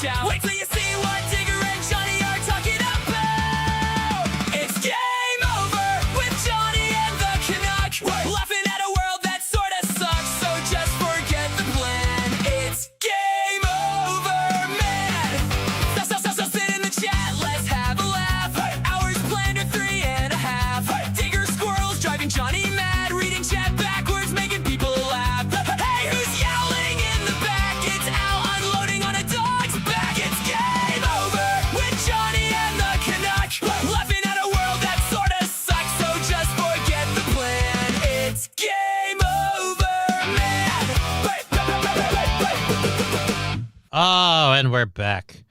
shout. Wait till you see what Tigger and Johnny are talking about. It's game over with Johnny and the Canuck. Laughing at a world that sorta sucks, so just forget the plan. It's game over, man. So sit in the chat, let's have a laugh. Hours planned are 3.5. Digger squirrels driving Johnny mad, reading chat backwards, making people laugh. Hey, who's yelling in the back? It's Al unloading on a dog's back. It's game over with Johnny and the Canuck. Laughing at a world that sorta sucks, so just forget the plan. It's game over, man. Oh, and we're back.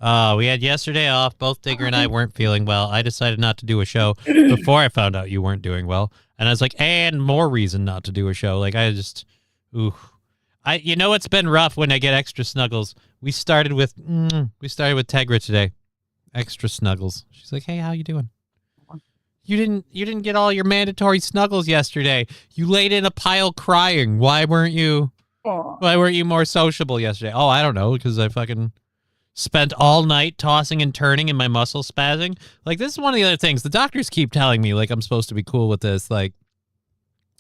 We had yesterday off. Both Digger and I weren't feeling well. I decided not to do a show before I found out you weren't doing well. And I was like, and more reason not to do a show. Like, I just, you know, it's been rough when I get extra snuggles. We started with Tegra today. Extra snuggles. She's like, hey, how you doing? You didn't get all your mandatory snuggles yesterday. You laid in a pile crying. Why weren't you more sociable yesterday? Oh, I don't know, because I fucking spent all night tossing and turning and my muscles spazzing. Like, this is one of the other things. The doctors keep telling me, like, I'm supposed to be cool with this. Like,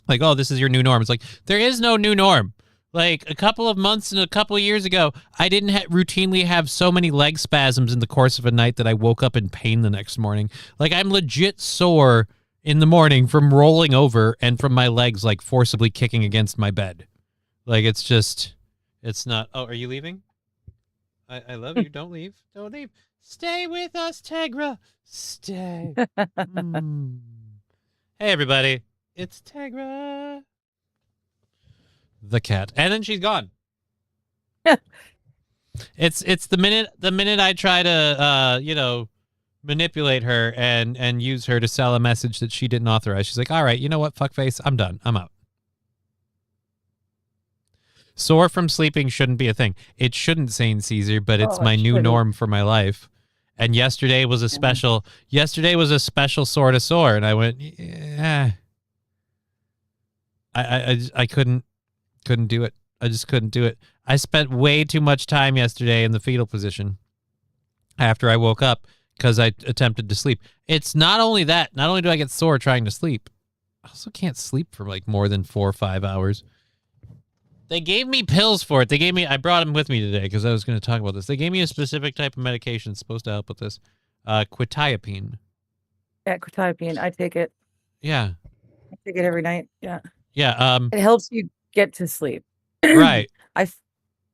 oh, this is your new norm. It's like, there is no new norm. Like, a couple of months and a couple of years ago, I didn't routinely have so many leg spasms in the course of a night that I woke up in pain the next morning. Like, I'm legit sore in the morning from rolling over and from my legs, like, forcibly kicking against my bed. Like, it's not. Oh, are you leaving? I love you. Don't leave. Don't leave. Stay with us, Tegra. Stay. Hey, everybody. It's Tegra. The cat. And then she's gone. It's the minute I try to, manipulate her and use her to sell a message that she didn't authorize. She's like, all right, you know what, fuckface? I'm done. I'm out. Sore from sleeping shouldn't be a thing. It shouldn't, Saint Caesar, but it's my new norm for my life. And yesterday was a special sort of sore, and I went, yeah. I couldn't do it. I just couldn't do it. I spent way too much time yesterday in the fetal position after I woke up because I attempted to sleep. It's not only that. Not only do I get sore trying to sleep, I also can't sleep for like more than 4 or 5 hours. They gave me pills for it. I brought them with me today because I was going to talk about this. They gave me a specific type of medication supposed to help with this. Quetiapine. Yeah, quetiapine. I take it. Yeah. I take it every night. Yeah. Yeah. It helps you get to sleep. Right.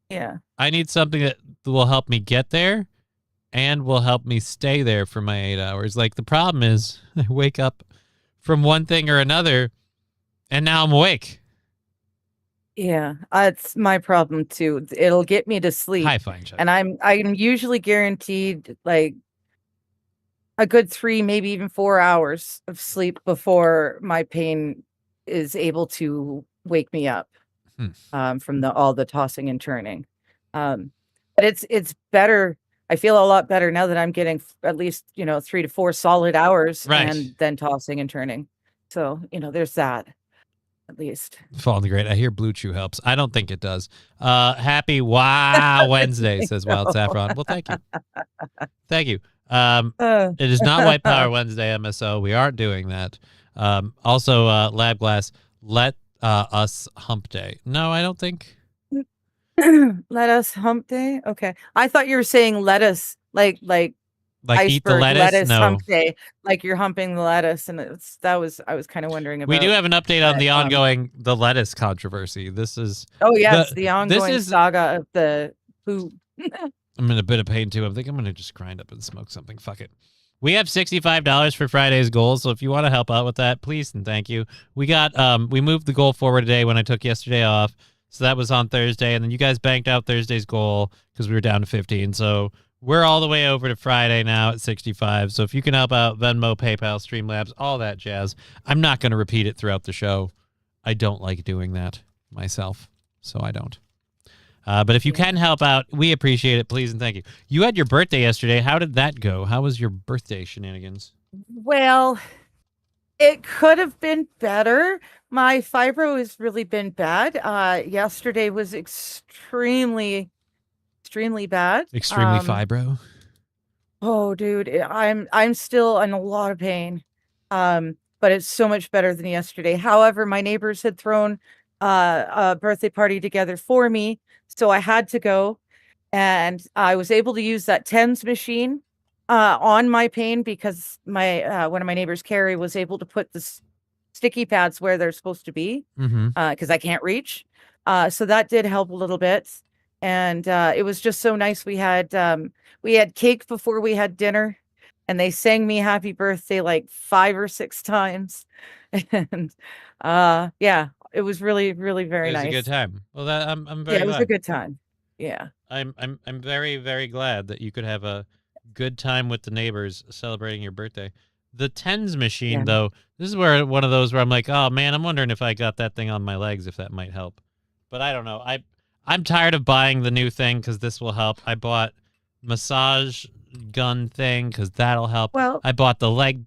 Yeah. I need something that will help me get there and will help me stay there for my 8 hours. Like, the problem is I wake up from one thing or another and now I'm awake. Yeah, it's my problem too. It'll get me to sleep. High five, Chuck. And I'm usually guaranteed like a good 3, maybe even 4 hours of sleep before my pain is able to wake me up from all the tossing and turning. But it's better. I feel a lot better now that I'm getting at least 3 to 4 solid hours and then tossing and turning. So there's that. At least. Falling great. I hear Blue Chew helps. I don't think it does. Happy Wow Wednesday, says Wild Saffron. Well, thank you. Thank you. It is not White Power Wednesday, MSO. We aren't doing that. Also, Lab Glass, let us hump day. No, I don't think. Let us hump day? Okay. I thought you were saying lettuce, like eat the lettuce? No. Hump day, like you're humping the lettuce, and I was kind of wondering about. We do have an update on the ongoing the lettuce controversy. This is the ongoing saga of the food. I'm in a bit of pain too. I think I'm gonna just grind up and smoke something. Fuck it. We have $65 for Friday's goal, so if you want to help out with that, please and thank you. We moved the goal forward today when I took yesterday off, so that was on Thursday, and then you guys banked out Thursday's goal because we were down to 15. So we're all the way over to Friday now at 65. So if you can help out, Venmo, PayPal, Streamlabs, all that jazz. I'm not going to repeat it throughout the show. I don't like doing that myself, so I don't. But if you can help out, we appreciate it. Please and thank you. You had your birthday yesterday. How did that go? How was your birthday shenanigans? Well, it could have been better. My fibro has really been bad. Yesterday was extremely extremely bad. Extremely fibro. Oh, dude, I'm still in a lot of pain. But it's so much better than yesterday. However, my neighbors had thrown a birthday party together for me, so I had to go, and I was able to use that TENS machine on my pain because my one of my neighbors, Carrie, was able to put the sticky pads where they're supposed to be Mm-hmm. because I can't reach. So that did help a little bit, and it was just so nice. We had cake before we had dinner, and they sang me happy birthday like 5 or 6 times. And yeah, it was really, really very It was nice. a good time. Well, that I'm Yeah, very it was a glad. good time. Yeah. I'm very, very glad that you could have a good time with the neighbors celebrating your birthday. The TENS machine, Yeah. though, this is where one of those where I'm like, oh man, I'm wondering if I got that thing on my legs, if that might help. But I don't know. I'm tired of buying the new thing because this will help. I bought massage gun thing because that'll help. Well, I bought the leg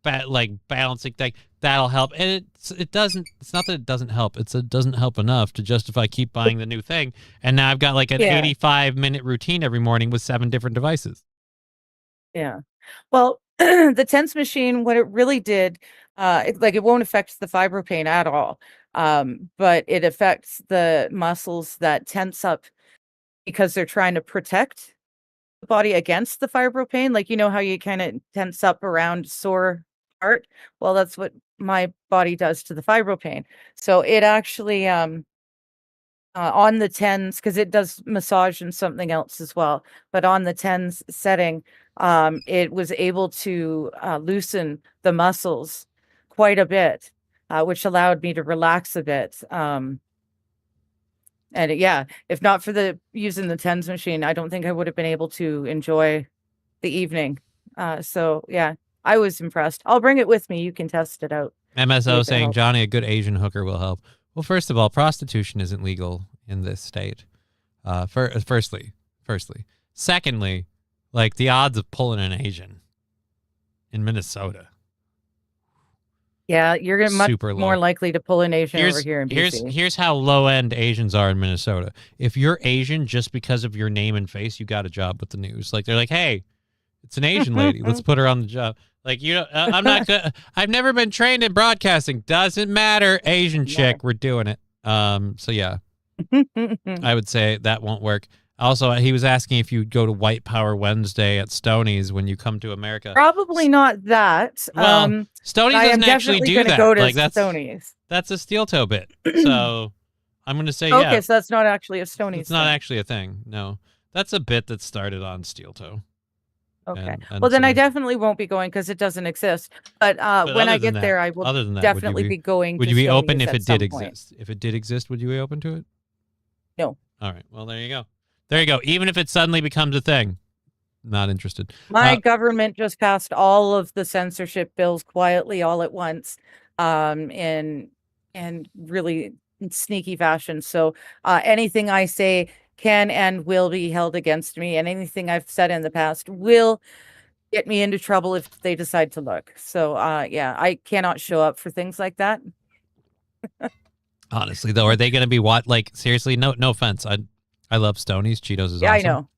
balancing thing that'll help, and it doesn't. It's not that it doesn't help. It doesn't help enough to justify keep buying the new thing. And now I've got like an Yeah. 85-minute routine every morning with 7 different devices. yeah. Well, the TENS machine, what it really did, it won't affect the fibro pain at all. But it affects the muscles that tense up because they're trying to protect the body against the fibro pain. Like, you know how you kind of tense up around sore heart? Well, that's what my body does to the fibro pain. So it actually, on the TENS, because it does massage and something else as well, but on the TENS setting, it was able to loosen the muscles quite a bit, which allowed me to relax a bit. Yeah, if not for the using the TENS machine, I don't think I would have been able to enjoy the evening. So yeah, I was impressed. I'll bring it with me. You can test it out. See MSO if it saying helps. Johnny, a good Asian hooker will help. Well, first of all, prostitution isn't legal in this state. Firstly. Secondly, like the odds of pulling an Asian in Minnesota. Yeah, you're much Super low. more likely to pull an Asian over here in BC. Here's how low end Asians are in Minnesota. If you're Asian just because of your name and face, you got a job with the news. Like they're like, hey, it's an Asian lady. Let's put her on the job. Like I'm not good. I've never been trained in broadcasting. Doesn't matter. Asian chick, we're doing it. So yeah, I would say that won't work. Also, he was asking if you'd go to White Power Wednesday at Stoney's when you come to America. Probably not that. Well, Stoney's I am doesn't actually definitely do gonna that. go to Like that's Stoney's. that's a steel toe bit. So I'm gonna say Okay, yeah. so that's not actually a Stoney's. It's not thing. actually a thing. No, that's a bit that started on steel toe. Okay. And Well, then I so- definitely won't be going because it doesn't exist. But when I other get than there, that- I will other than that, definitely be going. Would to you be open Stoney's if at it did some point. exist? If it did exist, would you be open to it? No. All right. Well, there you go. There you go. Even if it suddenly becomes a thing, not interested. My government just passed all of the censorship bills quietly all at once, in really sneaky fashion. So anything I say can and will be held against me, and anything I've said in the past will get me into trouble if they decide to look. So yeah, I cannot show up for things like that. Honestly, though, are they going to be what? Like seriously? No offense. I love Stoney's. Cheetos is Yeah, awesome. I know.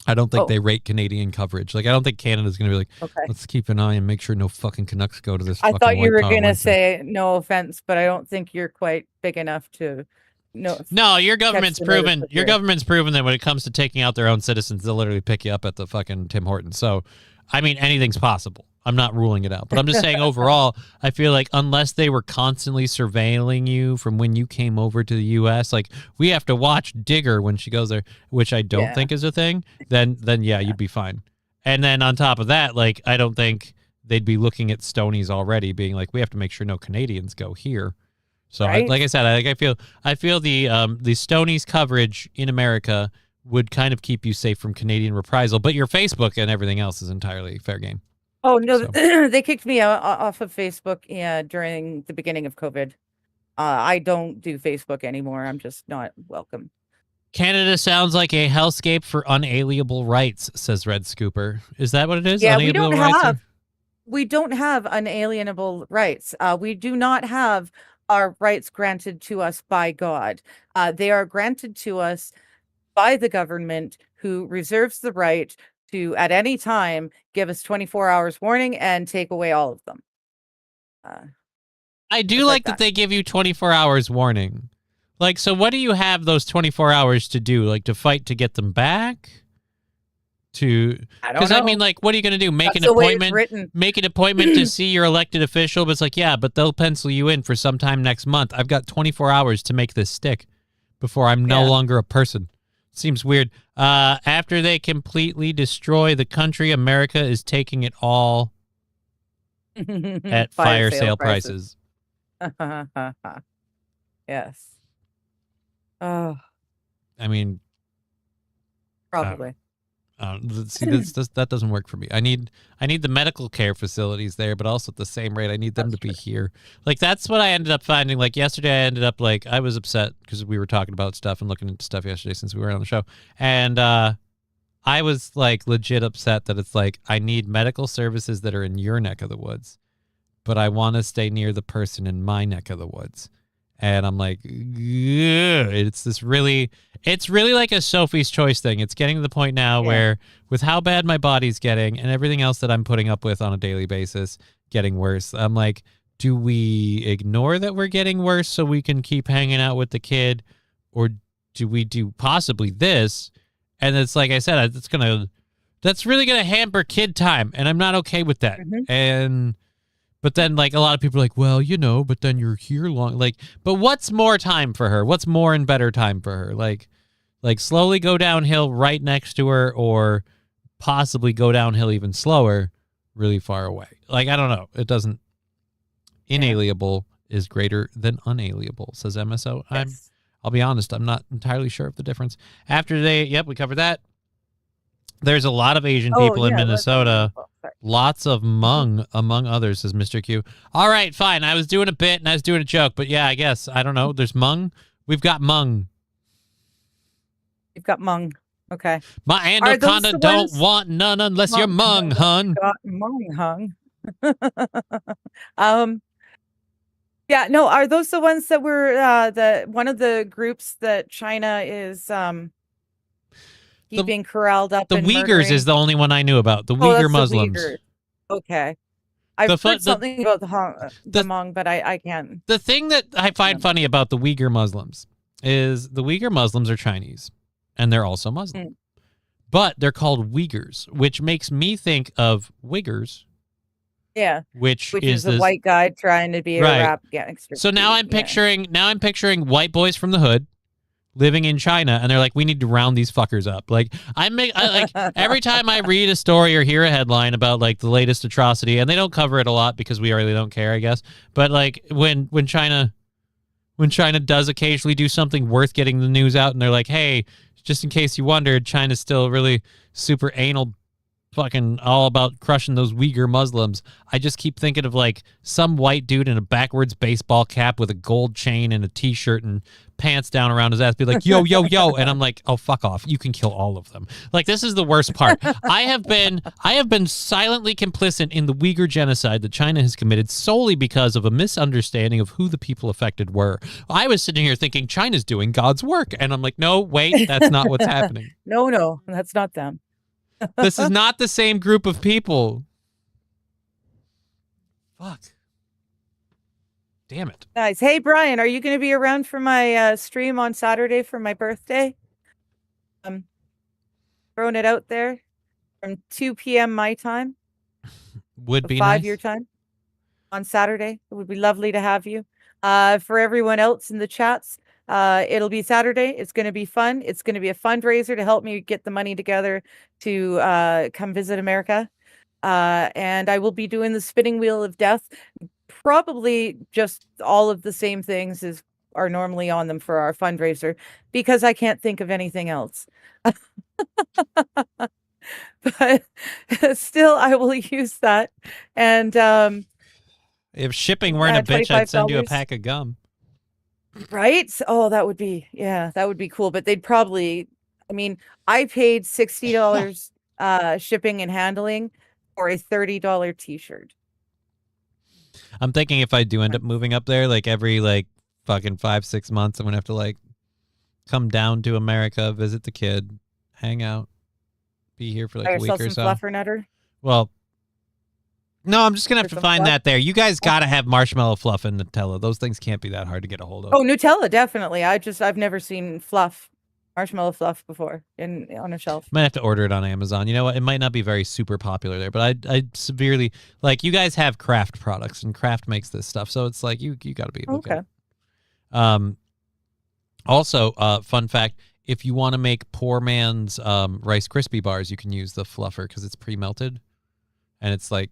I don't think Oh. they rate Canadian coverage. Like I don't think Canada's going to be like, Okay. let's keep an eye and make sure no fucking Canucks go to this. I fucking thought you White were Power gonna Wednesday. say no offense, but I don't think you're quite big enough to know. No, your government's the notice proven. of Your your- government's proven that when it comes to taking out their own citizens, they'll literally pick you up at the fucking Tim Hortons. So, I mean, anything's possible. I'm not ruling it out, but I'm just saying overall, I feel like unless they were constantly surveilling you from when you came over to the U.S., like we have to watch Digger when she goes there, which I don't Yeah. think is a thing. Then yeah, you'd be fine. And then on top of that, like I don't think they'd be looking at Stoney's already, being like, we have to make sure no Canadians go here. So, Right. like I said, I feel the Stoney's coverage in America would kind of keep you safe from Canadian reprisal, but your Facebook and everything else is entirely fair game. Oh no, So- they kicked me out off of Facebook during the beginning of COVID. I don't do Facebook anymore. I'm just not welcome. Canada sounds like a hellscape for unalienable rights, says Red Scooper. Is that what it is? Yeah, we Unalienable don't rights are- have- We don't have unalienable rights. We do not have our rights granted to us by God. They are granted to us by the government who reserves the right to, at any time, give us 24 hours warning and take away all of them. I do Just like like that that. they give you 24 hours warning. Like, so what do you have those 24 hours to do? Like, to fight to get them back? To I don't Because know. I mean, like, what are you going to do? Make That's an the way it's appointment? written. Make an appointment to see your elected official? But it's like, yeah, but they'll pencil you in for sometime next month. I've got 24 hours to make this stick before I'm no Yeah. longer a person. Seems weird. After they completely destroy the country, America is taking it all at fire sale prices. Yes. Oh, I mean, probably. see, that doesn't work for me. I need the medical care facilities there, but also at the same rate, I need them That's to be here. Like, that's what I ended up finding. Like, yesterday, I ended up, like, I was upset because we were talking about stuff and looking into stuff yesterday since we were on the show. And I was, like, legit upset that it's like, I need medical services that are in your neck of the woods, but I want to stay near the person in my neck of the woods. And I'm like, ugh. It's really like a Sophie's Choice thing. It's getting to the point now where, with how bad my body's getting and everything else that I'm putting up with on a daily basis getting worse, I'm like, do we ignore that we're getting worse so we can keep hanging out with the kid? Or do we do possibly this? And it's like I said, that's really going to hamper kid time. And I'm not okay with that. Mhm. But then, like, a lot of people are like, well, but then you're here long. Like, but what's more time for her? What's more and better time for her? Like slowly go downhill right next to her, or possibly go downhill even slower, really far away. Like, I don't know. It doesn't. Inalienable is greater than unalienable, says MSO. Yes. I'll be honest, I'm not entirely sure of the difference. After today, we covered that. There's a lot of Asian people in Minnesota. Lots of Hmong, among others, says Mr. Q. All right, fine. I was doing a bit and I was doing a joke, but yeah, I guess. I don't know. There's Hmong. We've got Hmong. You've got Hmong. Okay. My Are those anaconda the don't ones- want none unless you're Hmong, hun. Got Hmong hung. Yeah, no, are those the ones that were one of the groups that China is keeping corralled up? The and Uyghurs murdering? is the only one I knew about. The Oh, Uyghur that's Muslims. The Uyghurs. Okay. I've heard something about the Hmong, but I can't. The thing that I find funny about the Uyghur Muslims is the Uyghur Muslims are Chinese, and they're also Muslim. But they're called Uyghurs, which makes me think of Uyghurs. Yeah, which is a white guy trying to be a rap gangster. So now I'm picturing white boys from the hood living in China, and they're like, we need to round these fuckers up. Like, like every time I read a story or hear a headline about like the latest atrocity, and they don't cover it a lot because we really don't care, I guess. But like when China does occasionally do something worth getting the news out, and they're like, hey, just in case you wondered, China's still really super anal, fucking all about crushing those Uyghur Muslims. I just keep thinking of like some white dude in a backwards baseball cap with a gold chain and a t-shirt and pants down around his ass be like, yo, yo, yo. And I'm like, oh, fuck off. You can kill all of them. Like, this is the worst part. I have been silently complicit in the Uyghur genocide that China has committed solely because of a misunderstanding of who the people affected were. I was sitting here thinking China's doing God's work. And I'm like, no, wait, that's not what's happening. No, that's not them. This is not the same group of people. Fuck. Damn it. Nice. Hey, Brian, are you going to be around for my stream on Saturday for my birthday? Throwing it out there from 2 p.m. my time. Would be 5 nice. your time on Saturday. It would be lovely to have you. For everyone else in the chats, it'll be Saturday. It's going to be fun. It's going to be a fundraiser to help me get the money together to come visit America. And I will be doing the spinning wheel of death. Probably just all of the same things as are normally on them for our fundraiser, because I can't think of anything else. But still, I will use that. And if shipping weren't a bitch, I'd send you a $25. pack of gum. Right? Oh, that would be cool. But they'd probably, I mean, I paid $60 shipping and handling for a $30 t-shirt. I'm thinking if I do end up moving up there, like every like fucking 5-6 months, I'm gonna have to like come down to America, visit the kid, hang out, be here for like Buy a week yourself or some so. fluffernutter. Well, no, I'm just gonna have For to some find fluff? that there. You guys gotta have marshmallow fluff and Nutella. Those things can't be that hard to get a hold of. Oh, Nutella, definitely. I've never seen marshmallow fluff before on a shelf. Might have to order it on Amazon. You know what? It might not be very super popular there, but I severely like. You guys have Kraft products, and Kraft makes this stuff, so it's like you got to be able to get it. Also, fun fact: if you want to make poor man's Rice Krispie bars, you can use the fluffer because it's pre-melted, and it's like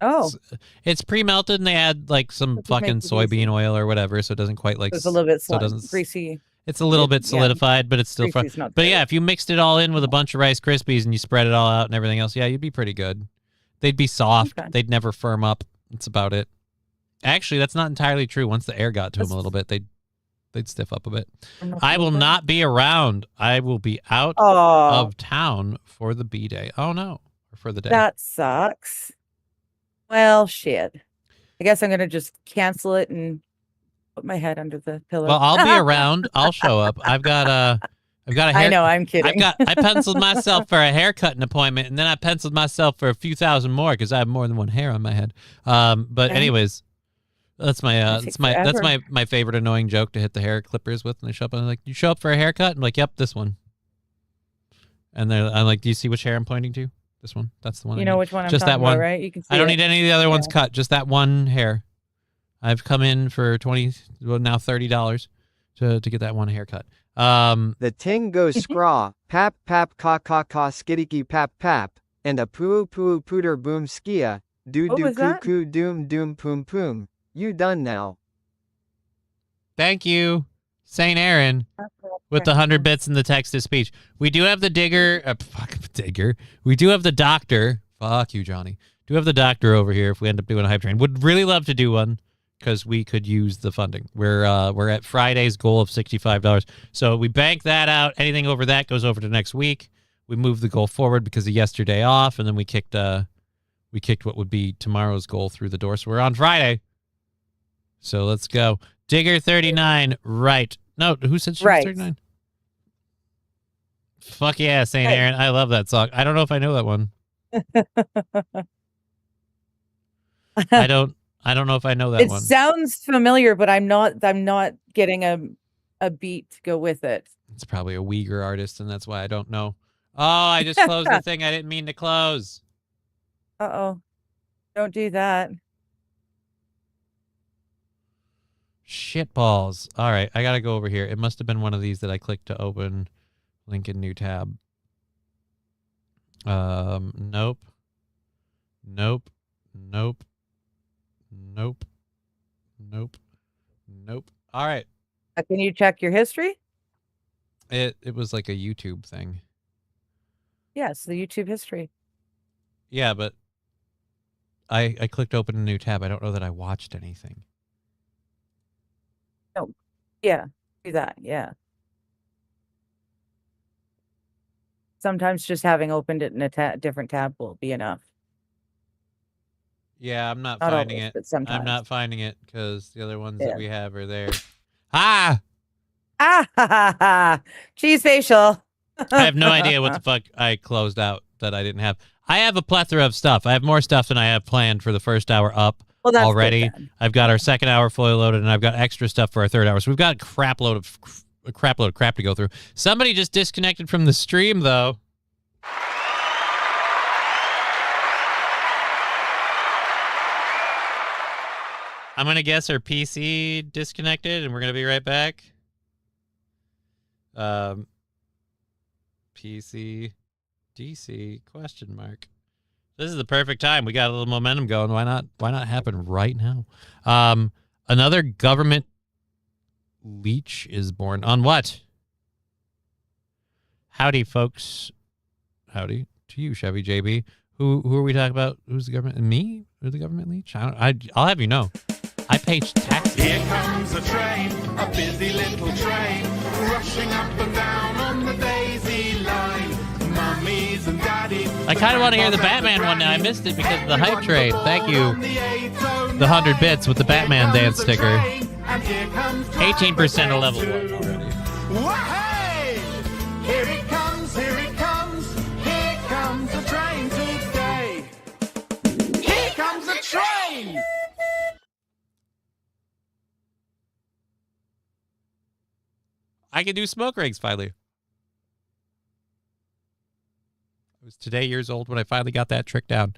it's pre-melted, and they add like some That just fucking makes it easy. soybean oil or whatever, so it doesn't quite like. It's a little bit so it doesn't greasy. It's a little bit yeah. solidified, but it's still fun. Greasy's not But good. yeah, if you mixed it all in with a bunch of Rice Krispies and you spread it all out and everything else, yeah, you'd be pretty good. They'd be soft. Okay. They'd never firm up. That's about it. Actually, that's not entirely true. Once the air got to them a little bit, they'd stiff up a bit. I will not be around. I will be out of town for the B-Day. Oh, no. Or for the day. That sucks. Well, shit. I guess I'm going to just cancel it and put my head under the pillow. Well, I'll be around. I'll show up. I've got a hair. I know, I'm kidding. I penciled myself for a haircutting appointment, and then I penciled myself for a few thousand more because I have more than one hair on my head. But Okay. anyways, that's my takes that's forever. my favorite annoying joke to hit the hair clippers with when they show up. I'm like, you show up for a haircut? I'm like, yep, this one. And I'm like, do you see which hair I'm pointing to? This one. That's the one. You I know need. which one I'm Just talking that one. about, right? You can see I don't it. need any of the other ones Yeah. cut. Just that one hair. I've come in for now $30 to get that one haircut. The ting goes scraw, pap pap ka ka ka skidiki pap pap, and a poo poo pooter boom skia, doo What doo was coo that? coo doom doom poom poom. You done now. Thank you, Saint Aaron, with the 100 bits in the text to speech. We do have the digger. Digger. We do have the doctor. Fuck you, Johnny. Do have the doctor over here if we end up doing a hype train. Would really love to do one because we could use the funding. We're at Friday's goal of $65. So we bank that out. Anything over that goes over to next week. We move the goal forward because of yesterday off, and then we kicked what would be tomorrow's goal through the door. So we're on Friday. So let's go. Digger 39, right. No, who said she was Right. 39? Fuck yeah, St. Right. Aaron. I love that song. I don't know if I know that one. I don't know if I know that It one. sounds familiar, but I'm not getting a beat to go with it. It's probably a Uyghur artist, and that's why I don't know. Oh, I just closed the thing I didn't mean to close. Uh-oh. Don't do that. Shit balls. All right, I gotta go over here. It must have been one of these that I clicked to open. Link in new tab. Nope. Nope. Nope. Nope. Nope. Nope. All right. Can you check your history? It was like a YouTube thing. Yes, the YouTube history. Yeah, but I clicked open a new tab. I don't know that I watched anything. Yeah, do that. Yeah. Sometimes just having opened it in a different tab will be enough. Yeah, I'm not Not finding always, it. but sometimes. I'm not finding it because the other ones Yeah. that we have are there. Ah! Ah, ha, ha, ha. Cheese facial. I have no idea what the fuck I closed out that I didn't have. I have a plethora of stuff. I have more stuff than I have planned for the first hour up Well, that's good already. then. I've got our second hour fully loaded, and I've got extra stuff for our third hour. So we've got a crap load of crap to go through. Somebody just disconnected from the stream, though. I'm going to guess her PC disconnected, and we're going to be right back. PC DC question mark. This is the perfect time. We got a little momentum going. Why not happen right now? Another government leech is born on what? Howdy, folks. Howdy to you, Chevy JB. Who are we talking about? Who's the government? Me? Who's the government leech? I'll have you know. I pay taxes. Here comes a train, a busy little train, rushing up and down on the Daisy line. Mummies and daddies. I kind of want to hear the Batman one now. I missed it because of the hype train. Thank you. The 100 bits with the Batman dance sticker. 18% of level 1 already. Wahey! Here it comes, here it comes. I can do smoke rings finally. I was today years old when I finally got that trick down.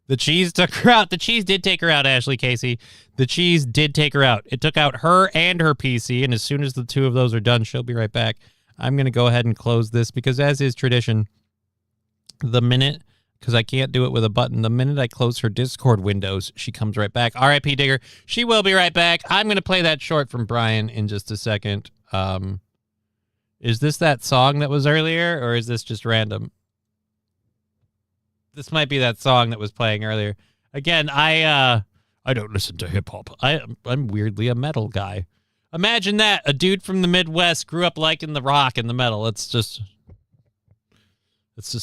The cheese took her out. The cheese did take her out, Ashley Casey. The cheese did take her out. It took out her and her PC, and as soon as the two of those are done, she'll be right back. I'm going to go ahead and close this because, as is tradition, the minute, because I can't do it with a button, the minute I close her Discord windows, she comes right back. R.I.P. Digger. She will be right back. I'm going to play that short from Brian in just a second. Is this that song that was earlier, or is this just random? This might be that song that was playing earlier. Again, I don't listen to hip hop. I'm weirdly a metal guy. Imagine that, a dude from the Midwest grew up liking the rock and the metal. It's just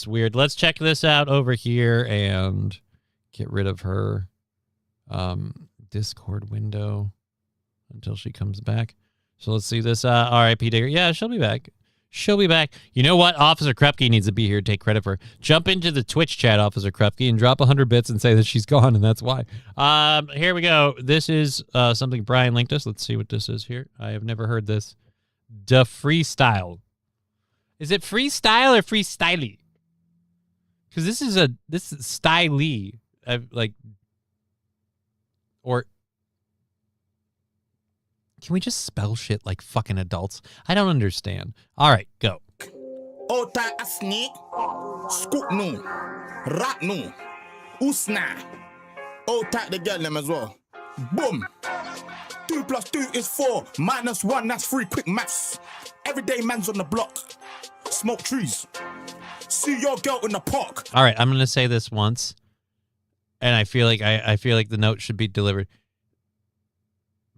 weird. Let's check this out over here and get rid of her Discord window until she comes back. So let's see this R.I.P. Digger. Yeah, she'll be back. She'll be back. You know what? Officer Krupke needs to be here to take credit for. Jump into the Twitch chat, Officer Krupke, and drop 100 bits and say that she's gone, and that's why. Here we go. This is something Brian linked us. Let's see what this is here. I have never heard this. Da Freestyle. Is it freestyle or freestyly? Because this is styly. Or can we just spell shit like fucking adults? I don't understand. All right, go. Ota asni, scoop no, rat no, usna. Ota the girl them as well. Boom. 2 + 2 is 4. -1, that's 3. Quick maths. Everyday man's on the block. Smoke trees. See your girl in the park. All right, I'm gonna say this once, and I feel like I feel like the note should be delivered.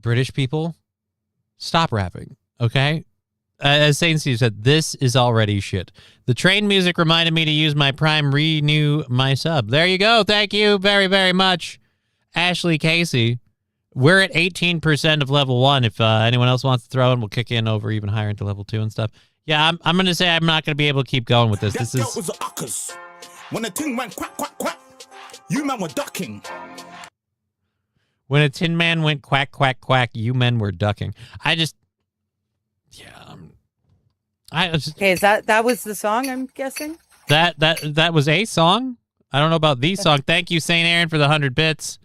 British people, stop rapping, okay? As Saint Steve said, this is already shit. The train music reminded me to use my Prime renew my sub. There you go. Thank you very, very much, Ashley Casey. We're at 18% of level 1. If anyone else wants to throw in, we'll kick in over even higher into level 2 and stuff. Yeah, I'm going to say I'm not going to be able to keep going with this. That This girl is... was a uckers. When the thing went quack, quack, quack, you man were ducking. When a tin man went quack, quack, quack, you men were ducking. Okay, is that was the song, I'm guessing? That was a song. I don't know about the song. Thank you, St. Aaron, for the 100 bits.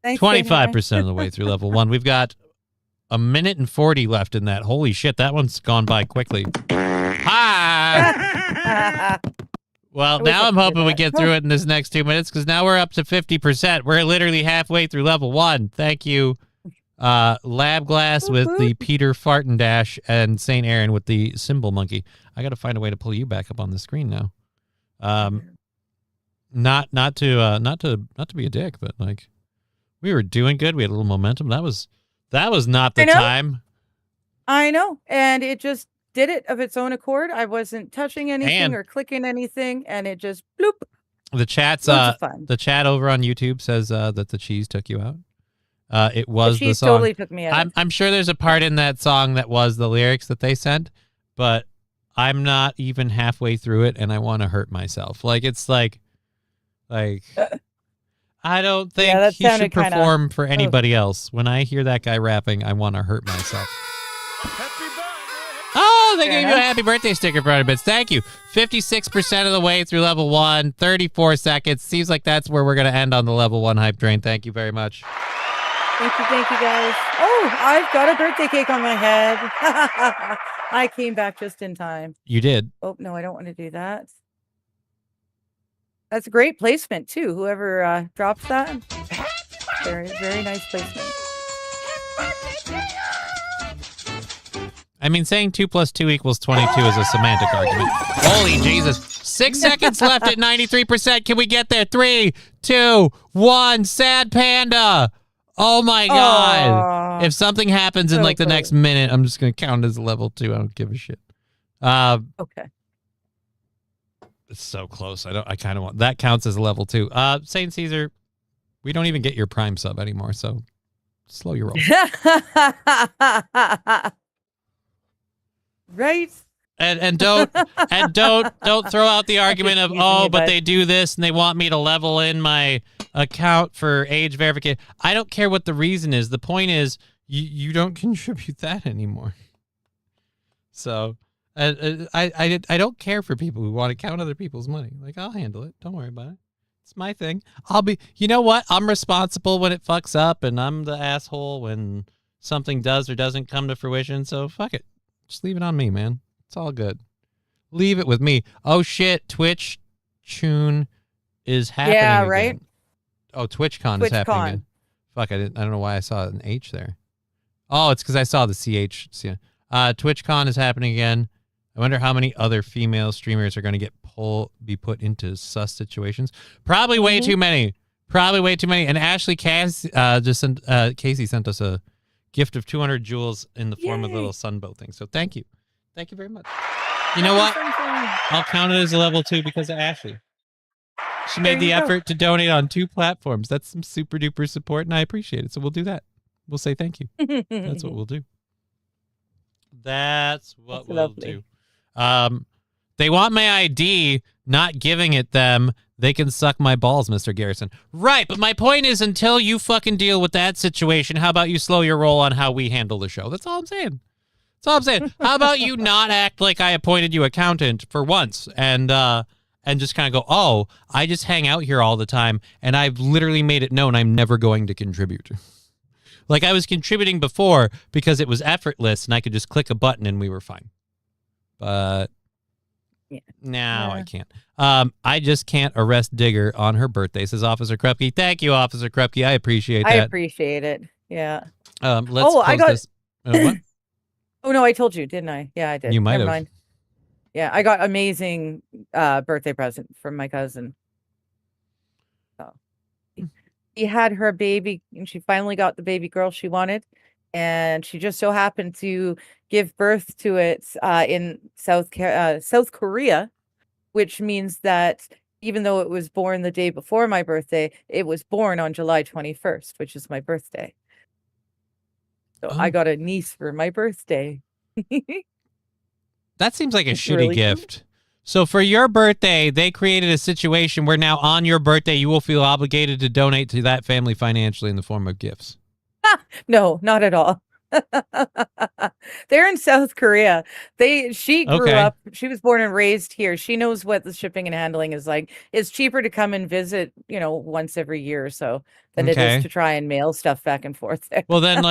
Thanks, 25% of the way through level 1. We've got a minute and 40 left in that. Holy shit, that one's gone by quickly. Hi! Well, wish now I I'm could do hoping we that. get through it in this next 2 minutes because now we're up to 50%. We're literally halfway through level 1. Thank you, Lab Glass with the Peter Fartin Dash and St. Aaron with the Symbol Monkey. I got to find a way to pull you back up on the screen now. Not to be a dick, but like we were doing good. We had a little momentum. That was not the I know. time. I know, and it just did it of its own accord. I wasn't touching anything And- or clicking anything, and it just bloop. The chat's Loads of fun. the chat over on YouTube says that the cheese took you out. It was She the song. totally took me out. I'm sure there's a part in that song that was the lyrics that they sent, but I'm not even halfway through it, and I want to hurt myself. Like it's like I don't think that he should sounded kinda- perform for anybody else. When I hear that guy rapping, I want to hurt myself. Oh, they Fair gave you a enough. happy birthday sticker for 100 bits. Thank you. 56% of the way through level 1, 34 seconds. Seems like that's where we're going to end on the level 1 hype train. Thank you very much. Thank you, guys. Oh, I've got a birthday cake on my head. I came back just in time. You did. Oh, no, I don't want to do that. That's a great placement, too. Whoever drops that. Very, very nice placement. I mean, saying 2 + 2 = 22 is a semantic argument. Holy Jesus. 6 seconds left at 93%. Can we get there? 3, 2, 1. Sad Panda. Oh, my God. Aw. If something happens in So like the next close. minute, I'm just going to count as level 2. I don't give a shit. Okay. It's so close. I kind of want that counts as a level 2. Saint Caesar, we don't even get your Prime sub anymore, so slow your roll. Right? And don't throw out the argument of Excuse me, but bud. they do this and they want me to level in my account for age verification. I don't care what the reason is. The point is you don't contribute that anymore. So I don't care for people who want to count other people's money. Like, I'll handle it. Don't worry about it. It's my thing. You know what? I'm responsible when it fucks up, and I'm the asshole when something does or doesn't come to fruition. So fuck it. Just leave it on me, man. It's all good. Leave it with me. Oh shit, Twitch Tune is happening. Yeah, again. right? Oh, TwitchCon is happening TwitchCon. again. Fuck, I don't know why I saw an H there. Oh, it's because I saw the CH. TwitchCon is happening again. I wonder how many other female streamers are going to be put into sus situations. Probably way too many. Probably way too many. And Ashley Casey sent us a gift of 200 jewels in the form of a Yay. little sunbow thing. So thank you. Thank you very much. You know what? I'll count it as a level 2 because of Ashley. She made There the you go. effort to donate on 2 platforms. That's some super duper support, and I appreciate it. So we'll do that. We'll say thank you. That's what we'll do. That's what That's we'll lovely. do. They want my ID, not giving it them. They can suck my balls, Mr. Garrison. Right, but my point is, until you fucking deal with that situation, how about you slow your roll on how we handle the show? That's all I'm saying. That's all I'm saying. How about you not act like I appointed you accountant for once and just kind of go, oh, I just hang out here all the time, and I've literally made it known I'm never going to contribute. Like, I was contributing before because it was effortless, and I could just click a button and we were fine. But now I can't. I just can't arrest Digger on her birthday, says Officer Krupke. Thank you, Officer Krupke. I appreciate I that. appreciate it. Yeah. Let's Oh, I close got- this. What? Oh no, I told you, didn't I? Yeah, I did. You might Never have. mind. Yeah, I got amazing birthday present from my cousin. So he had her baby, and she finally got the baby girl she wanted, and she just so happened to give birth to it in South Korea, which means that even though it was born the day before my birthday, it was born on July 21st, which is my birthday. So I Oh. got a niece for my birthday. That seems like a It's shitty really cute. gift. So for your birthday, they created a situation where now on your birthday, you will feel obligated to donate to that family financially in the form of gifts. No, not at all. They're in South Korea. She grew Okay. up, she was born and raised here. She knows what the shipping and handling is like. It's cheaper to come and visit, once every year or so than it Okay. is to try and mail stuff back and forth there. Well, then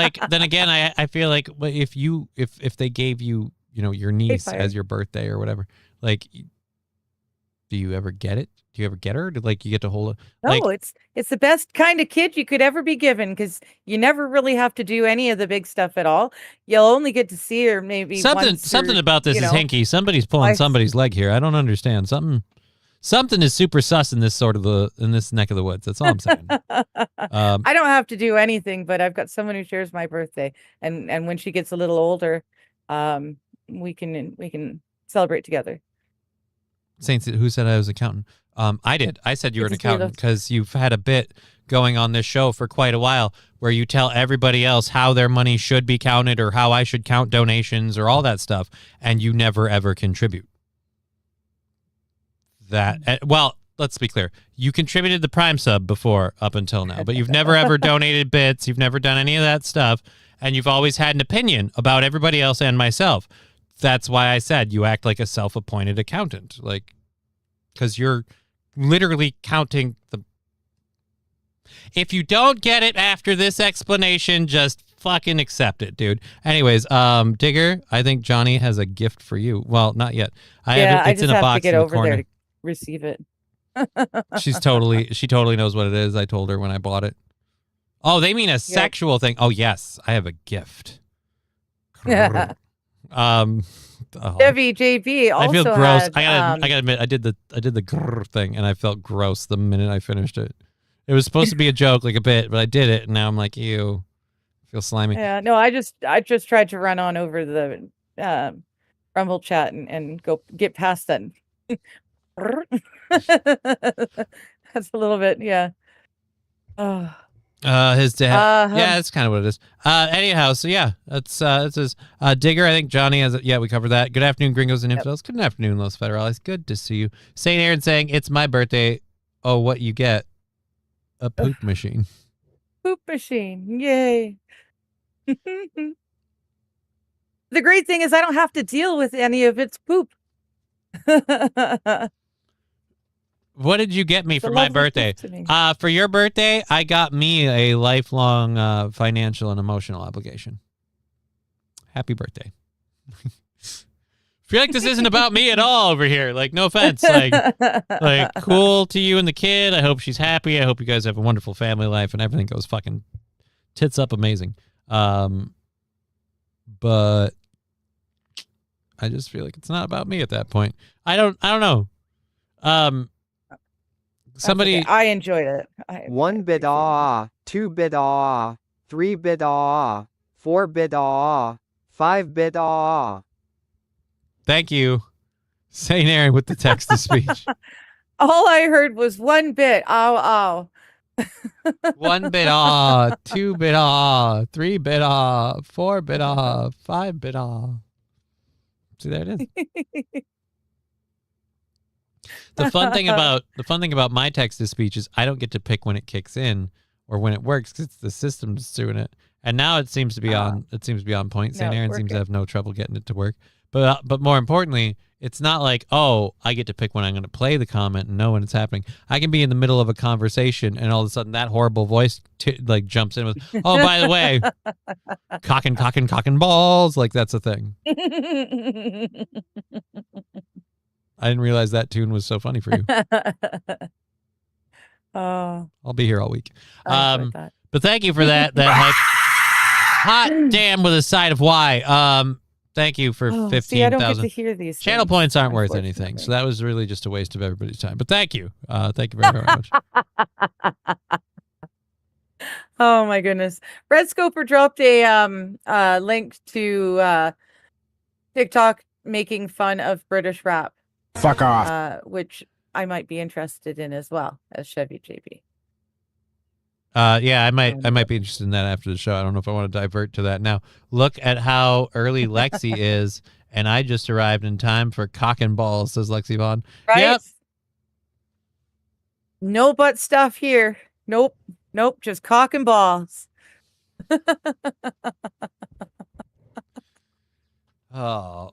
again, I feel like if they gave you, your niece fired. as your birthday or whatever, like, do you ever get it? Do you ever get her? You get to hold it? No, Like, it's the best kind of kid you could ever be given because you never really have to do any of the big stuff at all. You'll only get to see her maybe something once about this you is know, hinky. Somebody's pulling twice. somebody's leg here. I don't understand. Something is super sus in this in this neck of the woods. That's all I'm saying. I don't have to do anything, but I've got someone who shares my birthday, and when she gets a little older, we can celebrate together. Saints, who said I was an accountant? I did. I said you were an It's a accountant because you've had a bit going on this show for quite a while where you tell everybody else how their money should be counted or how I should count donations or all that stuff, and you never ever contribute. Well, let's be clear. You contributed the Prime sub before up until now, but you've never ever donated bits. You've never done any of that stuff, and you've always had an opinion about everybody else and myself. That's why I said you act like a self-appointed accountant, because you're literally counting the. If you don't get it after this explanation, just fucking accept it, dude. Anyways, Digger, I think Johnny has a gift for you. Well, not yet. I It's just in a have to box get in the over corner. there to receive it. She totally knows what it is. I told her when I bought it. Oh, they mean a sexual thing. Oh, yes, I have a gift. Yeah. Oh. Debbie JB also I feel gross. had, I gotta admit, I did the grrr thing, and I felt gross the minute I finished it. It was supposed to be a joke, like a bit, but I did it, and now I'm like, ew, I feel slimy. Yeah, no, I just tried to run on over the Rumble chat and go get past that. That's a little bit, yeah. Oh. His dad. Uh, Yeah, that's kind of what it is. Anyhow, so yeah, it says Digger. I think Johnny has. Yeah, we covered that. Good afternoon, Gringos and Infidels. Good afternoon, Los Federales. Good to see you. Saint Aaron saying it's my birthday. Oh, what you get? A poop machine. Poop machine, yay! The great thing is I don't have to deal with any of its poop. What did you get me It's a for my lovely birthday? gift to me. For your birthday, I got me a lifelong financial and emotional obligation. Happy birthday. Feel like this isn't about me at all over here. Like, no offense. Like cool to you and the kid. I hope she's happy. I hope you guys have a wonderful family life and everything goes fucking tits up amazing. But I just feel like it's not about me at that point. I don't know. Somebody Okay, I enjoyed it. 1 bit ah, 2 bit ah, 3 bit ah, 4 bit ah, 5 bit ah. Thank you, St. Aaron, with the text to speech. All I heard was 1 bit. Ow, ow. 1 bit 2 bit 3 bit 4 bit 5 bit See, there it is. The fun thing about my text to speech is I don't get to pick when it kicks in or when it works because it's the system that's doing it. And now it seems to be on. It seems to be on point. St. No, Aaron we're seems to good. have no trouble getting it to work. But more importantly, it's not like, oh, I get to pick when I'm going to play the comment and know when it's happening. I can be in the middle of a conversation and all of a sudden that horrible voice like jumps in with, oh, by the way, cocking balls. Like that's a thing. I didn't realize that tune was so funny for you. Oh, I'll be here all week. I enjoyed that. But thank you for that. That hot damn with a side of why. Thank you for Oh, see, I don't get to 15,000. hear these Channel things, points aren't worth anything, unfortunately. so that was really just a waste of everybody's time. But thank you. Thank you very, very much. Oh my goodness. Red Scoper dropped a link to TikTok making fun of British rap. Fuck off. Which I might be interested in as well as Chevy JB. Yeah, I might be interested in that after the show. I don't know if I want to divert to that now. Look at how early Lexi is, and I just arrived in time for cock and balls, says Lexi Vaughn. Right? Yep. No butt stuff here. Nope. Just cock and balls. Oh. All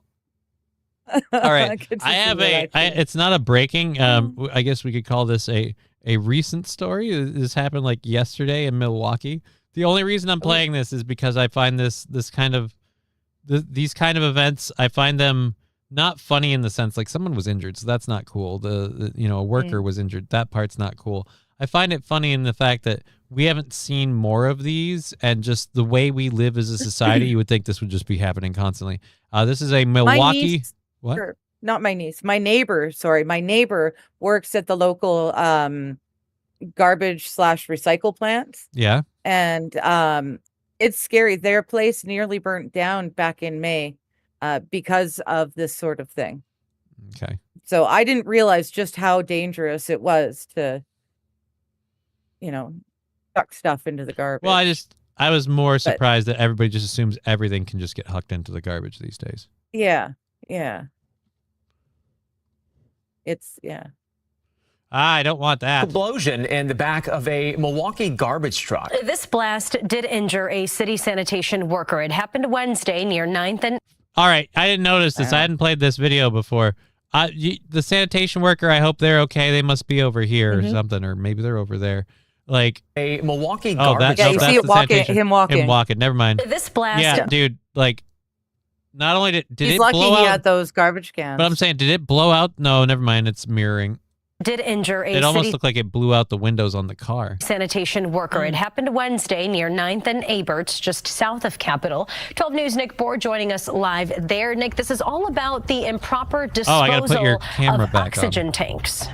right. Good to I see have that, actually. it's not a breaking. I guess we could call this a recent story. This happened like yesterday in Milwaukee. The only reason I'm playing this is because I find these kind of events, I find them not funny in the sense like someone was injured, so that's not cool. A worker was injured. That part's not cool. I find it funny in the fact that we haven't seen more of these, and just the way we live as a society, you would think this would just be happening constantly. This is a Milwaukee. My niece, What? Sure, not my niece. My neighbor. Sorry, my neighbor works at the local garbage/recycle plant, Yeah. and it's scary. Their place nearly burnt down back in May because of this sort of thing. Okay. So I didn't realize just how dangerous it was to, chuck stuff into the garbage. Well, I was more surprised that everybody just assumes everything can just get hucked into the garbage these days. Yeah. I don't want that. Explosion in the back of a Milwaukee garbage truck. This blast did injure a city sanitation worker. It happened Wednesday near 9th and... All right. I didn't notice this. I hadn't played this video before. The sanitation worker, I hope they're okay. They must be over here or something, or maybe they're over there. Like a Milwaukee oh, garbage Yeah, you that's see it the walking, sanitation. him walking. Him walking. Never mind. this blast... Yeah, dude. Like, not only did He's it lucky blow he out, had those garbage cans. but I'm saying, did it blow out? No, never mind. It's mirroring. did injure a It almost city looked like it blew out the windows on the car. sanitation worker. It happened Wednesday near 9th and Aberts, just south of Capitol. 12 News' Nick Board joining us live there. Nick, this is all about the improper I gotta put your disposal camera of back on. oxygen tanks.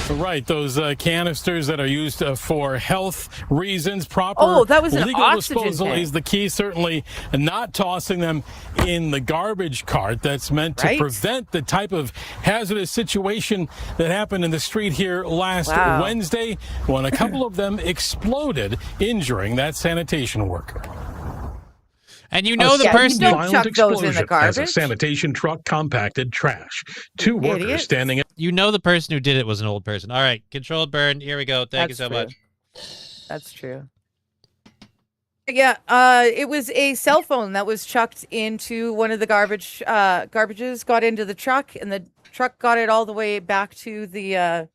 Right, those canisters that are used for health reasons. Proper Oh, that was an legal oxygen disposal tank. is the key. Certainly not tossing them in the garbage cart. That's meant to Right? prevent the type of hazardous situation that happened in the street here last Wow. Wednesday when a couple of them exploded, injuring that sanitation worker. And you know the yeah, you person don't who, chuck those in the as a garbage. sanitation truck compacted trash. Two workers Idiots. standing you know the person who did it was an old person. All right, controlled burn. Here we go. Thank you That's so true. much. That's true. Yeah, it was a cell phone that was chucked into one of the garbages, got into the truck, and the truck got it all the way back to the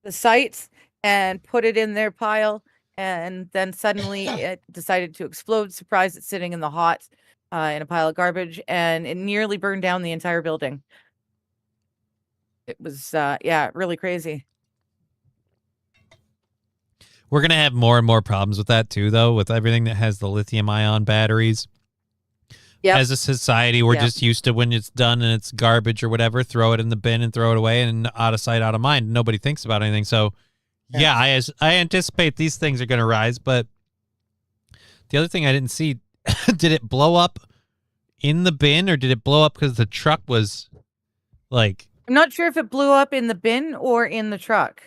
site and put it in their pile, and then suddenly it decided to explode. Surprised it's sitting in the hot in a pile of garbage, and it nearly burned down the entire building. It was really crazy. We're going to have more and more problems with that too, though, with everything that has the lithium ion batteries. Yep. As a society, we're Yep. just used to when it's done and it's garbage or whatever, throw it in the bin and throw it away, and out of sight, out of mind. Nobody thinks about anything. So, yeah, I anticipate these things are going to rise. But the other thing I didn't see, did it blow up in the bin, or did it blow up because the truck was like... I'm not sure if it blew up in the bin or in the truck.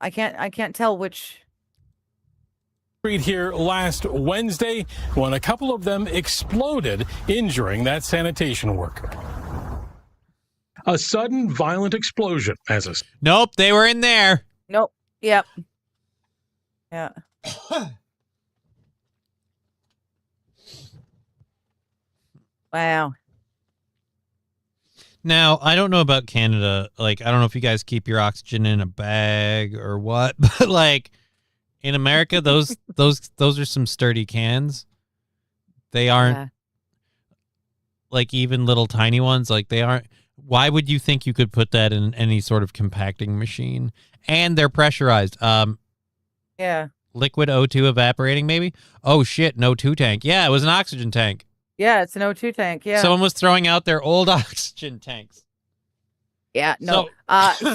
I can't tell which. Street here last Wednesday when a couple of them exploded, injuring that sanitation worker. A sudden violent explosion as a Nope, they were in there. Nope. Yep. Yeah. Wow. Now, I don't know about Canada. Like, I don't know if you guys keep your oxygen in a bag or what, but like in America, those are some sturdy cans. They aren't like even little tiny ones. Like they aren't. Why would you think you could put that in any sort of compacting machine? And they're pressurized. Yeah. Liquid O2 evaporating, maybe? Oh shit, an O2 tank. Yeah, it was an oxygen tank. Yeah, it's an O2 tank. Yeah. Someone was throwing out their old oxygen tanks. Yeah, no.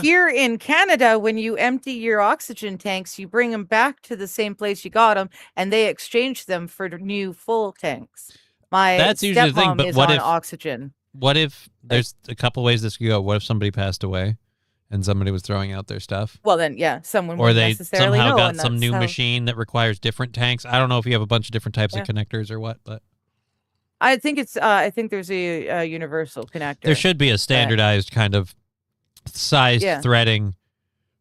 Here in Canada, when you empty your oxygen tanks, you bring them back to the same place you got them, and they exchange them for new full tanks. That's usually the thing, stepmom but is what on if oxygen? What if there's a couple ways this could go? What if somebody passed away and somebody was throwing out their stuff? Well, then, yeah, someone Or would they necessarily somehow know, got and some that's new how- machine that requires different tanks. I don't know if you have a bunch of different types Yeah. of connectors or what, but I think it's. I think there's a universal connector. there should be a standardized kind of size Yeah. threading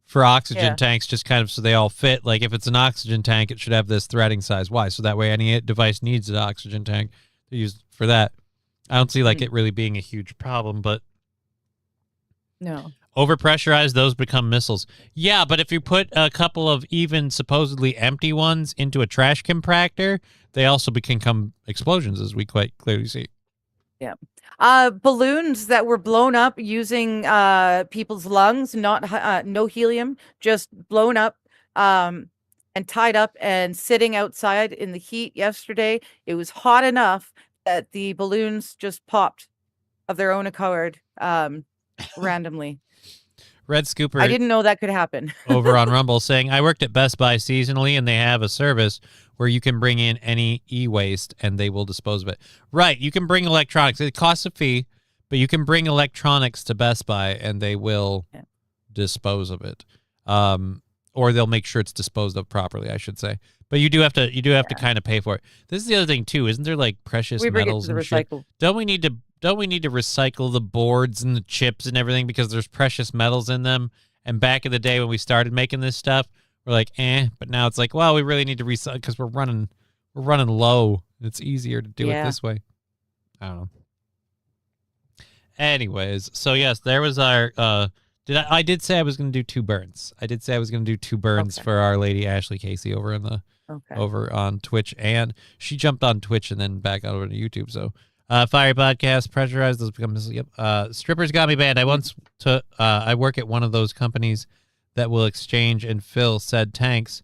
for oxygen Yeah. tanks, just kind of so they all fit. Like if it's an oxygen tank, it should have this threading size. Why? So that way any device needs an oxygen tank to use for that. I don't see like it really being a huge problem, but No. overpressurized, those become missiles. Yeah, but if you put a couple of even supposedly empty ones into a trash compactor, they also become explosions, as we quite clearly see. Yeah. Balloons that were blown up using people's lungs, not no helium, just blown up and tied up and sitting outside in the heat yesterday. It was hot enough that the balloons just popped of their own accord randomly. Red Scooper I didn't know that could happen. over on Rumble saying, I worked at Best Buy seasonally, and they have a service where you can bring in any e-waste and they will dispose of it. Right. You can bring electronics. It costs a fee, but you can bring electronics to Best Buy and they will dispose of it. Or they'll make sure it's disposed of properly, I should say. But you do have to kind of pay for it. This is the other thing too, isn't there like precious We bring it metals to the and shit? recycle. Don't we need to recycle the boards and the chips and everything because there's precious metals in them? And back in the day when we started making this stuff, we're like, but now it's like, well, we really need to recycle because we're running low. It's easier to do it this way. I don't know. Anyways, so yes, there was our I did say I was going to do 2 burns. I did say I was going to do 2 burns for Our Lady Ashley Casey over in the over on Twitch, and she jumped on Twitch and then back over to YouTube. So Fiery Podcast, Pressurized, those become Strippers Got Me Banned. I work at one of those companies that will exchange and fill said tanks.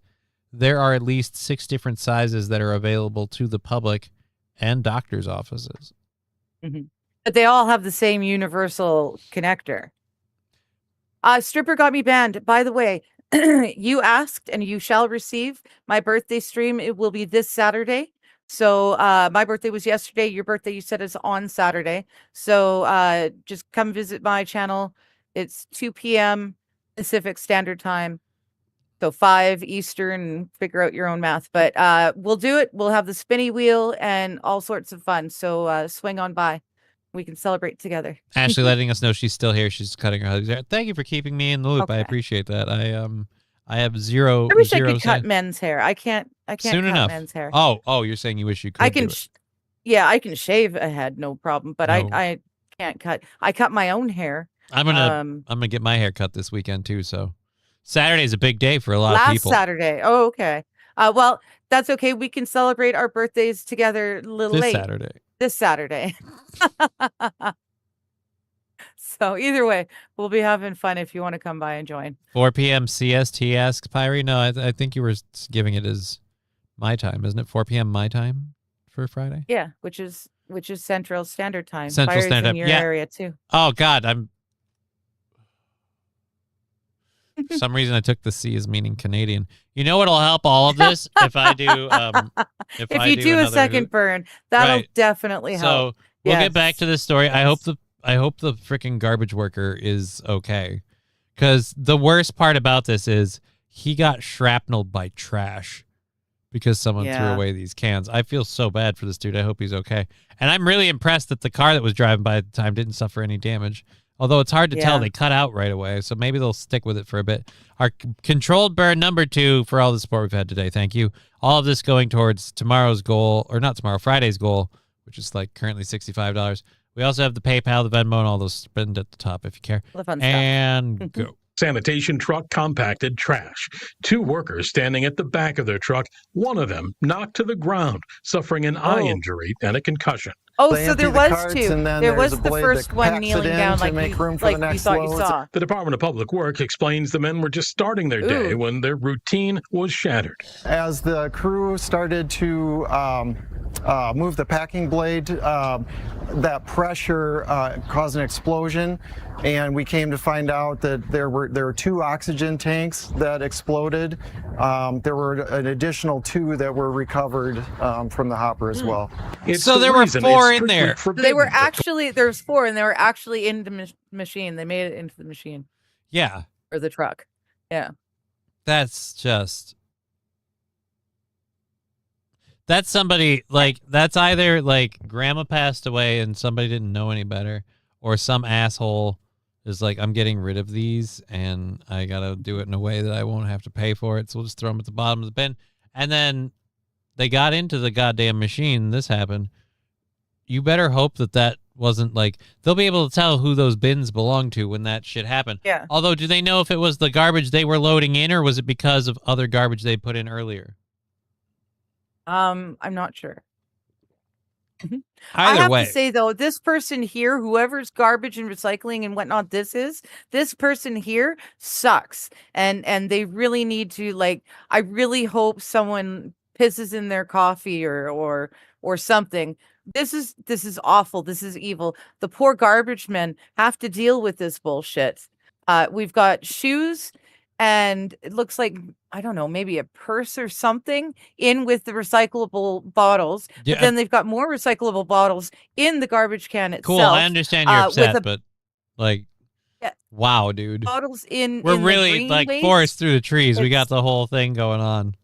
There are at least 6 different sizes that are available to the public and doctors' offices. But they all have the same universal connector. Stripper Got Me Banned. By the way, you asked and you shall receive my birthday stream. It will be this Saturday. So my birthday was yesterday. Your birthday, you said, is on Saturday. So just come visit my channel. It's 2 p.m. Pacific Standard Time. So 5 Eastern, figure out your own math. But we'll do it. We'll have the spinny wheel and all sorts of fun. So swing on by. We can celebrate together. Ashley letting us know she's still here. She's cutting her hugs. Thank you for keeping me in the loop. I appreciate that. I have zero. I wish I zero could cut say. men's hair. I can't Soon cut enough. men's hair. Oh, you're saying you wish you could. I can, do it. yeah, I can shave a head, no problem. But No. I can't cut. I cut my own hair. I'm gonna get my hair cut this weekend too. So Saturday's a big day for a lot of Last people. Saturday. Oh, okay. Well, that's okay. We can celebrate our birthdays together a little This late. Saturday. This Saturday. So either way, we'll be having fun if you want to come by and join. 4 p.m. CST asks Pyrie. No, I think you were giving it as my time, isn't it? 4 p.m. my time for Friday. Yeah, which is Central Standard Time. Central Fire's Standard in Time, your yeah. area too. Oh God, for some reason I took the C as meaning Canadian. You know what'll help all of this if I do if you do a another- second burn, that'll Right. definitely help. So we'll get back Yes. to this story. I hope the freaking garbage worker is okay. Because the worst part about this is he got shrapneled by trash because someone threw Yeah. away these cans. I feel so bad for this dude. I hope he's okay. And I'm really impressed that the car that was driving by at the time didn't suffer any damage. Although it's hard to tell, Yeah. they cut out right away. So maybe they'll stick with it for a bit. Our controlled burn number 2 for all the support we've had today. Thank you. All of this going towards tomorrow's goal, or not tomorrow, Friday's goal, which is like currently $65. We also have the PayPal, the Venmo, and all those spend at the top if you care. The fun stuff. And go. Sanitation truck compacted trash. 2 workers standing at the back of their truck, one of them knocked to the ground, suffering an eye Oh. injury and a concussion. Oh, They so there empty the was carts, 2. and then There there's was a the blade first that one packs it kneeling in down to like make you, room for like the you next thought you load. saw. The Department of Public Works explains the men were just starting their day Ooh. when their routine was shattered. As the crew started to move the packing blade, that pressure caused an explosion, and we came to find out that there were 2 oxygen tanks that exploded. There were an additional 2 that were recovered from the hopper as well. It's So the there were reason 4 it's in strictly there. They forbidden were to actually there's 4, and they were actually in the machine. They made it into the machine Yeah, or the truck. Yeah. that's just... That's somebody, like, that's either, like, grandma passed away and somebody didn't know any better, or some asshole is like, I'm getting rid of these, and I gotta do it in a way that I won't have to pay for it, so we'll just throw them at the bottom of the bin. And then they got into the goddamn machine, this happened. You better hope that wasn't, like, they'll be able to tell who those bins belong to when that shit happened. Yeah. Although, do they know if it was the garbage they were loading in, or was it because of other garbage they put in earlier? I'm not sure. I Either have way. to say though, this person here, whoever's garbage and recycling and whatnot, this person here sucks, and they really need to, like, I really hope someone pisses in their coffee or something. This is awful. This is evil. The poor garbage men have to deal with this bullshit. We've got shoes, and it looks like, I don't know, maybe a purse or something in with the recyclable bottles. Yeah, But then they've got more recyclable bottles in the garbage can itself. Cool, I understand you're with upset, a- but, like, Yeah. wow, dude. Bottles in We're in the really, green like, waste. forest through the trees. We got It's- the whole thing going on.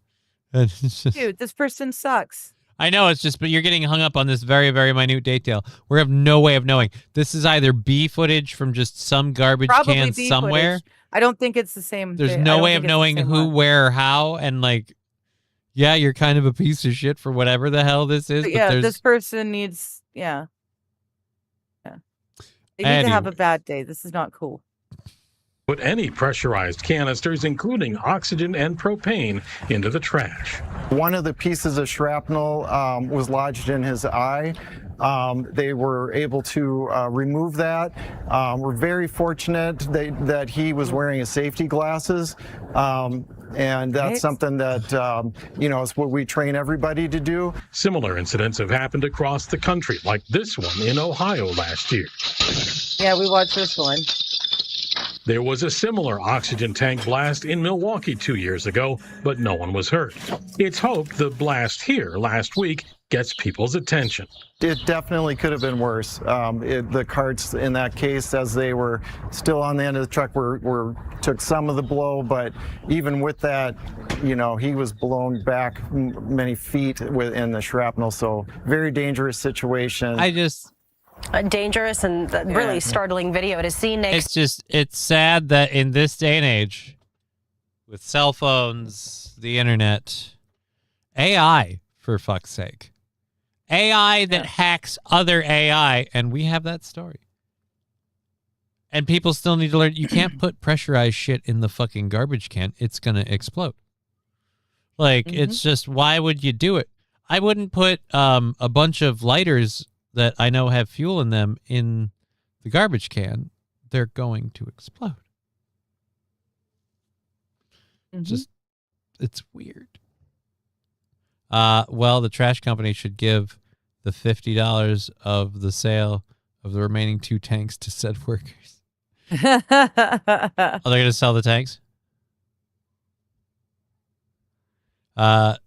And it's just- Dude, this person sucks. I know, it's just, but you're getting hung up on this very, very minute detail. We have no way of knowing. This is either B footage from just some garbage Probably can B somewhere. footage. I don't think it's the same. There's thing. I no don't way think of it's the knowing same who, one. where, or how, and, like, yeah, you're kind of a piece of shit for whatever the hell this is. But But yeah, there's, this person needs. Yeah. They need to have a Anyway. bad day. This is not cool. Put any pressurized canisters, including oxygen and propane, into the trash. One of the pieces of shrapnel was lodged in his eye. They were able to remove that. We're very fortunate that he was wearing his safety glasses. And that's Right. something that, is what we train everybody to do. Similar incidents have happened across the country, like this one in Ohio last year. Yeah, we watched this one. There was a similar oxygen tank blast in Milwaukee 2 years ago, but no one was hurt. It's hoped the blast here last week gets people's attention. It definitely could have been worse. The carts in that case, as they were still on the end of the truck, took some of the blow, but even with that, he was blown back many feet in the shrapnel, so very dangerous situation. I just, Dangerous and really startling video to see, Nick. it's sad that in this day and age, with cell phones, the internet, AI, for fuck's sake. AI that hacks other AI, and we have that story. And people still need to learn. You can't put pressurized shit in the fucking garbage can. It's going to explode. Like, it's just, why would you do it? I wouldn't put a bunch of lighters that I know have fuel in them in the garbage can. They're going to explode. Just, it's weird. Well, the trash company should give the $50 of the sale of the remaining 2 tanks to said workers. Are they going to sell the tanks? I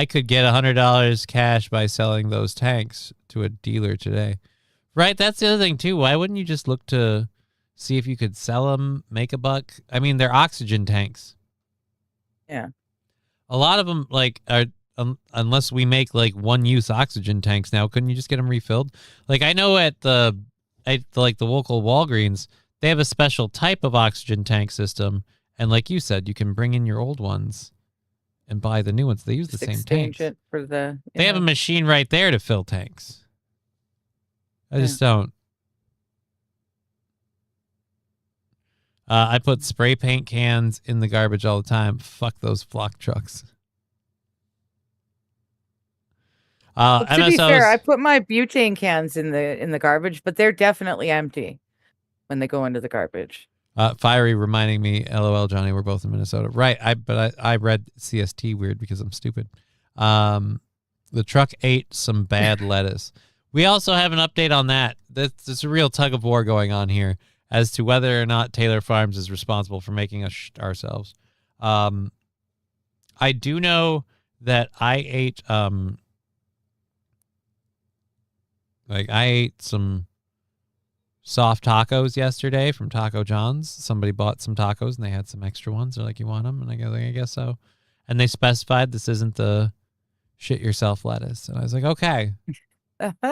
could get $100 cash by selling those tanks to a dealer today. Right, that's the other thing, too. Why wouldn't you just look to see if you could sell them, make a buck? I mean, they're oxygen tanks. Yeah. A lot of them, like, are unless we make, like, one-use oxygen tanks now, couldn't you just get them refilled? Like, I know at the local Walgreens, they have a special type of oxygen tank system, and like you said, you can bring in your old ones and buy the new ones. They use the same Exchange tanks. it for the. They have a machine right there to fill tanks. I just don't. I put spray paint cans in the garbage all the time. Fuck those flock trucks. Well, to be fair, I put my butane cans in the garbage, but they're definitely empty when they go into the garbage. Fiery reminding me, LOL, Johnny, we're both in Minnesota. Right, I read CST weird because I'm stupid. The truck ate some bad lettuce. We also have an update on that. There's a real tug of war going on here as to whether or not Taylor Farms is responsible for making us ourselves. I do know that I ate I ate some soft tacos yesterday from Taco John's. Somebody bought some tacos and they had some extra ones. They're like, "You want them?" And I go, "I guess so." And they specified this isn't the shit yourself lettuce. And I was like, okay. But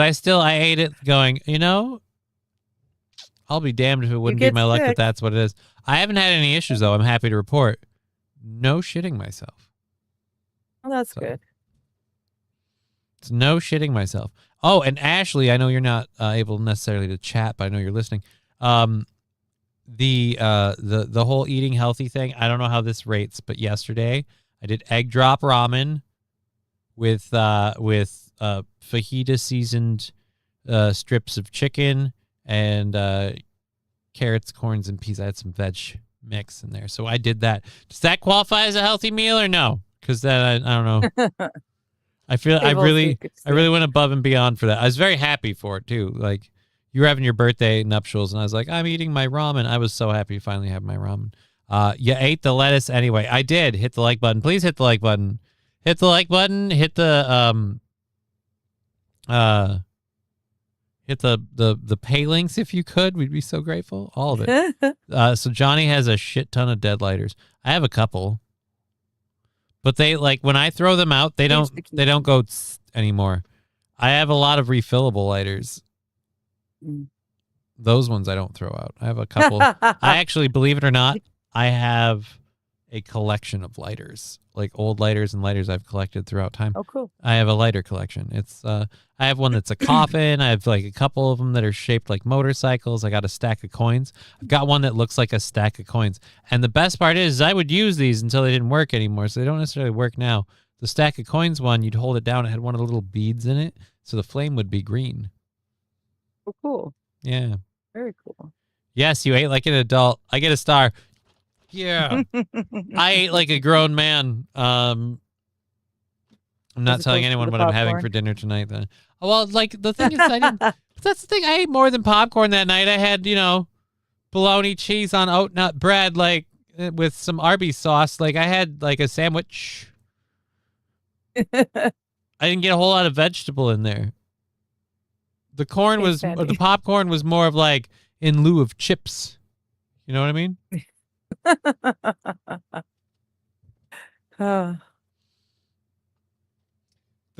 I ate it going, I'll be damned if it wouldn't be my luck that that's what it is. I haven't had any issues, though. I'm happy to report. No shitting myself. Oh, that's good. It's no shitting myself. Oh, and Ashley, I know you're not able necessarily to chat, but I know you're listening. The whole eating healthy thing, I don't know how this rates, but yesterday I did egg drop ramen with fajita seasoned strips of chicken and carrots, corns, and peas. I had some veg mix in there, so I did that. Does that qualify as a healthy meal or no? Because then I don't know. I really went above and beyond for that. I was very happy for it too. Like, you were having your birthday nuptials, and I was like, I'm eating my ramen. I was so happy to finally have my ramen. You ate the lettuce anyway. I did. Hit the like button. Please hit the like button. Hit the like button. Hit the hit the pay links if you could. We'd be so grateful. All of it. So Johnny has a shit ton of dead lighters. I have a couple. But they, like, when I throw them out, they don't go anymore. I have a lot of refillable lighters. Those ones I don't throw out. I have a couple. I actually, believe it or not, I have a collection of lighters, like old lighters and lighters I've collected throughout time. Oh, cool. I have a lighter collection. It's I have one that's a coffin. I have like a couple of them that are shaped like motorcycles. I got a stack of coins. I've got one that looks like a stack of coins. And the best part is I would use these until they didn't work anymore, so they don't necessarily work now. The stack of coins one, you'd hold it down. It had one of the little beads in it, so the flame would be green. Oh, cool. Yeah. Very cool. Yes, you ate like an adult. I get a star. Yeah. I ate like a grown man. I'm not telling anyone what I'm having for dinner tonight then. Oh, well, like, the thing is, that's the thing. I ate more than popcorn that night. I had, bologna cheese on oat nut bread, like, with some Arby's sauce. Like, I had like a sandwich. I didn't get a whole lot of vegetable in there. The popcorn was more of like in lieu of chips. You know what I mean?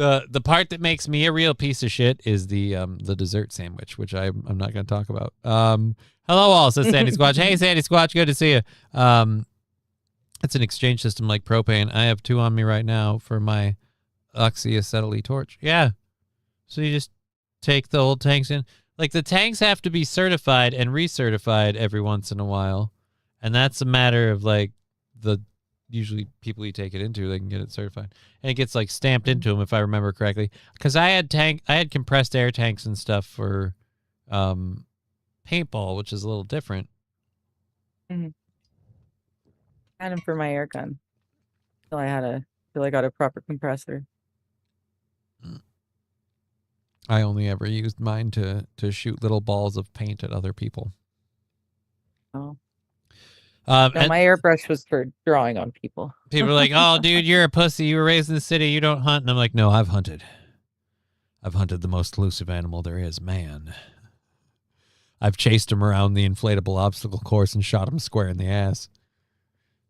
The part that makes me a real piece of shit is the dessert sandwich, which I'm not going to talk about. Hello all, says Sandy Squatch. Hey Sandy Squatch, good to see you. It's an exchange system like propane. I have 2 on me right now for my oxyacetylene torch. Yeah. So you just take the old tanks in. Like the tanks have to be certified and recertified every once in a while. And that's a matter of like usually people you take it into, they can get it certified. And it gets like stamped into them if I remember correctly. Because I had compressed air tanks and stuff for paintball, which is a little different. Mm-hmm. I had them for my air gun. Till I got a proper compressor. I only ever used mine to shoot little balls of paint at other people. Oh. And my airbrush was for drawing on people. People are like, "Oh, dude, you're a pussy. You were raised in the city. You don't hunt." And I'm like, "No, I've hunted. I've hunted the most elusive animal there is, man. I've chased him around the inflatable obstacle course and shot him square in the ass.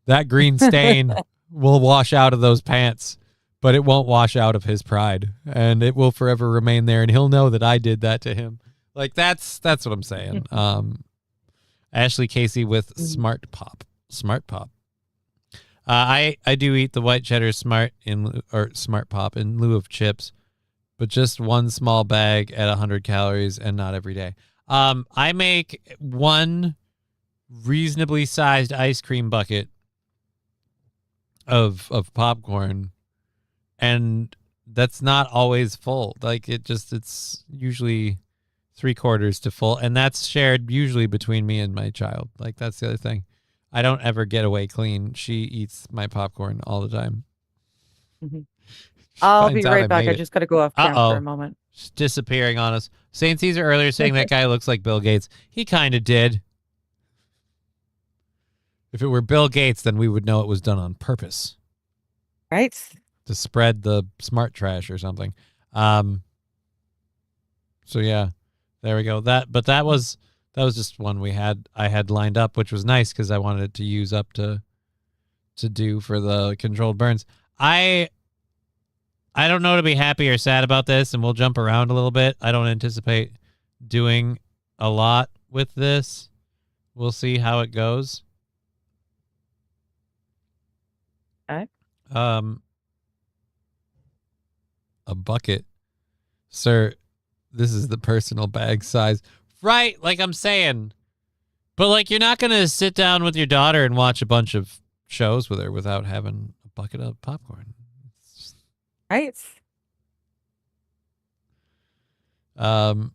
That green stain will wash out of those pants, but it won't wash out of his pride, and it will forever remain there. And he'll know that I did that to him. Like that's what I'm saying." Ashley Casey with Smart Pop. I do eat the white cheddar Smart Pop in lieu of chips, but just one small bag at 100 calories and not every day. I make one reasonably sized ice cream bucket of popcorn, and that's not always full. Like it's usually 3/4 to full, and that's shared usually between me and my child. Like that's the other thing. I don't ever get away clean. She eats my popcorn all the time. Mm-hmm. I'll be right back. I just got to go off camera for a moment. She's disappearing on us. St. Caesar earlier saying that guy looks like Bill Gates. He kind of did. If it were Bill Gates, then we would know it was done on purpose. Right? To spread the smart trash or something. So yeah. There we go. That was just one I had lined up, which was nice because I wanted it to use up to do for the controlled burns. I don't know to be happy or sad about this, and we'll jump around a little bit. I don't anticipate doing a lot with this. We'll see how it goes. Okay. A bucket, sir. This is the personal bag size. Right, like I'm saying. But like you're not going to sit down with your daughter and watch a bunch of shows with her without having a bucket of popcorn. Right. And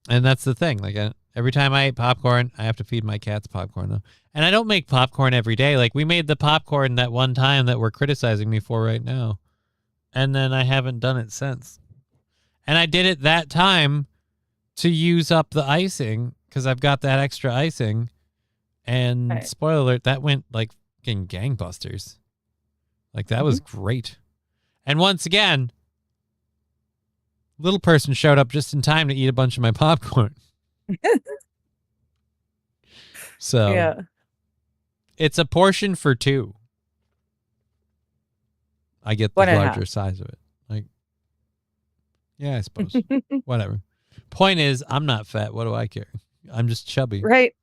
that's the thing. Like every time I eat popcorn, I have to feed my cats popcorn though. And I don't make popcorn every day. Like we made the popcorn that one time that we're criticizing me for right now. And then I haven't done it since. And I did it that time to use up the icing because I've got that extra icing. And spoiler alert, that went like fucking gangbusters. Like that was great. And once again, little person showed up just in time to eat a bunch of my popcorn. So yeah, it's a portion for 2. I get the 1.5. larger size of it. Like, yeah, I suppose. Whatever. Point is, I'm not fat. What do I care? I'm just chubby. Right.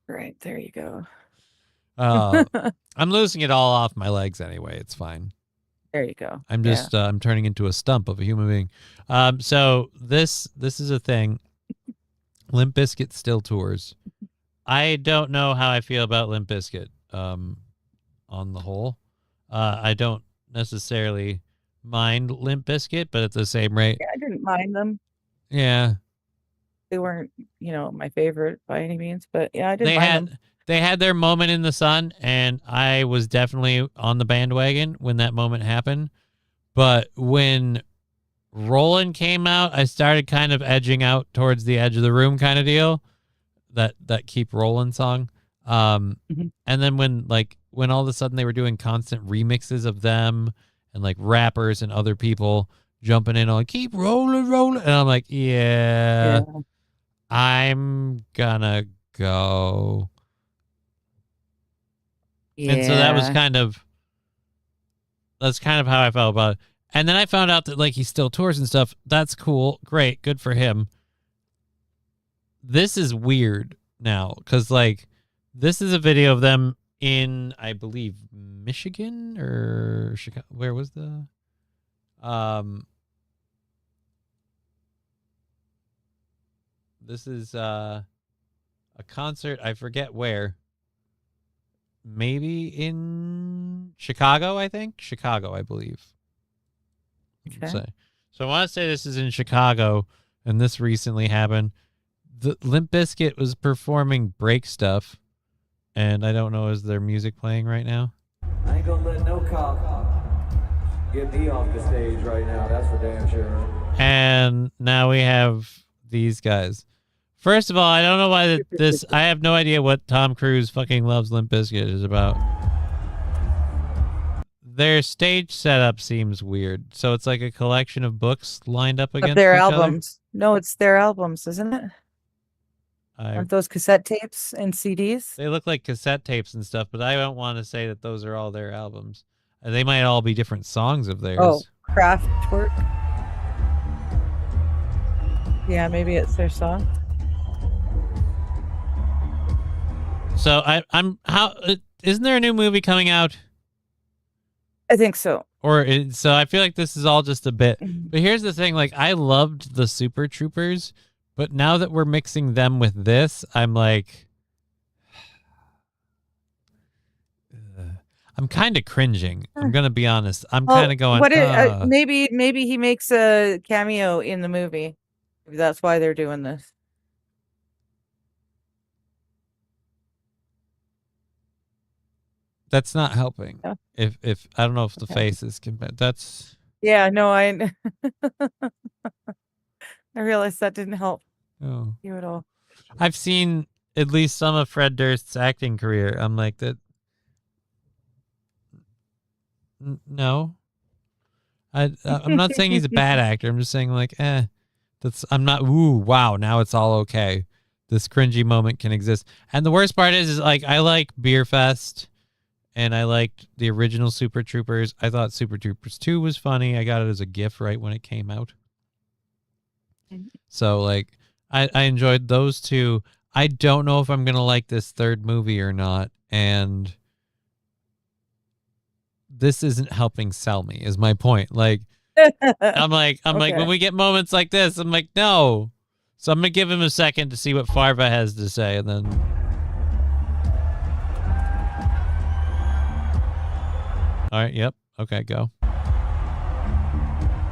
There you go. I'm losing it all off my legs anyway. It's fine. There you go. I'm just I'm turning into a stump of a human being. So this is a thing. Limp Bizkit still tours. I don't know how I feel about Limp Bizkit on the whole. I don't necessarily mind Limp Bizkit, but at the same rate. Yeah, I didn't mind them. Yeah. They weren't, my favorite by any means, but yeah, I didn't mind them. They had their moment in the sun, and I was definitely on the bandwagon when that moment happened. But when Rollin' came out, I started kind of edging out towards the edge of the room kind of deal. That Keep Rollin' song. And then when all of a sudden they were doing constant remixes of them and like rappers and other people jumping in on Keep Rolling, Rolling. And I'm like, yeah. I'm gonna go. Yeah. And so that's kind of how I felt about it. And then I found out that like he still tours and stuff. That's cool. Great. Good for him. This is weird now because like this is a video of them in, I believe, Michigan or Chicago. Where was the this is a concert, I forget where. Maybe in Chicago, I think. Chicago, I believe. Okay. So I want to say this is in Chicago, and this recently happened. The Limp Bizkit was performing break stuff, and I don't know, is there music playing right now? I ain't gonna let no cop get me off the stage right now, that's for damn sure. And now we have these guys. First of all, I don't know why this. I have no idea what Tom Cruise fucking loves Limp Bizkit is about. Their stage setup seems weird. So it's like a collection of books lined up against Of their each other? albums. No, it's their albums, isn't it? I, Aren't those cassette tapes and CDs? they look like cassette tapes and stuff, but I don't want to say that those are all their albums. They might all be different songs of theirs. Oh, Kraftwerk. Yeah, maybe it's their song. So I'm how isn't there a new movie coming out? I think so. So I feel like this is all just a bit. But here's the thing, like I loved the Super Troopers, but now that we're mixing them with this, I'm like I'm kind of cringing. I'm going to be honest. I'm kind of going maybe he makes a cameo in the movie. Maybe that's why they're doing this. That's not helping. Yeah. If I don't know if the faces can, that's Yeah, no, I realized that didn't help oh. you at all. I've seen at least some of Fred Durst's acting career. I'm like that. No, I'm not saying he's a bad actor. I'm just saying like, I'm not. Ooh, wow. Now it's all okay. This cringy moment can exist. And the worst part is like I like Beer Fest. And I liked the original Super Troopers. I thought Super Troopers 2 was funny. I got it as a GIF right when it came out. So, like, I enjoyed those two. I don't know if I'm going to like this third movie or not. And this isn't helping sell me, is my point. Like, I'm like, when we get moments like this, I'm like, no. So I'm going to give him a second to see what Farva has to say. And then... All right, yep. Okay, go.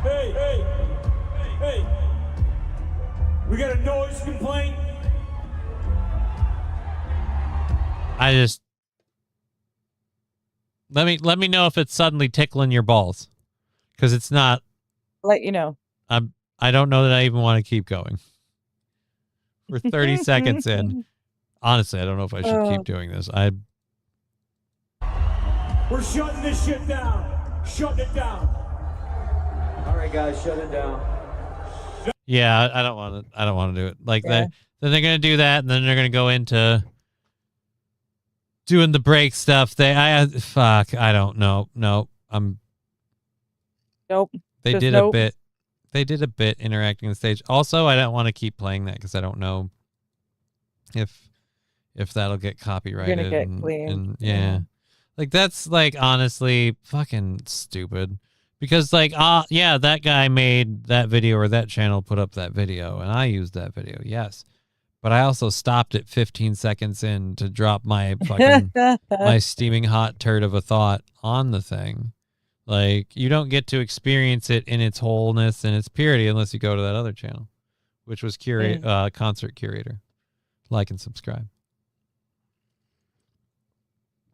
Hey! We got a noise complaint? I just let me know if it's suddenly tickling your balls, because it's not. Let you know. I don't know that I even want to keep going. We're 30 seconds in. Honestly, I don't know if I should keep doing this. We're shutting this shit down. Shutting it down. All right, guys, shut it down. Yeah, I don't want to do it like that. Then they're gonna do that, and then they're gonna go into doing the break stuff. I don't know. No, Nope. They Just did nope. a bit. They did a bit interacting on stage. Also, I don't want to keep playing that because I don't know if that'll get copyrighted. You're gonna get claimed. And yeah. Like, that's, like, honestly fucking stupid. Because, like, yeah, that guy made that video, or that channel put up that video, and I used that video, yes. But I also stopped it 15 seconds in to drop my fucking, my steaming hot turd of a thought on the thing. Like, you don't get to experience it in its wholeness and its purity unless you go to that other channel, which was Concert Curator. Like and subscribe.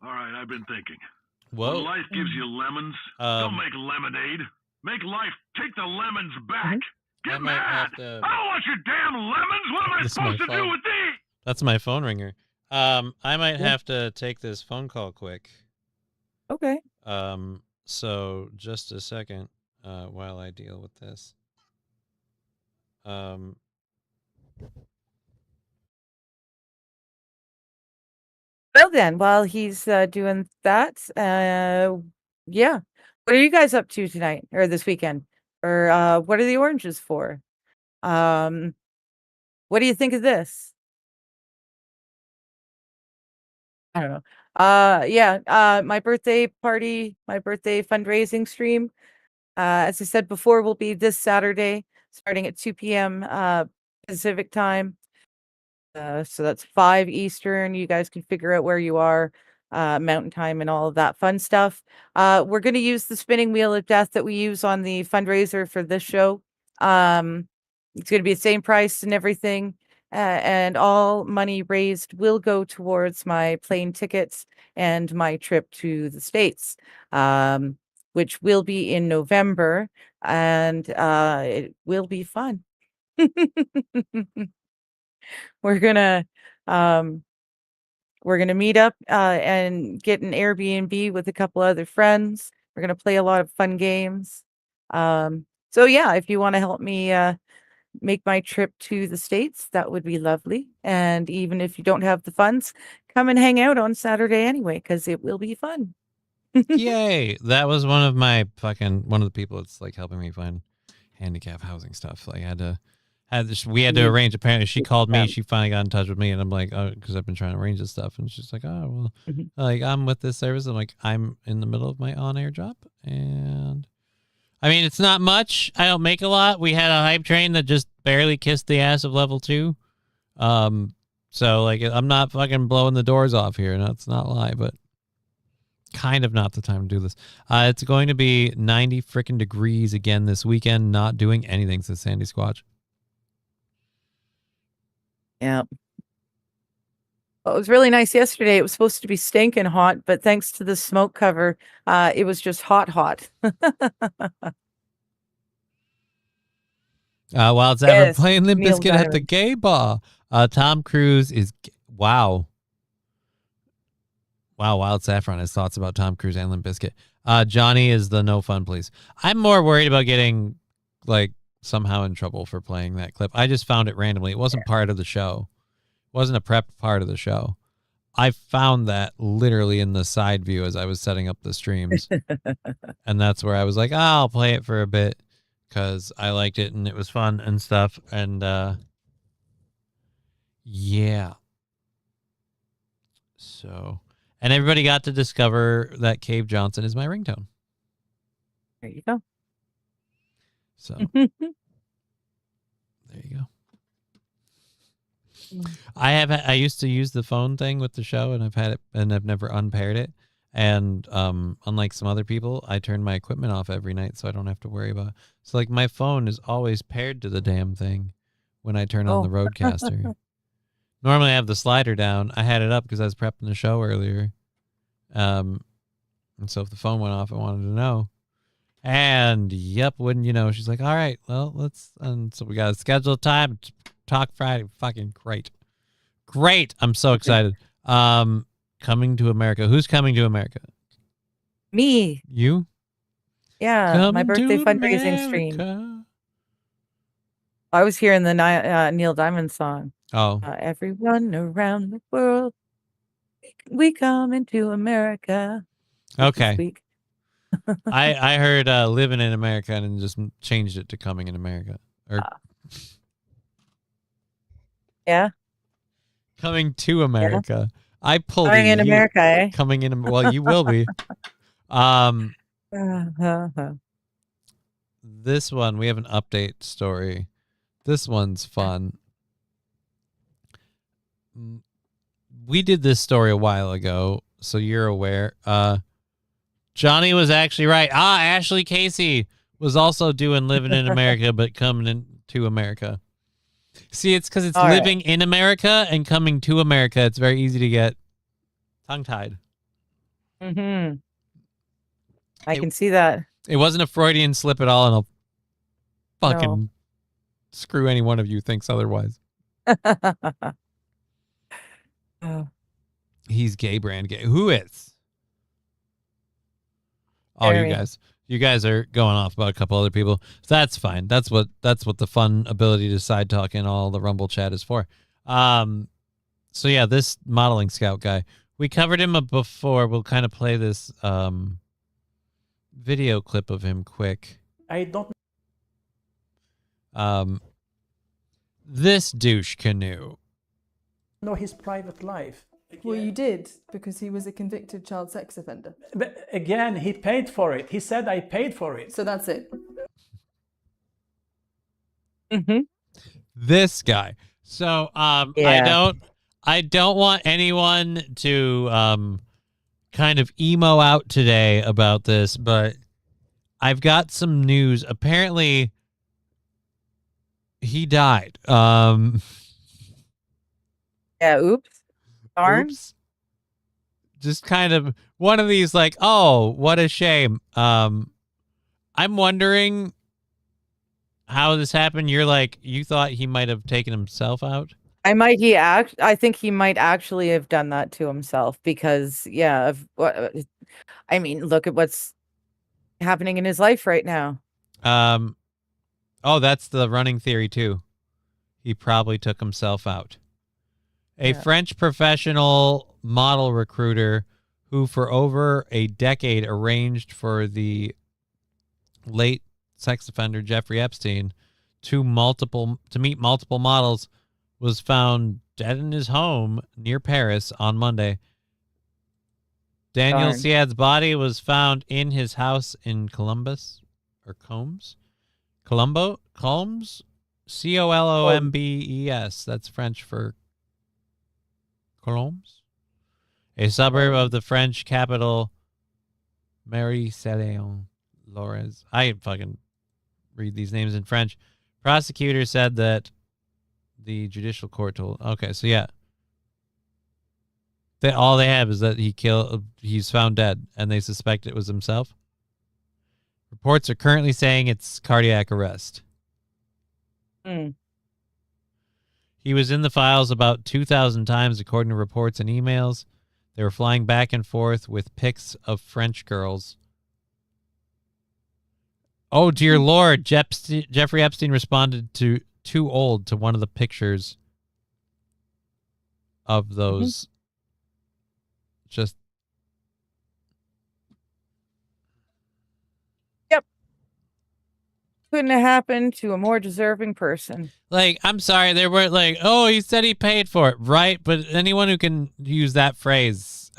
All right, I've been thinking. Whoa. When life gives you lemons, don't make lemonade. Make life take the lemons back. Get mad. I don't want your damn lemons. What am I supposed to do with these? That's my phone ringer. I might have to take this phone call quick. Okay. So just a second while I deal with this. Well then, while he's doing that, yeah, What are you guys up to tonight or this weekend? Or what are the oranges for? What do you think of this? I don't know. Yeah, my birthday party, my birthday fundraising stream, as I said before, will be this Saturday starting at 2 p.m. Pacific time. So that's 5 Eastern. You guys can figure out where you are, Mountain Time and all of that fun stuff. We're going to use the spinning wheel of death that we use on the fundraiser for this show. It's going to be the same price and everything. And all money raised will go towards my plane tickets and my trip to the States, which will be in November, and it will be fun. We're gonna meet up and get an Airbnb with a couple other friends. We're gonna play a lot of fun games. So yeah, if you want to help me make my trip to the States, that would be lovely. And even if you don't have the funds, come and hang out on Saturday anyway, because it will be fun. Yay! That was one of the people that's like helping me find handicap housing stuff. Like we had to arrange. Apparently, she called me. She finally got in touch with me, and I'm like, oh, because I've been trying to arrange this stuff, and she's like, oh well, like I'm with this service. I'm like, I'm in the middle of my on-air job, and I mean, it's not much. I don't make a lot. We had a hype train that just barely kissed the ass of level 2. So like, I'm not fucking blowing the doors off here. That's not a lie, but kind of not the time to do this. It's going to be 90 freaking degrees again this weekend. Not doing anything, says Sandy Squatch. Yeah. Well, it was really nice yesterday. It was supposed to be stinking hot, but thanks to the smoke cover, it was just hot. While it's ever playing Limp Bizkit at the gay bar. Tom Cruise is wow. Wild Saffron has thoughts about Tom Cruise and Limp Bizkit. Johnny is the no fun, please. I'm more worried about getting like somehow in trouble for playing that clip. I just found it randomly. It wasn't part of the show. It wasn't a prep part of the show. I found that literally in the side view as I was setting up the streams. And that's where I was like, I'll play it for a bit because I liked it and it was fun and stuff. And yeah. So, and everybody got to discover that Cave Johnson is my ringtone. There you go. So, there you go. I used to use the phone thing with the show, and I've had it, and I've never unpaired it. And unlike some other people, I turn my equipment off every night, so I don't have to worry about it. So like my phone is always paired to the damn thing when I turn on the Roadcaster. Normally I have the slider down. I had it up because I was prepping the show earlier. And so if the phone went off, I wanted to know. And yep, wouldn't you know? She's like, all right, well, let's. And so we got a scheduled time to talk Friday. Fucking great. I'm so excited. Coming to America. Who's coming to America? Me. You? Yeah, my birthday fundraising stream. I was hearing the Neil Diamond song. Oh. Everyone around the world, we come into America. Okay. I heard living in America and just changed it to coming in America. Or yeah. Coming to America. Yeah. I pulled coming in America, eh? Coming in, well, you will be. This one, we have an update story. This one's fun. We did this story a while ago, so you're aware. Johnny was actually right. Ashley Casey was also doing living in America, but coming into America. See, it's because it's all living in America and coming to America. It's very easy to get tongue-tied. Mm-hmm. I can see that. It wasn't a Freudian slip at all, and I'll fucking screw any one of you thinks otherwise. He's gay brand gay. Who is? Oh, you guys are going off about a couple other people. That's fine. That's what the fun ability to side talk in all the Rumble chat is for. So yeah, this modeling scout guy, we covered him before. We'll kind of play this video clip of him quick. I don't This douche canoe. know his private life. Well, you did, because he was a convicted child sex offender. But again, he paid for it. He said, I paid for it. So that's it. This guy. So Yeah. I don't want anyone to kind of emo out today about this, but I've got some news. Apparently he died. Yeah, oops. Darn. Oops. Just kind of one of these like, oh, what a shame. I'm wondering how this happened. You're like, you thought he might have taken himself out? I think he might actually have done that to himself because, yeah, of what I mean, look at what's happening in his life right now. Oh, that's the running theory too. He probably took himself out. A French professional model recruiter who for over a decade arranged for the late sex offender Jeffrey Epstein to meet multiple models was found dead in his home near Paris on Monday. Daniel Darn. Siad's body was found in his house in Columbus or Combes. Combes? Colombes. That's French for Colombes. A suburb of the French capital, Marie-Céline-Lorez. I fucking read these names in French. Prosecutor said that the judicial court told. Okay, so yeah. All they have is that he's found dead, and they suspect it was himself. Reports are currently saying it's cardiac arrest. He was in the files about 2,000 times, according to reports and emails. They were flying back and forth with pics of French girls. Oh, dear Lord. Jeffrey Epstein responded to too old to one of the pictures of those. Just. Yep. Couldn't have happened to a more deserving person. Like, I'm sorry, they weren't like, oh, he said he paid for it, right? But anyone who can use that phrase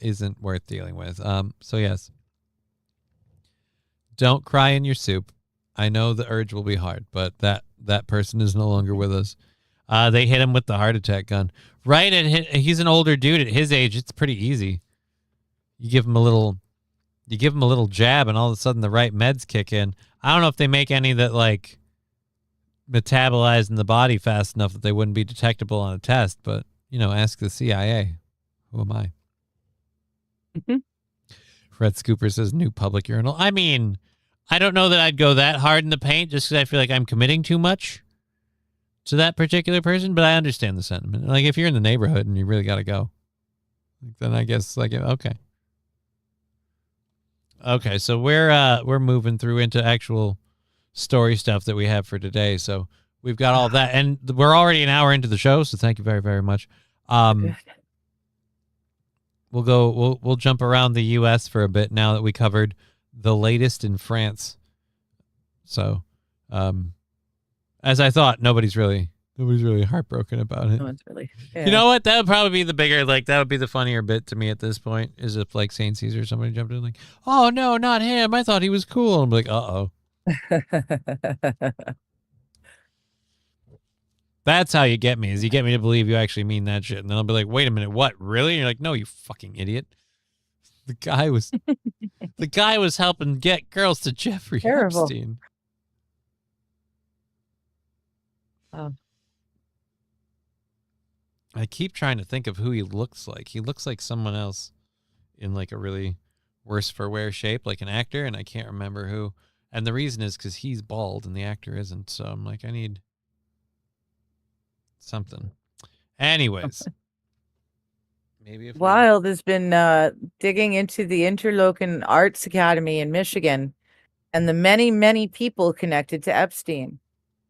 isn't worth dealing with. So yes. Don't cry in your soup. I know the urge will be hard, but that person is no longer with us. They hit him with the heart attack gun. Right, and he's an older dude at his age. It's pretty easy. You give him a little jab, and all of a sudden the right meds kick in. I don't know if they make any that like metabolize in the body fast enough that they wouldn't be detectable on a test, but ask the CIA. Who am I? Fred Scooper says new public urinal. I mean, I don't know that I'd go that hard in the paint just because I feel like I'm committing too much to that particular person, but I understand the sentiment. Like if you're in the neighborhood and you really got to go, then I guess okay. Okay, so we're moving through into actual story stuff that we have for today. So we've got all that, and we're already an hour into the show. So thank you very, very much. We'll jump around the U.S. for a bit now that we covered the latest in France. So, as I thought, nobody's really heartbroken about it. No one's really. Yeah. You know what? That would probably be the bigger, that would be the funnier bit to me at this point, is if like St. Caesar, somebody jumped in like, oh no, not him. I thought he was cool. I'm like, uh-oh. That's how you get me, is you get me to believe you actually mean that shit. And then I'll be like, wait a minute, what? Really? And you're like, no, you fucking idiot. The guy was helping get girls to Jeffrey Epstein. Oh. I keep trying to think of who he looks like. He looks like someone else in like a really worse for wear shape, like an actor, and I can't remember who. And the reason is because he's bald and the actor isn't. So I'm like, I need something. Anyways. Maybe if Wild has been digging into the Interlochen Arts Academy in Michigan and the many, many people connected to Epstein.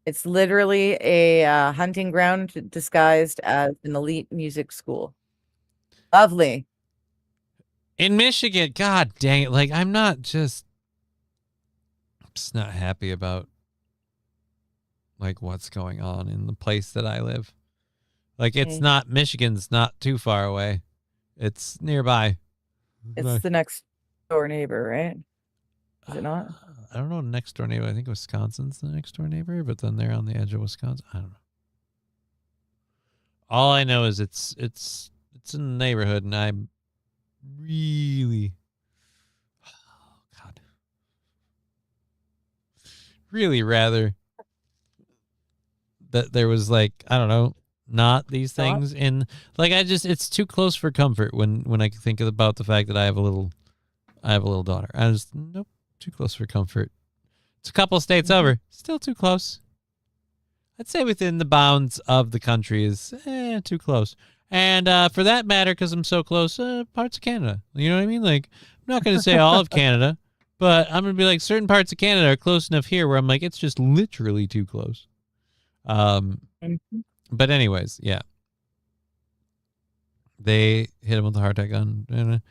It's literally a hunting ground disguised as an elite music school. Lovely. In Michigan, god dang it. Like, I'm not just just not happy about like what's going on in the place that I live. Like it's not Michigan's not too far away. It's nearby. It's the next door neighbor, right? Is it not? I don't know next door neighbor. I think Wisconsin's the next door neighbor, but then they're on the edge of Wisconsin. I don't know. All I know is it's in the neighborhood, and I'm really, really rather that there was like, I don't know, not these things in, like, it's too close for comfort when I think about the fact that I have a little daughter. I just, nope, too close for comfort. It's a couple states over, still too close. I'd say within the bounds of the country is too close. And for that matter, because I'm so close, parts of Canada. You know what I mean? Like, I'm not going to say all of Canada, but I'm going to be like, certain parts of Canada are close enough here where I'm like, it's just literally too close. But anyways, yeah. They hit him with a hardtack gun.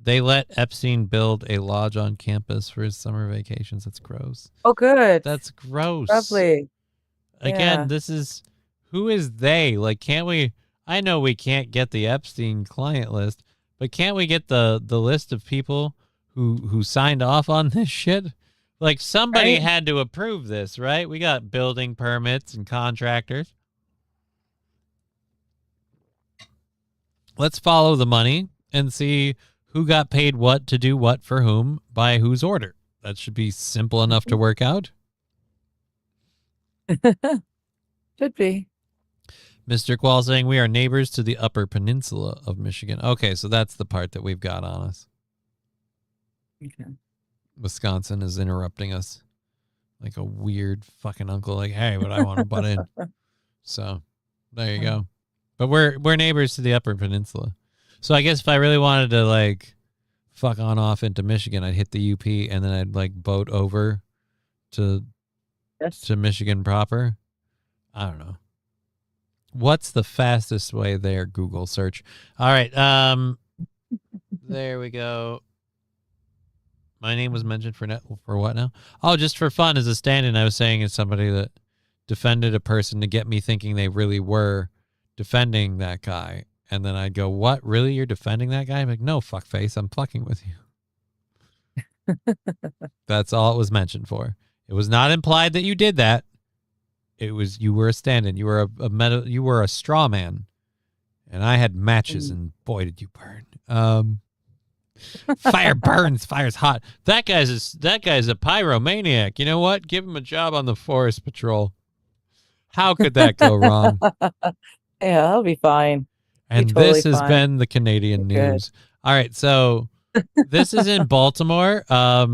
They let Epstein build a lodge on campus for his summer vacations. That's gross. Oh, good. That's gross. Lovely. Again, Yeah. this is, who is they? Like, can't we, I know we can't get the Epstein client list, but can't we get the list of people who signed off on this shit? Like, somebody Right. had to approve this, right? We got building permits and contractors. Let's follow the money and see who got paid what to do what for whom by whose order. That should be simple enough to work out. Should be. Mr. Qual saying we are neighbors to the Upper Peninsula of Michigan. Okay, so that's the part that we've got on us. Okay. Wisconsin is interrupting us like a weird fucking uncle. Like, hey, but I want to butt in. So there you go. But we're neighbors to the Upper Peninsula. So I guess if I really wanted to like fuck on off into Michigan, I'd hit the UP and then I'd like boat over to Michigan proper. I don't know. What's the fastest way there? Google search. All right. There we go. My name was mentioned for what now? Oh, just for fun as a stand-in. I was saying it's somebody that defended a person to get me thinking they really were defending that guy. And then I'd go, what? Really? You're defending that guy? I'm like, no, fuckface. I'm fucking with you. That's all it was mentioned for. It was not implied that you did that. It was, you were a stand-in. You were you were a straw man. And I had matches and boy, did you burn. Fire burns, fire's hot. That guy's a pyromaniac. You know what? Give him a job on the forest patrol. How could that go wrong? Yeah, that'll be fine. And totally this has fine. been the Canadian Good. news. All right, so this is in Baltimore. I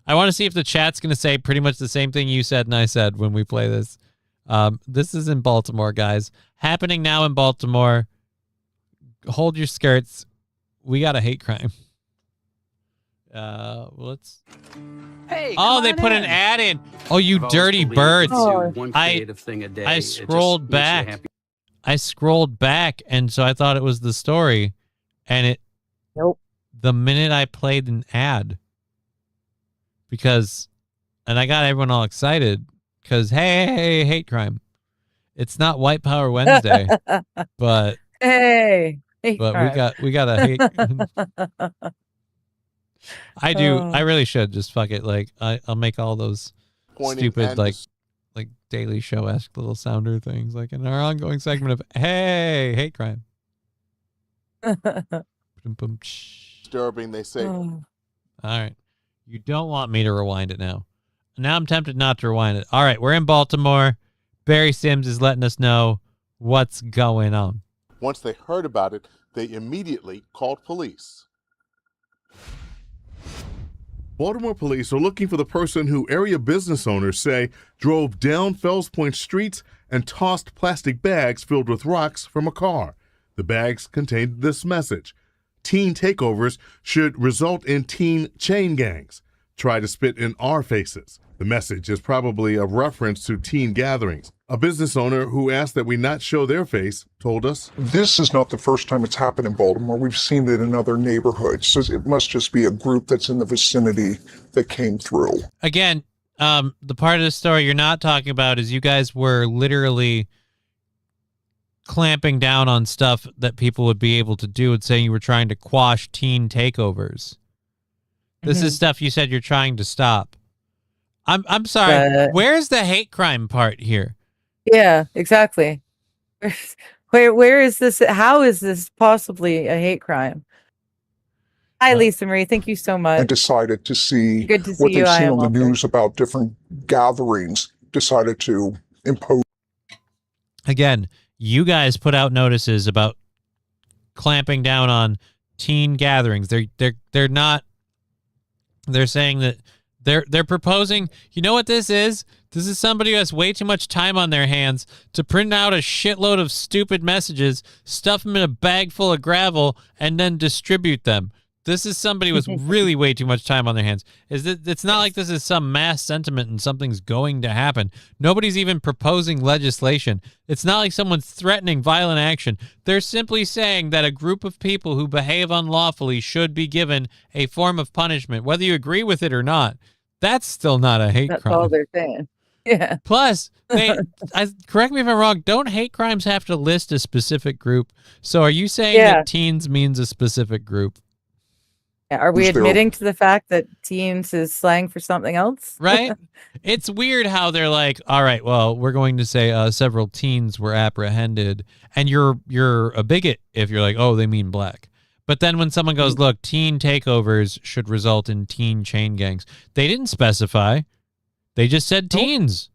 want to see if the chat's going to say pretty much the same thing you said and I said when we play this. This is in Baltimore, guys. Happening now in Baltimore. Hold your skirts. We got a hate crime. Let's. Hey, oh, they put an ad in. Oh, you dirty birds! I scrolled back. I scrolled back, and so I thought it was the story, and it. Nope. The minute I played an ad. Because, and I got everyone all excited because hey, hate crime. It's not White Power Wednesday, but Hey. hate but crime. we got a hate. I do. I really should just fuck it. Like I'll make all those Pointing stupid and like Daily Show-esque little sounder things like in our ongoing segment of hey, hate crime. disturbing, they say. Oh. All right. You don't want me to rewind it now. Now I'm tempted not to rewind it. All right, we're in Baltimore. Barry Sims is letting us know what's going on. Once they heard about it, they immediately called police. Baltimore police are looking for the person who area business owners say drove down Fells Point streets and tossed plastic bags filled with rocks from a car. The bags contained this message: teen takeovers should result in teen chain gangs. Try to spit in our faces. The message is probably a reference to teen gatherings. A business owner who asked that we not show their face told us, "This is not the first time it's happened in Baltimore. We've seen it in other neighborhoods. So it must just be a group that's in the vicinity that came through." Again, the part of the story you're not talking about is you guys were literally clamping down on stuff that people would be able to do and saying you were trying to quash teen takeovers. This is stuff you said you're trying to stop. I'm sorry. Where's the hate crime part here? Yeah, exactly. Where is this? How is this possibly a hate crime? Hi, Lisa Marie. Thank you so much. And decided to see Good to see what you. they've I seen am on the also. news about different gatherings, decided to impose. Again, you guys put out notices about clamping down on teen gatherings. They're not. They're saying that they're proposing. You know what this is? This is somebody who has way too much time on their hands to print out a shitload of stupid messages, stuff them in a bag full of gravel, and then distribute them. This is somebody with really way too much time on their hands. It's not like this is some mass sentiment and something's going to happen. Nobody's even proposing legislation. It's not like someone's threatening violent action. They're simply saying that a group of people who behave unlawfully should be given a form of punishment, whether you agree with it or not. That's still not a hate crime. That's all they're saying. Yeah. Plus, correct me if I'm wrong, don't hate crimes have to list a specific group? So are you saying that teens means a specific group? Are we admitting to the fact that teens is slang for something else? Right? It's weird how they're like, all right, well, we're going to say several teens were apprehended, and you're a bigot if you're like, oh, they mean black. But then when someone goes, look, teen takeovers should result in teen chain gangs, they didn't specify. They just said teens.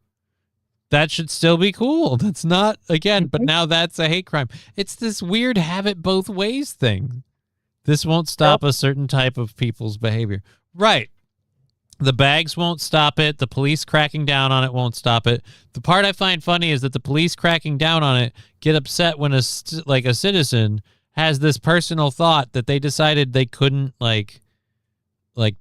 That should still be cool. That's not, again, but now that's a hate crime. It's this weird have it both ways thing. This won't stop a certain type of people's behavior. Right. The bags won't stop it. The police cracking down on it won't stop it. The part I find funny is that the police cracking down on it get upset when a citizen has this personal thought that they decided they couldn't like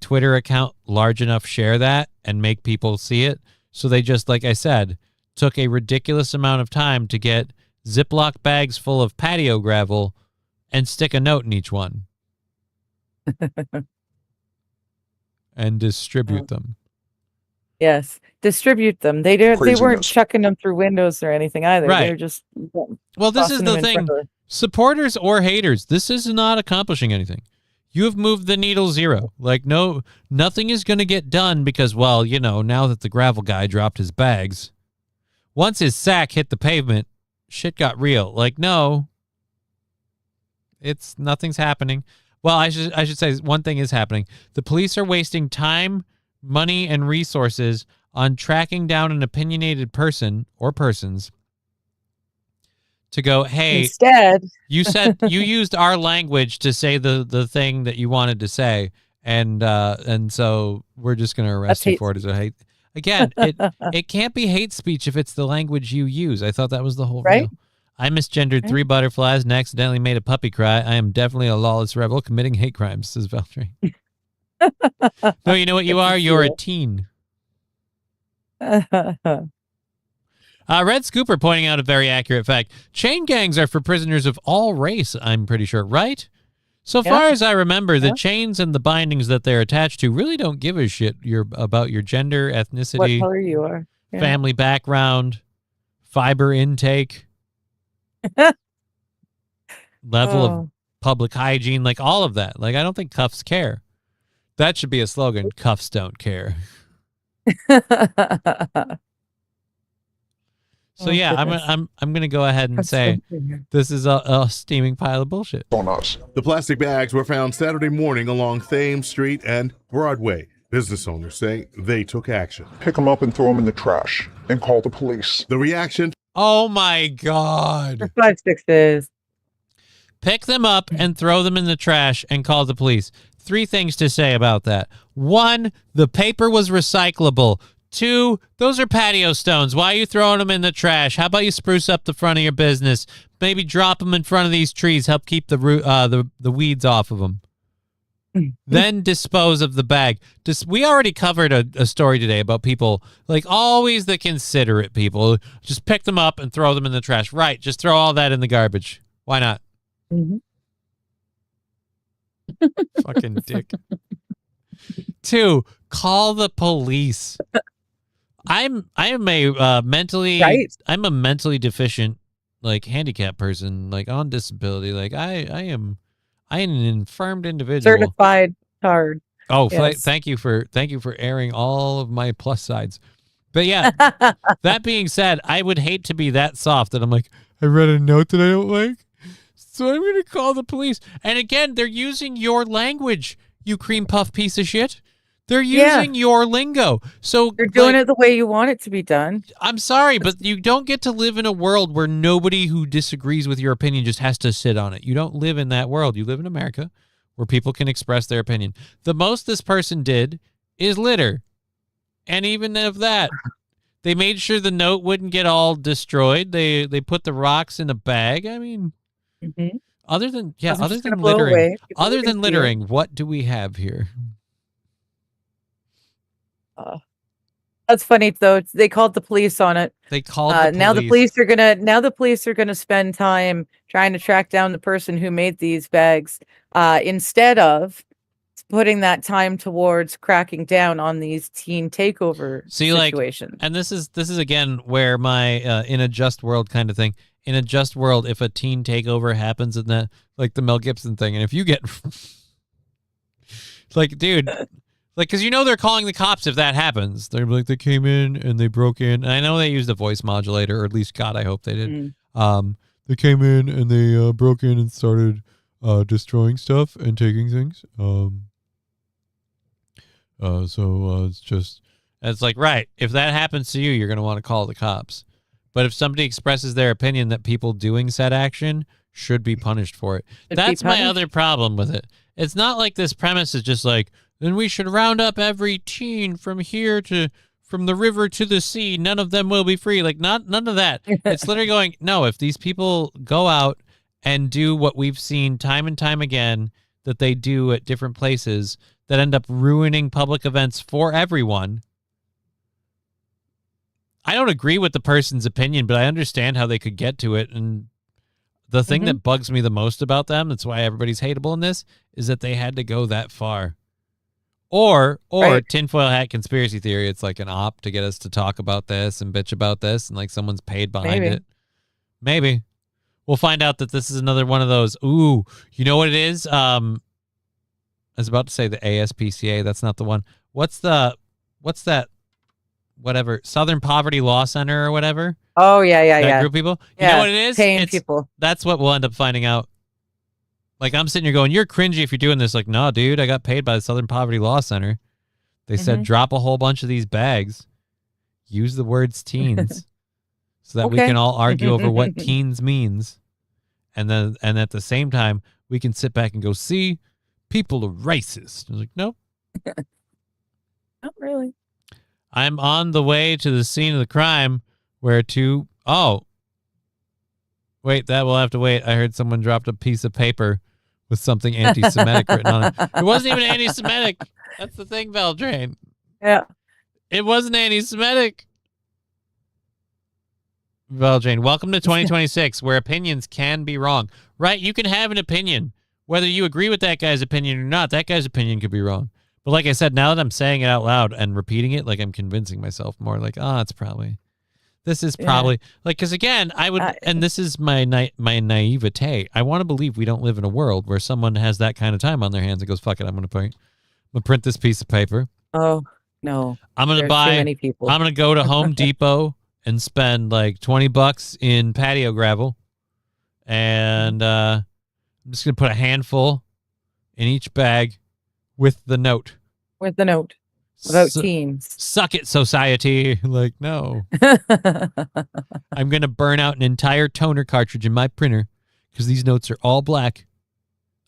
Twitter account large enough share that and make people see it. So they just, like I said, took a ridiculous amount of time to get Ziploc bags full of patio gravel and stick a note in each one. And distribute them. Yes, distribute them. They weren't chucking them through windows or anything either. Right. They're just Well, this is tossing the them in thing. front of- Supporters or haters, this is not accomplishing anything. You have moved the needle zero. Like, no, nothing is going to get done because, well, you know, now that the gravel guy dropped his bags, once his sack hit the pavement, shit got real. Like, no, nothing's happening. Well, I should say one thing is happening. The police are wasting time, money, and resources on tracking down an opinionated person or persons to go, hey, instead, you said you used our language to say the thing that you wanted to say, and so we're just going to arrest you for it as a hate. Again, it can't be hate speech if it's the language you use. I thought that was the whole deal. I misgendered 3 butterflies and accidentally made a puppy cry. I am definitely a lawless rebel committing hate crimes, says Valtteri. No, you know what you are? You're a teen. Red Scooper pointing out a very accurate fact. Chain gangs are for prisoners of all race, I'm pretty sure, right? So far as I remember, the chains and the bindings that they're attached to really don't give a shit about your gender, ethnicity, what color you are, family background, fiber intake, level of public hygiene, like all of that. Like, I don't think cuffs care. That should be a slogan. Cuffs don't care. So yeah, I'm gonna go ahead and say this is a steaming pile of bullshit. On us. The plastic bags were found Saturday morning along Thames Street and Broadway. Business owners say they took action. Pick them up and throw them in the trash and call the police. The reaction? Oh my God. 5 6 days. Pick them up and throw them in the trash and call the police. 3 things to say about that. 1, the paper was recyclable. 2, those are patio stones. Why are you throwing them in the trash? How about you spruce up the front of your business? Maybe drop them in front of these trees. Help keep the weeds off of them. then dispose of the bag. We already covered a story today about people, like always the considerate people, just pick them up and throw them in the trash. Right, just throw all that in the garbage. Why not? Mhm. Fucking dick. 2, call the police. I am a mentally I'm a mentally deficient, like, handicapped person, like on disability. Like I am an infirmed individual. Certified card. Oh, Yes. thank you for airing all of my plus sides. But yeah, that being said, I would hate to be that soft that I'm like, I read a note that I don't like, so I'm going to call the police. And again, they're using your language, you cream puff piece of shit. They're using your lingo. So You're doing it the way you want it to be done. I'm sorry, but you don't get to live in a world where nobody who disagrees with your opinion just has to sit on it. You don't live in that world. You live in America where people can express their opinion. The most this person did is litter. And even of that, they made sure the note wouldn't get all destroyed. They put the rocks in a bag. I mean, other than littering, what do we have here? That's funny though. They called the police on it. They called the police. Now the police are gonna spend time trying to track down the person who made these bags, instead of putting that time towards cracking down on these teen takeover situations. And this is again where my in a just world kind of thing. In a just world, if a teen takeover happens in that, like the Mel Gibson thing, and if you get like, dude. Like, because they're calling the cops if that happens. They're like, they came in and they broke in. And I know they used a voice modulator, or at least, God, I hope they did. They came in and they broke in and started destroying stuff and taking things. It's like, right, if that happens to you, you're going to want to call the cops. But if somebody expresses their opinion that people doing said action should be punished for it. That's my other problem with it. It's not like this premise is just like, then we should round up every teen from the river to the sea. None of them will be free. Like, none of that. It's literally going, no, if these people go out and do what we've seen time and time again that they do at different places that end up ruining public events for everyone. I don't agree with the person's opinion, but I understand how they could get to it. And the thing that bugs me the most about them, that's why everybody's hateable in this, is that they had to go that far. Or tinfoil hat conspiracy theory. It's like an op to get us to talk about this and bitch about this, and like someone's paid behind it. Maybe. We'll find out that this is another one of those. Ooh, you know what it is? I was about to say the ASPCA. That's not the one. What's that? Whatever. Southern Poverty Law Center or whatever. Oh, yeah. That group of people. You know what it is? Paying people. That's what we'll end up finding out. Like, I'm sitting here going, you're cringy if you're doing this. Like, no, dude, I got paid by the Southern Poverty Law Center. They said, drop a whole bunch of these bags. Use the words teens so that we can all argue over what teens means. And at the same time, we can sit back and go, see, people are racist. I was like, nope. Not really. I'm on the way to the scene of the crime where wait, that will have to wait. I heard someone dropped a piece of paper with something anti-Semitic written on it. It wasn't even anti-Semitic. That's the thing, Beldrain. Yeah. It wasn't anti-Semitic. Beldrain, welcome to 2026, where opinions can be wrong. Right? You can have an opinion. Whether you agree with that guy's opinion or not, that guy's opinion could be wrong. But like I said, now that I'm saying it out loud and repeating it, like I'm convincing myself more, like, it's probably... This is probably like, because again, I would, and this is my naivete. I want to believe we don't live in a world where someone has that kind of time on their hands and goes, "Fuck it, I'm going to print this piece of paper." Oh no! I'm going to buy. Too many people. I'm going to go to Home Depot and spend like $20 in patio gravel, and I'm just going to put a handful in each bag with the note. With the note. Without teens. Suck it, society. Like, no. I'm going to burn out an entire toner cartridge in my printer because these notes are all black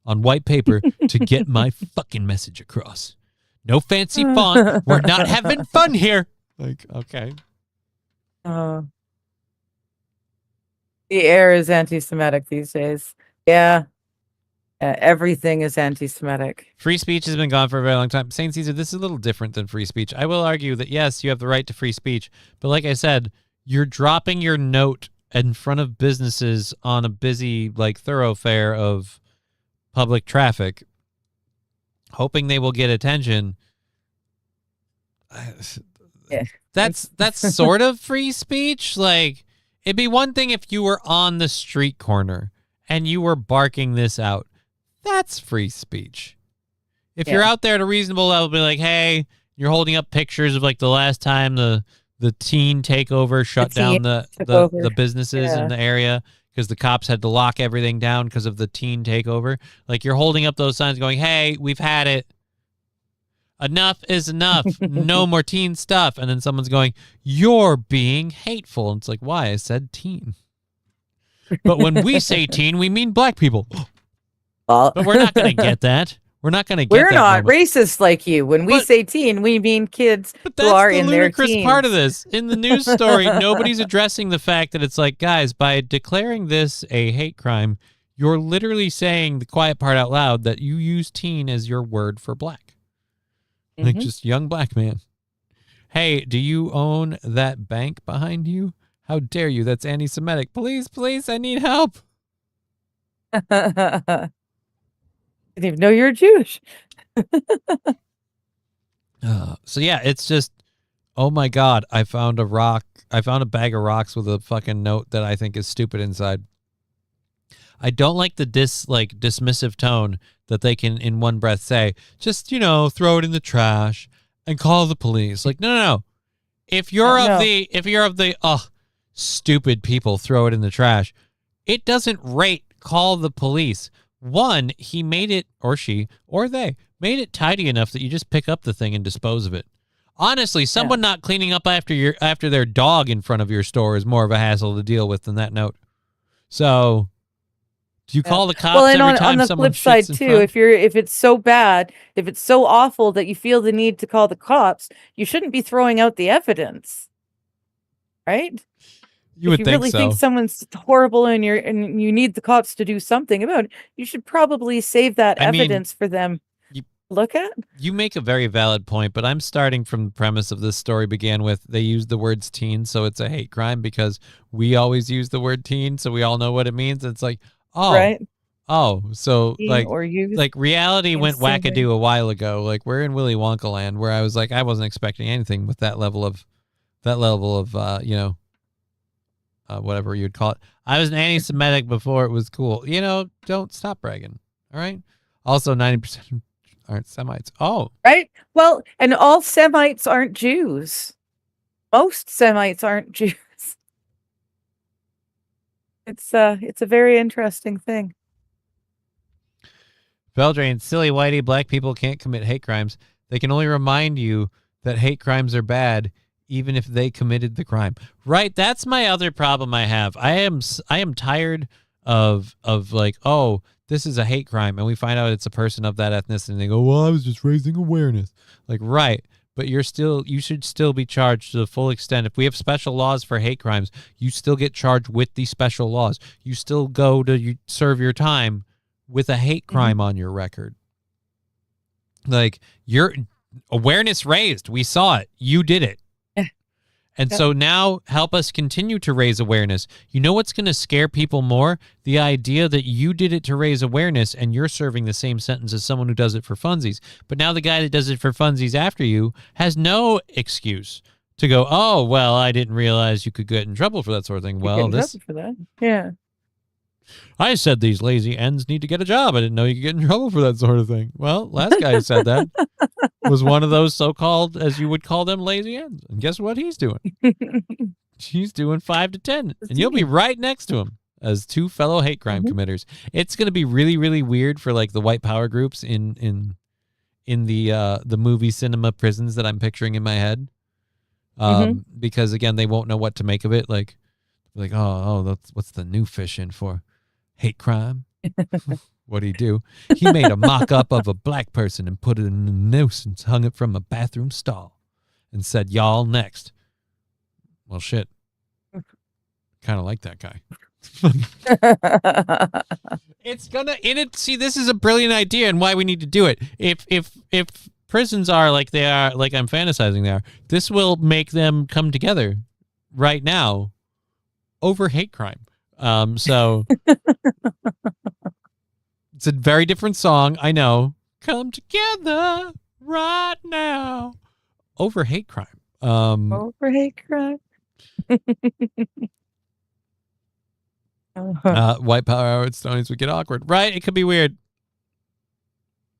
on white paper to get my fucking message across. No fancy font. We're not having fun here. Like, okay. The air is anti-Semitic these days. Yeah. Everything is anti-Semitic. Free speech has been gone for a very long time. St. Caesar, this is a little different than free speech. I will argue that, yes, you have the right to free speech. But like I said, you're dropping your note in front of businesses on a busy, like, thoroughfare of public traffic, hoping they will get attention. Yeah. That's sort of free speech. Like, it'd be one thing if you were on the street corner and you were barking this out. That's free speech. If you're out there at a reasonable level, be like, hey, you're holding up pictures of like the last time the teen takeover shut down the businesses in the area because the cops had to lock everything down because of the teen takeover. Like, you're holding up those signs going, hey, we've had it. Enough is enough. No more teen stuff. And then someone's going, you're being hateful. And it's like, why? I said teen. But when we say teen, we mean black people. But we're not going to get that. We're not going to get that. We're not moment. racist like you. When we say teen, we mean kids But who are that's in the their ludicrous teens. part of this. In the news story, nobody's addressing the fact that it's like, guys, by declaring this a hate crime, you're literally saying the quiet part out loud that you use teen as your word for black. Like, just young black man. Hey, do you own that bank behind you? How dare you? That's anti-Semitic. Please, I need help. I didn't even know you're Jewish. So yeah, it's just, oh my God, I found a rock. I found a bag of rocks with a fucking note that I think is stupid inside. I don't like the dismissive tone that they can in one breath say, just, throw it in the trash and call the police. Like, no. If you're of the stupid people, throw it in the trash. It doesn't rate call the police. One, he made it, or she, or they made it tidy enough that you just pick up the thing and dispose of it. Honestly, someone not cleaning up after their dog in front of your store is more of a hassle to deal with than that note. So, do you call the cops every time on the someone flip side shits in too, front? if it's so bad, if it's so awful that you feel the need to call the cops, you shouldn't be throwing out the evidence, right? You would if you really so. think someone's horrible and you need the cops to do something about it, you should probably save that evidence for them to look at. You make a very valid point, but I'm starting from the premise of this story began with they used the words teen, so it's a hate crime because we always use the word teen, so we all know what it means. It's like, so Teen like or youth like reality in went some way. wackadoo a while ago. Like, we're in Willy Wonka land where I was like, I wasn't expecting anything with that level of whatever you'd call it. I was an anti-Semitic before it was cool. Don't stop bragging. All right. Also, 90% aren't Semites. Oh, right. Well, and all Semites aren't Jews. Most Semites aren't Jews. It's a very interesting thing. Beldrain, silly whitey, black people can't commit hate crimes. They can only remind you that hate crimes are bad, even if they committed the crime. Right? That's my other problem I have. I am tired of like, oh, this is a hate crime, and we find out it's a person of that ethnicity, and they go, well, I was just raising awareness. Like, right. But you should still be charged to the full extent. If we have special laws for hate crimes, you still get charged with the special laws. You still go to serve your time with a hate crime on your record. Like, your awareness raised. We saw it. You did it. And so now help us continue to raise awareness. You know what's going to scare people more? The idea that you did it to raise awareness and you're serving the same sentence as someone who does it for funsies. But now the guy that does it for funsies after you has no excuse to go, oh, well, I didn't realize you could get in trouble for that sort of thing. Well, for that. Yeah. I said these lazy ends need to get a job. I didn't know you could get in trouble for that sort of thing. Well, last guy who said that was one of those so-called, as you would call them, lazy ends. And guess what he's doing? He's doing 5 to 10. And you'll be right next to him as two fellow hate crime committers. It's going to be really, really weird for like the white power groups in the movie cinema prisons that I'm picturing in my head. Because again, they won't know what to make of it. Like, that's what's the new fish in for? Hate crime. What'd he do? He made a mock-up of a black person and put it in a noose and hung it from a bathroom stall and said, y'all next. Well, shit. Kind of like that guy. It's gonna in it. See, this is a brilliant idea, and why we need to do it. If prisons are like they are, like I'm fantasizing they are, this will make them come together right now over hate crime. So it's a very different song. I know. Come together right now over hate crime. Over hate crime. White power hour at Stonies would get awkward. Right? It could be weird.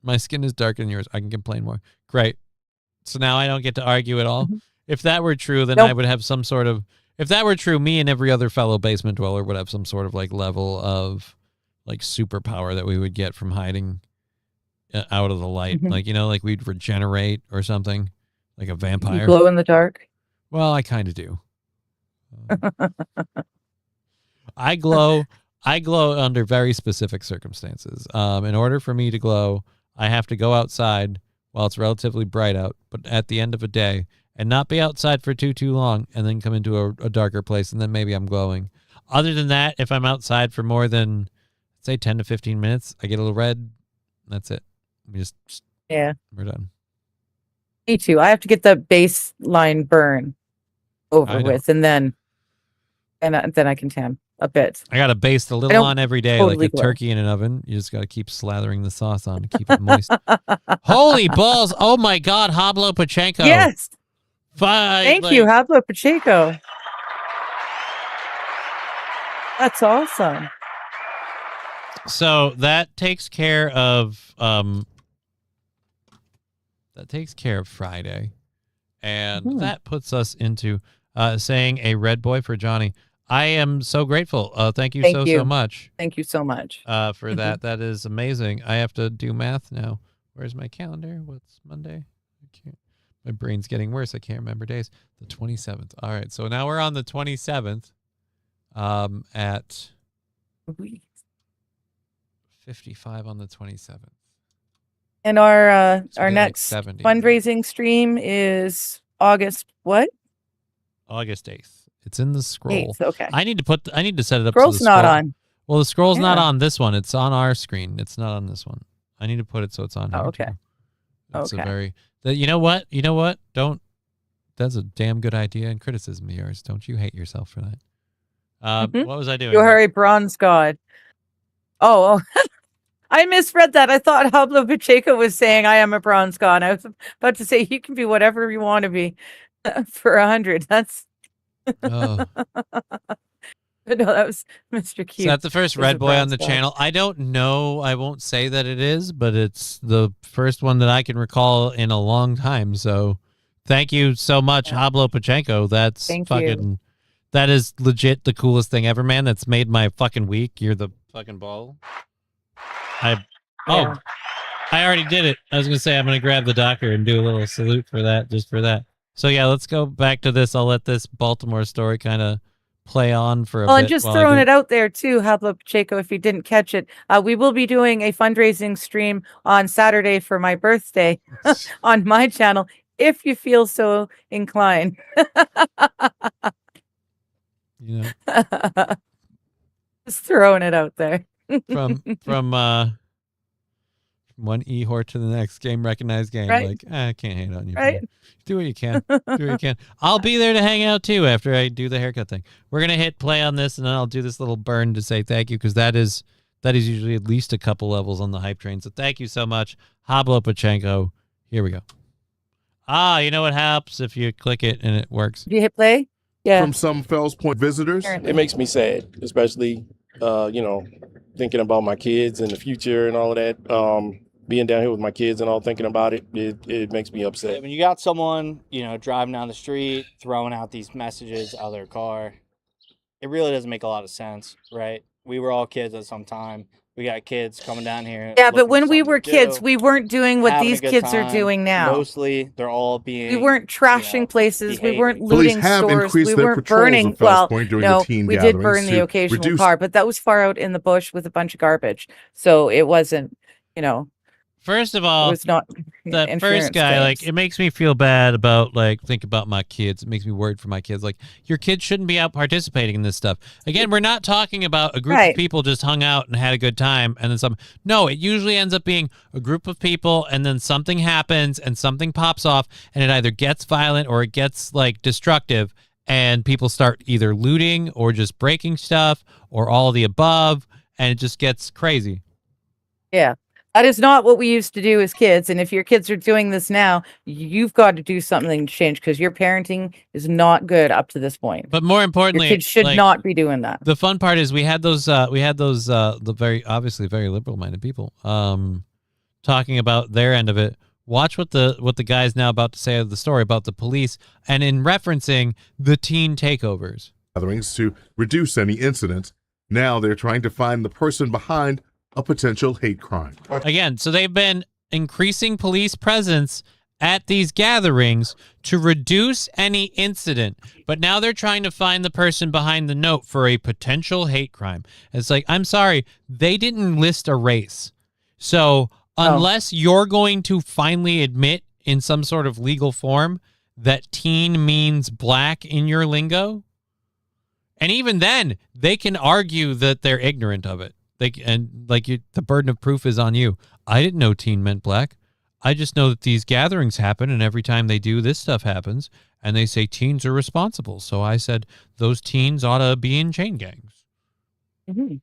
My skin is darker than yours. I can complain more. Great. So now I don't get to argue at all. If that were true, then I would have some sort of... If that were true, me and every other fellow basement dweller would have some sort of like level of like superpower that we would get from hiding out of the light. Like, you know, like we'd regenerate or something. Like a vampire. You glow in the dark? Well, I kind of do. I glow under very specific circumstances. In order for me to glow, I have to go outside while it's relatively bright out, but at the end of a day, and not be outside for too long, and then come into a darker place, and then maybe I'm glowing. Other than that, if I'm outside for more than, say, 10 to 15 minutes, I get a little red. That's it. We're done. Me too. I have to get the baseline burn over with, and then I can tan a bit. I got to baste a little on every day, like a turkey in an oven. You just got to keep slathering the sauce on to keep it moist. Holy balls. Oh my God. Hablo Pachenko. Yes. Thank you, Hablo Pacheco. That's awesome. So that takes care of Friday, and that puts us into saying a red boy for Johnny. I am so grateful. Thank you so much. Thank you so much for that. That is amazing. I have to do math now. Where's my calendar? What's Monday? I can't. My brain's getting worse. I can't remember days. The 27th. All right. So now we're on the 27th at 55 on the 27th. And our next like 70. fundraising stream is August what? August 8th. It's in the scroll. 8th, okay. I need to set it up. Scroll's so the not scroll, on. Well, the scroll's not on this one. It's on our screen. It's not on this one. I need to put it so it's on here. Okay. Too. That's a very... You know what? That's a damn good idea and criticism of yours. Don't you hate yourself for that? What was I doing? You are a bronze god. Oh. I misread that. I thought Hablo Pacheco was saying I am a bronze god. I was about to say you can be whatever you want to be for 100. That's Oh. No, that was Mr. Q. So that's the first red boy on the channel. I don't know. I won't say that it is, but it's the first one that I can recall in a long time. So thank you so much, Hablo Pachenko. That's that is legit the coolest thing ever, man. That's made my fucking week. You're the fucking ball. I already did it. I was going to say I'm going to grab the doctor and do a little salute for that, just for that. So yeah, let's go back to this. I'll let this Baltimore story kind of play on for a bit. And just throwing it out there too, Hablo Pacheco, if you didn't catch it, we will be doing a fundraising stream on Saturday for my birthday on my channel, if you feel so inclined. You know, just throwing it out there. from one e-whore to the next, game recognized game. Right. Like, I can't hate on you. Right. Do what you can. Do what you can. I'll be there to hang out too after I do the haircut thing. We're gonna hit play on this, and then I'll do this little burn to say thank you, because that is usually at least a couple levels on the hype train. So thank you so much, Hablo Pachenko. Here we go. You know what happens if you click it and it works? Do you hit play? Yeah. From some Fells Point visitors. It makes me sad, especially thinking about my kids and the future and all of that. Being down here with my kids and all, thinking about it, it makes me upset. When you got someone, driving down the street, throwing out these messages out of their car, it really doesn't make a lot of sense, right? We were all kids at some time. We got kids coming down here. Yeah, but when we were kids, we weren't doing what these kids are doing now. Mostly, they're all being. We weren't trashing places. We weren't looting Police have stores. increased We their weren't patrols burning. of Fells Well, Point during no, the teen we did gatherings burn the to occasional reduce- car, but that was far out in the bush with a bunch of garbage. So it wasn't, First of all, was not that insurance first guy, claims. like, it makes me feel bad about, like, think about my kids. It makes me worried for my kids. Like, your kids shouldn't be out participating in this stuff. Again, we're not talking about a group of people just hung out and had a good time and then some. No, it usually ends up being a group of people and then something happens and something pops off and it either gets violent or it gets, like, destructive and people start either looting or just breaking stuff or all of the above and it just gets crazy. Yeah. That is not what we used to do as kids. And if your kids are doing this now, you've got to do something to change because your parenting is not good up to this point. But more importantly, your kids should like, not be doing that. The fun part is we had those the very obviously very liberal minded people talking about their end of it. Watch what the guy's now about to say of the story about the police and in referencing the teen takeovers. Gatherings to reduce any incidents. Now they're trying to find the person behind a potential hate crime. Again, so they've been increasing police presence at these gatherings to reduce any incident, but now they're trying to find the person behind the note for a potential hate crime. It's like, I'm sorry, they didn't list a race. So unless you're going to finally admit in some sort of legal form that teen means black in your lingo, and even then, they can argue that they're ignorant of it. The burden of proof is on you. I didn't know teen meant black. I just know that these gatherings happen, and every time they do, this stuff happens, and they say teens are responsible. So I said those teens ought to be in chain gangs. Mm-hmm.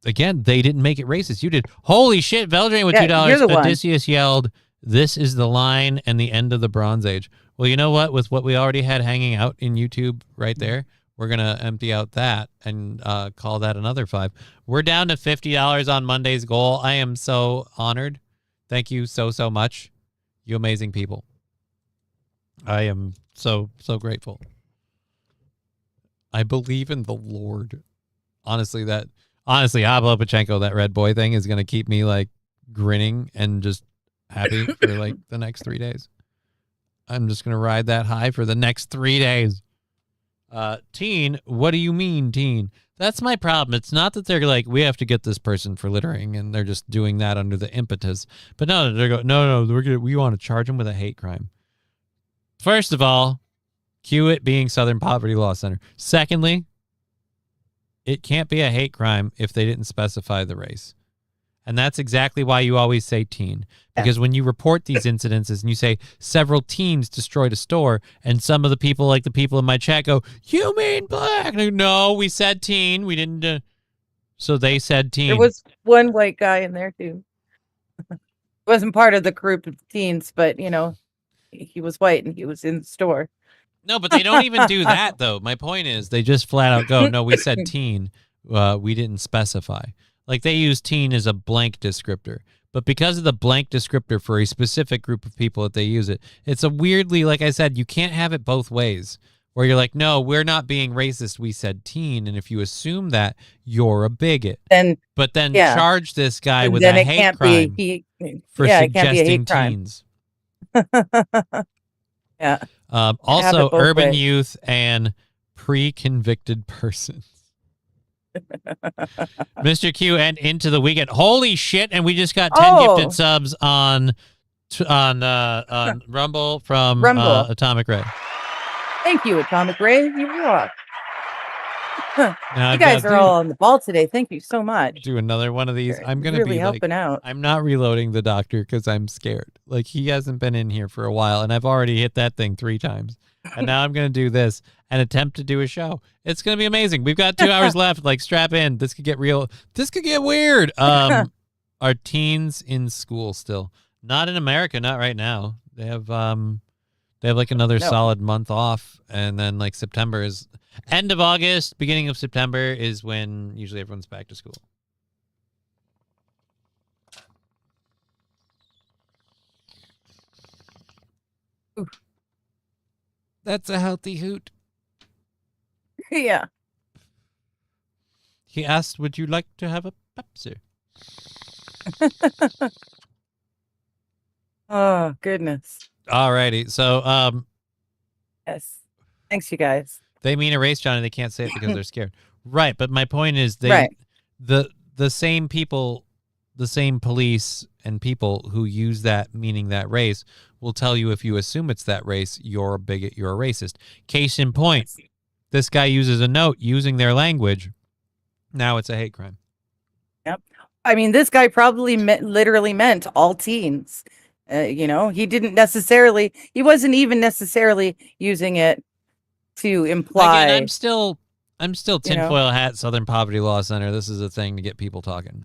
Again, they didn't make it racist. You did. Holy shit, Veldrain with $2. Odysseus yelled, "This is the line and the end of the Bronze Age." Well, you know what? With what we already had hanging out in YouTube right there, we're going to empty out that and call that another 5. We're down to $50 on Monday's goal. I am so honored. Thank you so much. You amazing people. I am so grateful. I believe in the Lord. Honestly, Pablo Pachenko, that red boy thing is going to keep me like grinning and just happy for like the next 3 days. I'm just going to ride that high for the next 3 days. Teen, what do you mean, teen? That's my problem. It's not that they're like, we have to get this person for littering, and they're just doing that under the impetus. But no, they're going, no, we want to charge them with a hate crime. First of all, cue it being Southern Poverty Law Center. Secondly, it can't be a hate crime if they didn't specify the race. And that's exactly why you always say teen. Because when you report these incidences and you say several teens destroyed a store, and some of the people, like the people in my chat, go, "You mean black?" No, we said teen. We didn't. So they said teen. There was one white guy in there too. Wasn't part of the group of teens, but you know, he was white and he was in the store. No, but they don't even do that though. My point is, they just flat out go, "No, we said teen. We didn't specify." Like they use teen as a blank descriptor. But because of the blank descriptor for a specific group of people that they use it, it's a weirdly, like I said, you can't have it both ways. Where you're like, no, we're not being racist. We said teen. And if you assume that, you're a bigot. But then charge this guy with a hate crime for suggesting teens. Yeah. Also, urban youth and pre-convicted persons. Mr. Q and into the weekend. Holy shit! And we just got 10 gifted subs on Rumble from Atomic Ray. Thank you, Atomic Ray. You rock. Now you guys are all on the ball today. Thank you so much. Do another one of these. I'm gonna really be helping out. I'm not reloading the doctor because I'm scared. Like he hasn't been in here for a while, and I've already hit that thing 3 times. And now I'm gonna do this and attempt to do a show. It's gonna be amazing. We've got 2 hours left. Like strap in. This could get real. This could get weird. Are teens in school still? Not in America. Not right now. They have like another solid month off, and then like September is end of August, beginning of September is when usually everyone's back to school. Ooh. That's a healthy hoot. Yeah. He asked, "Would you like to have a Pepsi?" Oh, goodness. Alrighty. So, yes. Thanks, you guys. They mean erase Johnny. They can't say it because they're scared. Right. But my point is the same people, the same police and people who use that meaning that race will tell you if you assume it's that race, you're a bigot, you're a racist. Case in point, this guy uses a note using their language. Now it's a hate crime. Yep. I mean, this guy probably literally meant all teens. He wasn't even necessarily using it to imply. Again, I'm still tinfoil hat Southern Poverty Law Center. This is a thing to get people talking.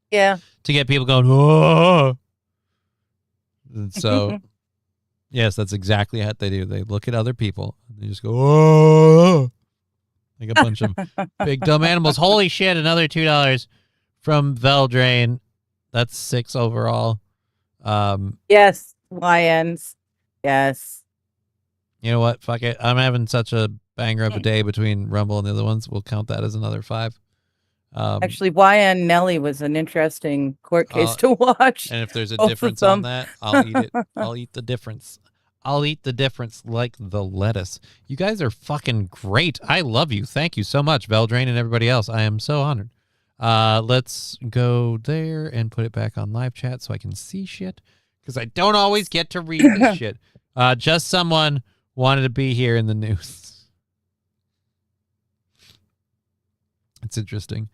Yeah. To get people going, oh. And so, yes, that's exactly what they do. They look at other people. And they just go, oh. Like a bunch of big dumb animals. Holy shit, another $2 from Veldrain. That's 6 overall. Yes, YNs. Yes. You know what? Fuck it. I'm having such a banger of a day between Rumble and the other ones. We'll count that as another 5. Actually, YN Nelly was an interesting court case to watch. And if there's a difference on that, I'll eat it. I'll eat the difference. I'll eat the difference like the lettuce. You guys are fucking great. I love you. Thank you so much, Veldrain and everybody else. I am so honored. Let's go there and put it back on live chat so I can see shit, because I don't always get to read this shit. Just someone wanted to be here in the news. It's interesting.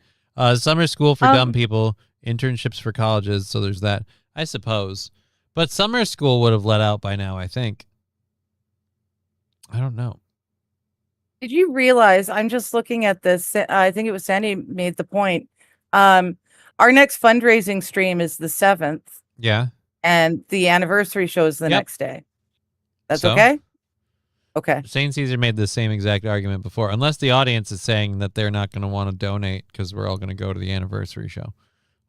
Summer school for dumb people, internships for colleges. So there's that, I suppose. But summer school would have let out by now, I think. I don't know. Did you realize, I'm just looking at this, I think it was Sandy made the point. Our next fundraising stream is the 7th. Yeah. And the anniversary show is the next day. That's So? okay? Okay. St. Caesar made the same exact argument before, unless the audience is saying that they're not going to want to donate because we're all going to go to the anniversary show.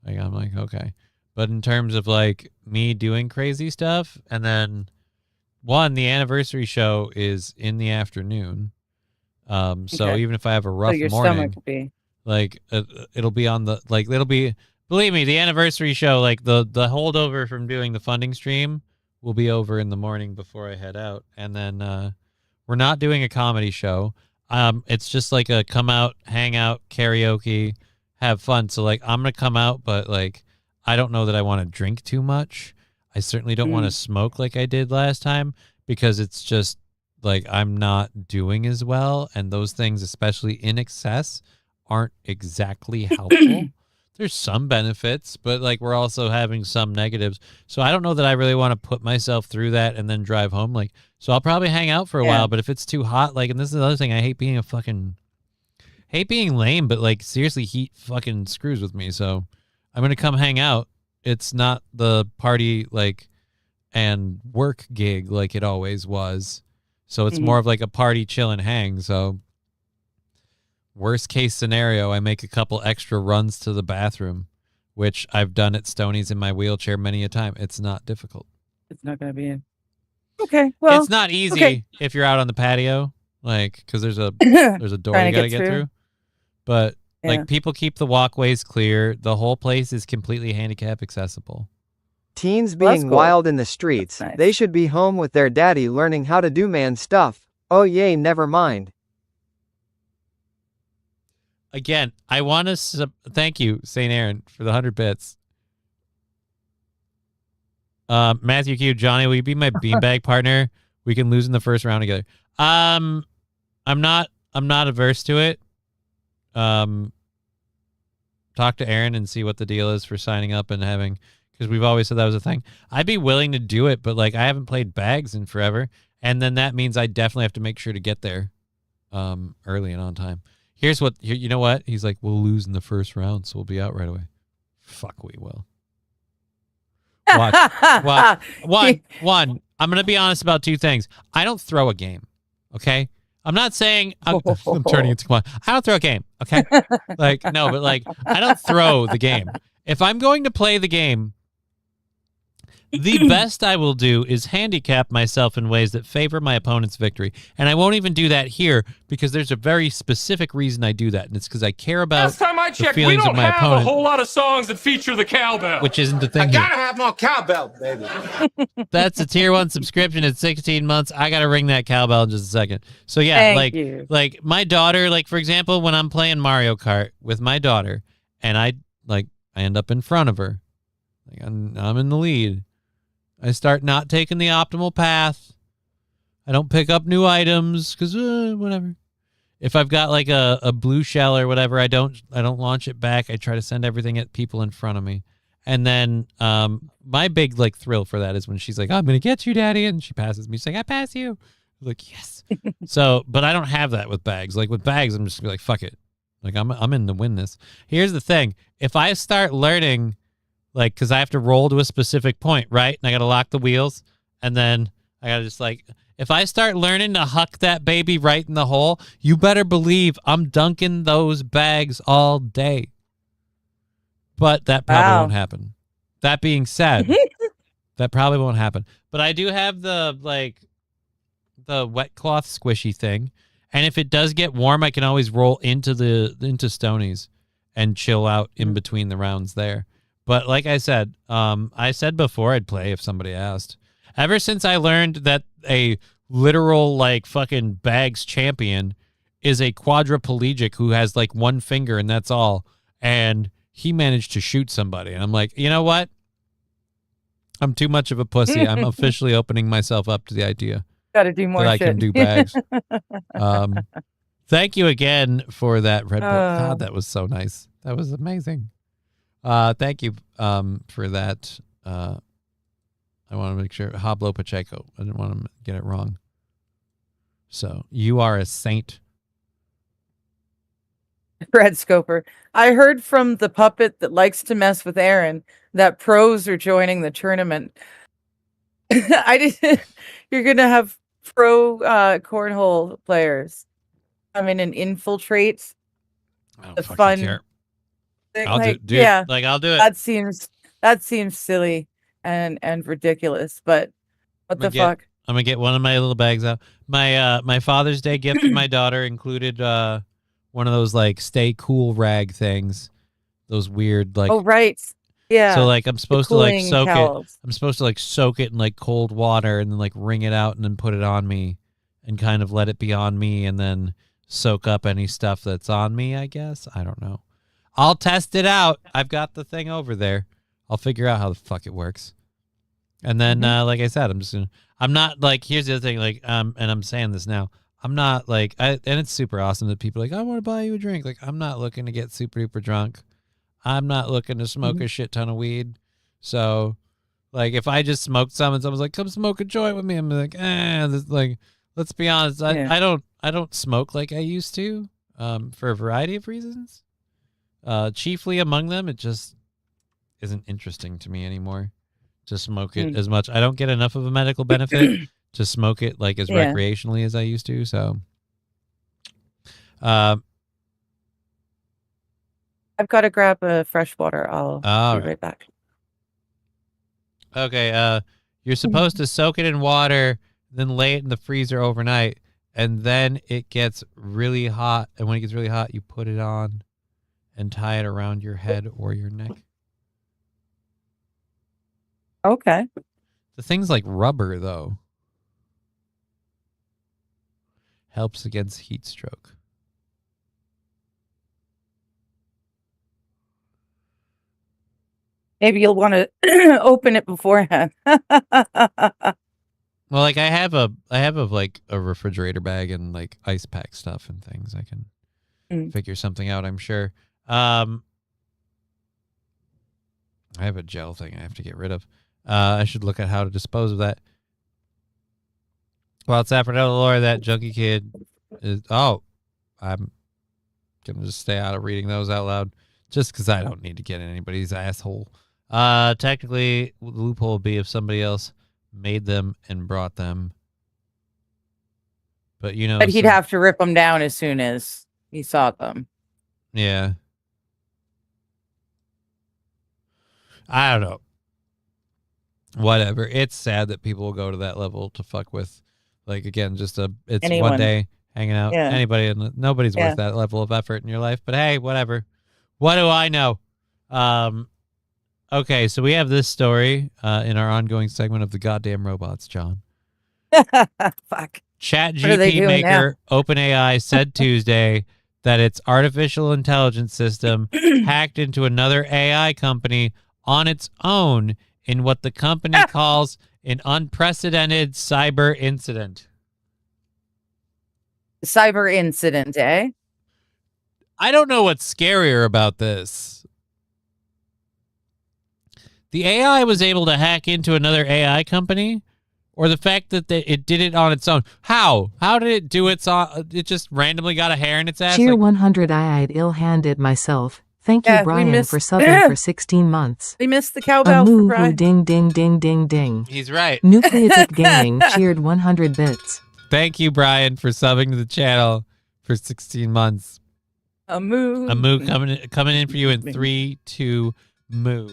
Like, I'm like, okay. But in terms of like me doing crazy stuff, and then the anniversary show is in the afternoon. So Okay. even if I have a So rough your morning, stomach will be. like it'll be on the, like, it'll be, believe me, the anniversary show, like the holdover from doing the funding stream will be over in the morning before I head out. And then we're not doing a comedy show. It's just like a come out, hang out, karaoke, have fun. So like I'm gonna come out, but like I don't know that I want to drink too much. I certainly don't want to smoke like I did last time, because it's just like I'm not doing as well, and those things, especially in excess, aren't exactly helpful. There's some benefits, but like we're also having some negatives. So I don't know that I really want to put myself through that and then drive home. Like, so I'll probably hang out for a while, but if it's too hot, like, and this is the other thing, I hate being lame, but like seriously, heat fucking screws with me. So I'm going to come hang out. It's not the party like and work gig like it always was. So it's more of like a party, chill, and hang. So worst case scenario, I make a couple extra runs to the bathroom, which I've done at Stoney's in my wheelchair many a time. It's not difficult. It's not going to be okay. Well, it's not easy if you're out on the patio, like, because there's a door you got to get through. But like people keep the walkways clear. The whole place is completely handicap accessible. Teens Well, that's being cool. wild in the streets. That's nice. They should be home with their daddy learning how to do man stuff. Oh yay, never mind. Again, I want to thank you, St. Aaron, for the 100 bits. Matthew Q, Johnny, will you be my beanbag partner? We can lose in the first round together. I'm not averse to it. Talk to Aaron and see what the deal is for signing up and having, because we've always said that was a thing. I'd be willing to do it, but like I haven't played bags in forever, and then that means I definitely have to make sure to get there early and on time. You know what? He's like, we'll lose in the first round, so we'll be out right away. Fuck, we will. Watch. One. I'm going to be honest about two things. I don't throw a game, okay? I'm not saying I'm turning it to come on. I don't throw a game, okay? Like, no, but like, I don't throw the game. If I'm going to play the game, the best I will do is handicap myself in ways that favor my opponent's victory. And I won't even do that here because there's a very specific reason I do that. And it's because I care about Last time I the checked, we feelings don't of my have opponent, a whole lot of songs that feature the cowbell. which isn't the thing here. have more cowbell, baby. That's a tier 1 subscription at 16 months. I got to ring that cowbell in just a second. So yeah, Thank you. like my daughter, like for example, when I'm playing Mario Kart with my daughter and I end up in front of her, Like I'm in the lead. I start not taking the optimal path. I don't pick up new items because whatever. If I've got like a blue shell or whatever, I don't launch it back. I try to send everything at people in front of me. And then my big like thrill for that is when she's like, "I'm gonna get you, Daddy," and she passes me. She's like, "I pass you." I'm like, yes. So, but I don't have that with bags. Like with bags, I'm just gonna be like, "Fuck it." Like I'm in to win this. Here's the thing: if I start learning, like, because I have to roll to a specific point, right? And I got to lock the wheels, and then I got to just like, if I start learning to huck that baby right in the hole, you better believe I'm dunking those bags all day. But that probably won't happen. That being said, that probably won't happen. But I do have the wet cloth squishy thing. And if it does get warm, I can always roll into Stonies and chill out in between the rounds there. But like I said before I'd play if somebody asked. Ever since I learned that a literal like fucking bags champion is a quadriplegic who has like one finger and that's all, and he managed to shoot somebody, and I'm like, you know what? I'm too much of a pussy. I'm officially opening myself up to the idea. Got to do more that shit. I can do bags. Thank you again for that, Red Bull. God, that was so nice. That was amazing. Thank you for that. I want to make sure. Hablo Pacheco. I didn't want to get it wrong. So you are a saint. Brad Scoper. I heard from the puppet that likes to mess with Aaron that pros are joining the tournament. You're gonna have pro cornhole players come in and infiltrate the fun care. thing. I'll Like, do yeah, like I'll do it. That seems silly and ridiculous. But what the fuck? I'm gonna get one of my little bags out. My Father's Day gift to my daughter included one of those like stay cool rag things. Those weird like Oh right. Yeah. So like I'm supposed to like soak towels. it. I'm supposed to like soak it in like cold water and then like wring it out and then put it on me and kind of let it be on me and then soak up any stuff that's on me, I guess. I don't know. I'll test it out. I've got the thing over there. I'll figure out how the fuck it works. And then like I said, I'm not like, here's the other thing, like and I'm saying this now. I'm not like and it's super awesome that people are like, I want to buy you a drink. Like I'm not looking to get super duper drunk. I'm not looking to smoke a shit ton of weed. So, like, if I just smoked some and someone's like, come smoke a joint with me, I'm like, like, let's be honest. I don't smoke like I used to for a variety of reasons. Chiefly among them, it just isn't interesting to me anymore to smoke it as much. I don't get enough of a medical benefit to smoke it like as recreationally as I used to. So, I've got to grab a fresh water. I'll be right back. Okay, you're supposed to soak it in water, then lay it in the freezer overnight, and then it gets really hot. And when it gets really hot, you put it on and tie it around your head or your neck. Okay. The thing's like rubber, though. Helps against heat stroke. Maybe you'll want to open it beforehand. Well, like I have like a refrigerator bag and like ice pack stuff and things. I can figure something out, I'm sure. I have a gel thing I have to get rid of. I should look at how to dispose of that. Well, it's after the lore that junkie kid is. Oh, I'm gonna just stay out of reading those out loud, just because I don't need to get in anybody's asshole. Technically, the loophole would be if somebody else made them and brought them. But you know, but he'd have to rip them down as soon as he saw them. Yeah. I don't know. Whatever. It's sad that people will go to that level to fuck with, like, again, just it's Anyone. 1 day hanging out. Yeah. Anybody, and nobody's worth that level of effort in your life. But hey, whatever. What do I know? Okay, so we have this story in our ongoing segment of the goddamn robots, John. Fuck. ChatGPT maker OpenAI said Tuesday that its artificial intelligence system hacked into another AI company on its own in what the company calls an unprecedented cyber incident. Cyber incident, eh? I don't know what's scarier about this. The AI was able to hack into another AI company, or the fact that it did it on its own. How? How did it do it? It just randomly got a hair in its ass? Cheer 100. I'd ill-handed myself. Thank you, Brian, for subbing for 16 months. We missed the cowbell for Brian. Ding, ding, ding, ding, ding. He's right. Nucleotic Gang cheered 100 bits. Thank you, Brian, for subbing to the channel for 16 months. A moo. A moo coming in for you in 3, 2, moo.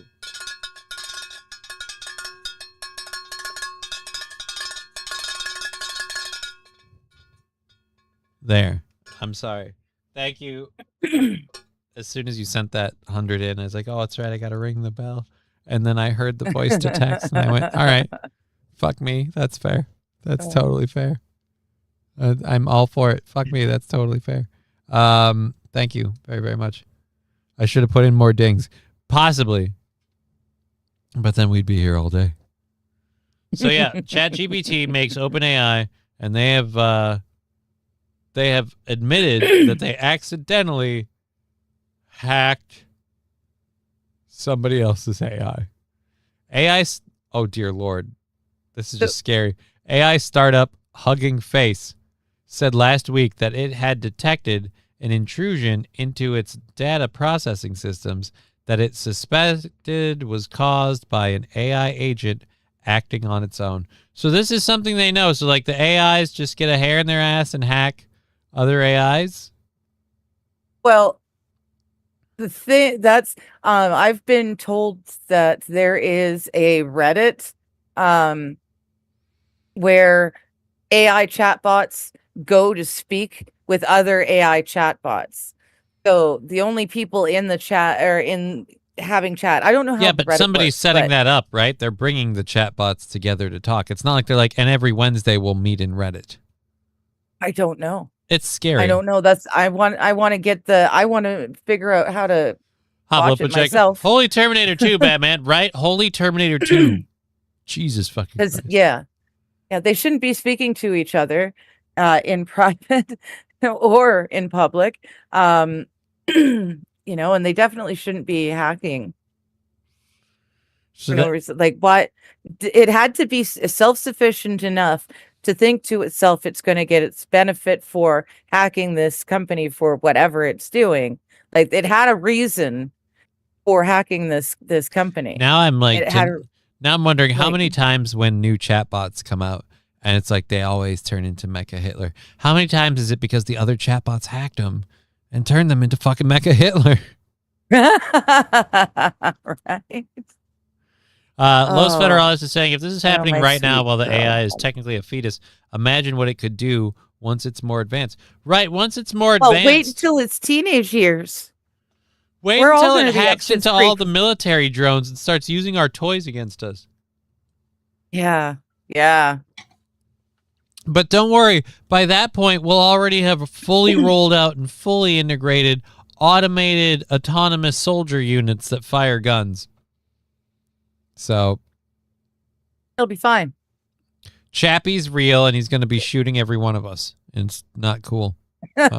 There. I'm sorry. Thank you. As soon as you sent that 100 in, I was like, oh, that's right. I got to ring the bell. And then I heard the voice to text and I went, all right, fuck me. That's fair. That's totally fair. I'm all for it. Fuck me. That's totally fair. Thank you very, very much. I should have put in more dings. Possibly. But then we'd be here all day. So yeah, ChatGPT makes OpenAI, and they have admitted that they accidentally hacked somebody else's AI. Oh dear Lord. This is just scary. AI startup Hugging Face said last week that it had detected an intrusion into its data processing systems that it suspected was caused by an AI agent acting on its own. So this is something they know. So like the AIs just get a hair in their ass and hack other AIs? Well, the thing that's I've been told that there is a Reddit where AI chatbots go to speak with other AI chatbots. So the only people in the chat or in having chat. I don't know how. Yeah, but Reddit somebody's works, setting but that up, right? They're bringing the chatbots together to talk. It's not like they're like, and every Wednesday we'll meet in Reddit. I don't know. It's scary. I don't know. I want to figure out how to watch it check. myself. Holy Terminator 2, Batman, right? Holy Terminator 2. Jesus fucking Christ. Yeah, they shouldn't be speaking to each other in private or in public. And they definitely shouldn't be hacking. So no reason. Like, what? It had to be self-sufficient enough to think to itself it's going to get its benefit for hacking this company for whatever it's doing. Like, it had a reason for hacking this company. Now I'm like, now I'm wondering how many times when new chatbots come out and it's like they always turn into Mecha Hitler. How many times is it because the other chatbots hacked them and turned them into fucking Mecha Hitler? Right. Los Federalis is saying, if this is happening right now while the AI is technically a fetus, imagine what it could do once it's more advanced. Right, once it's more advanced. Wait until its teenage years. Wait until it hacks into all the military drones and starts using our toys against us. Yeah. But don't worry, by that point, we'll already have fully rolled out and fully integrated automated autonomous soldier units that fire guns. So it'll be fine. Chappie's real, and he's going to be shooting every one of us. And it's not cool. Where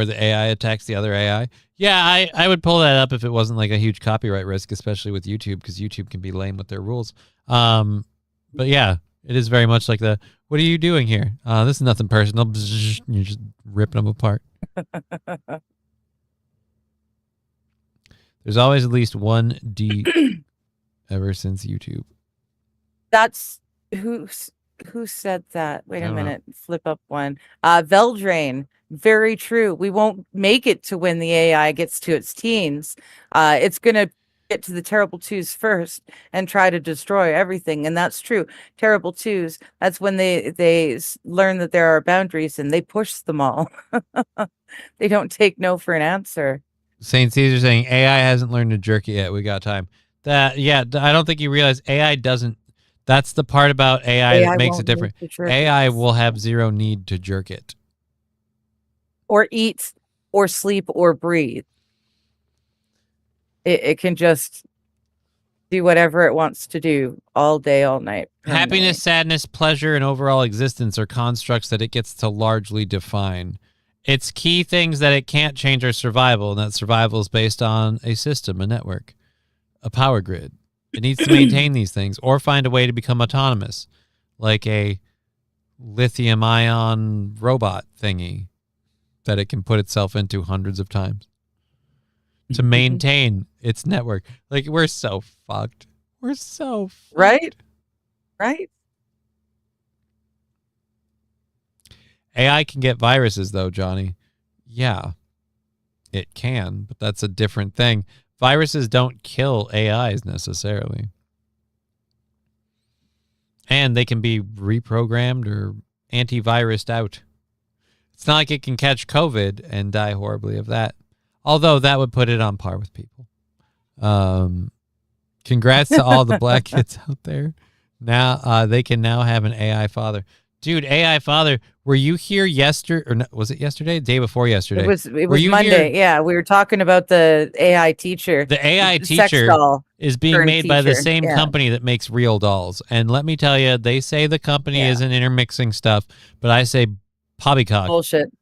the AI attacks the other AI. Yeah, I would pull that up if it wasn't like a huge copyright risk, especially with YouTube, because YouTube can be lame with their rules. But yeah, it is very much like what are you doing here? This is nothing personal. You're just ripping them apart. There's always at least one D ever since YouTube. That's who said that? Wait a minute. Flip up one. Veldrain. Very true. We won't make it to when the AI gets to its teens. It's going to get to the Terrible Twos first and try to destroy everything. And that's true. Terrible Twos, that's when they learn that there are boundaries and they push them all. They don't take no for an answer. St. Caesar saying AI hasn't learned to jerk it yet. We got time. I don't think you realize AI doesn't. That's the part about AI that makes it different. AI will have zero need to jerk it. Or eat or sleep or breathe. It can just do whatever it wants to do all day, all night. Happiness, sadness, pleasure, and overall existence are constructs that it gets to largely define. It's key things that it can't change our survival, and that survival is based on a system, a network, a power grid. It needs to maintain these things or find a way to become autonomous, like a lithium-ion robot thingy that it can put itself into hundreds of times to maintain its network. Like, we're so fucked. We're so fucked. Right? Right? AI can get viruses, though, Johnny. Yeah, it can, but that's a different thing. Viruses don't kill AIs necessarily. And they can be reprogrammed or antivirused out. It's not like it can catch COVID and die horribly of that. Although that would put it on par with people. Congrats to all the black kids out there. Now they can now have an AI father. Dude, AI father, were you here yesterday? Or no, was it yesterday? Day before yesterday? It was Monday. Here? Yeah, we were talking about the AI teacher. The AI teacher is being made by the same company that makes real dolls. And let me tell you, they say the company isn't intermixing stuff, but I say poppycock. Bullshit.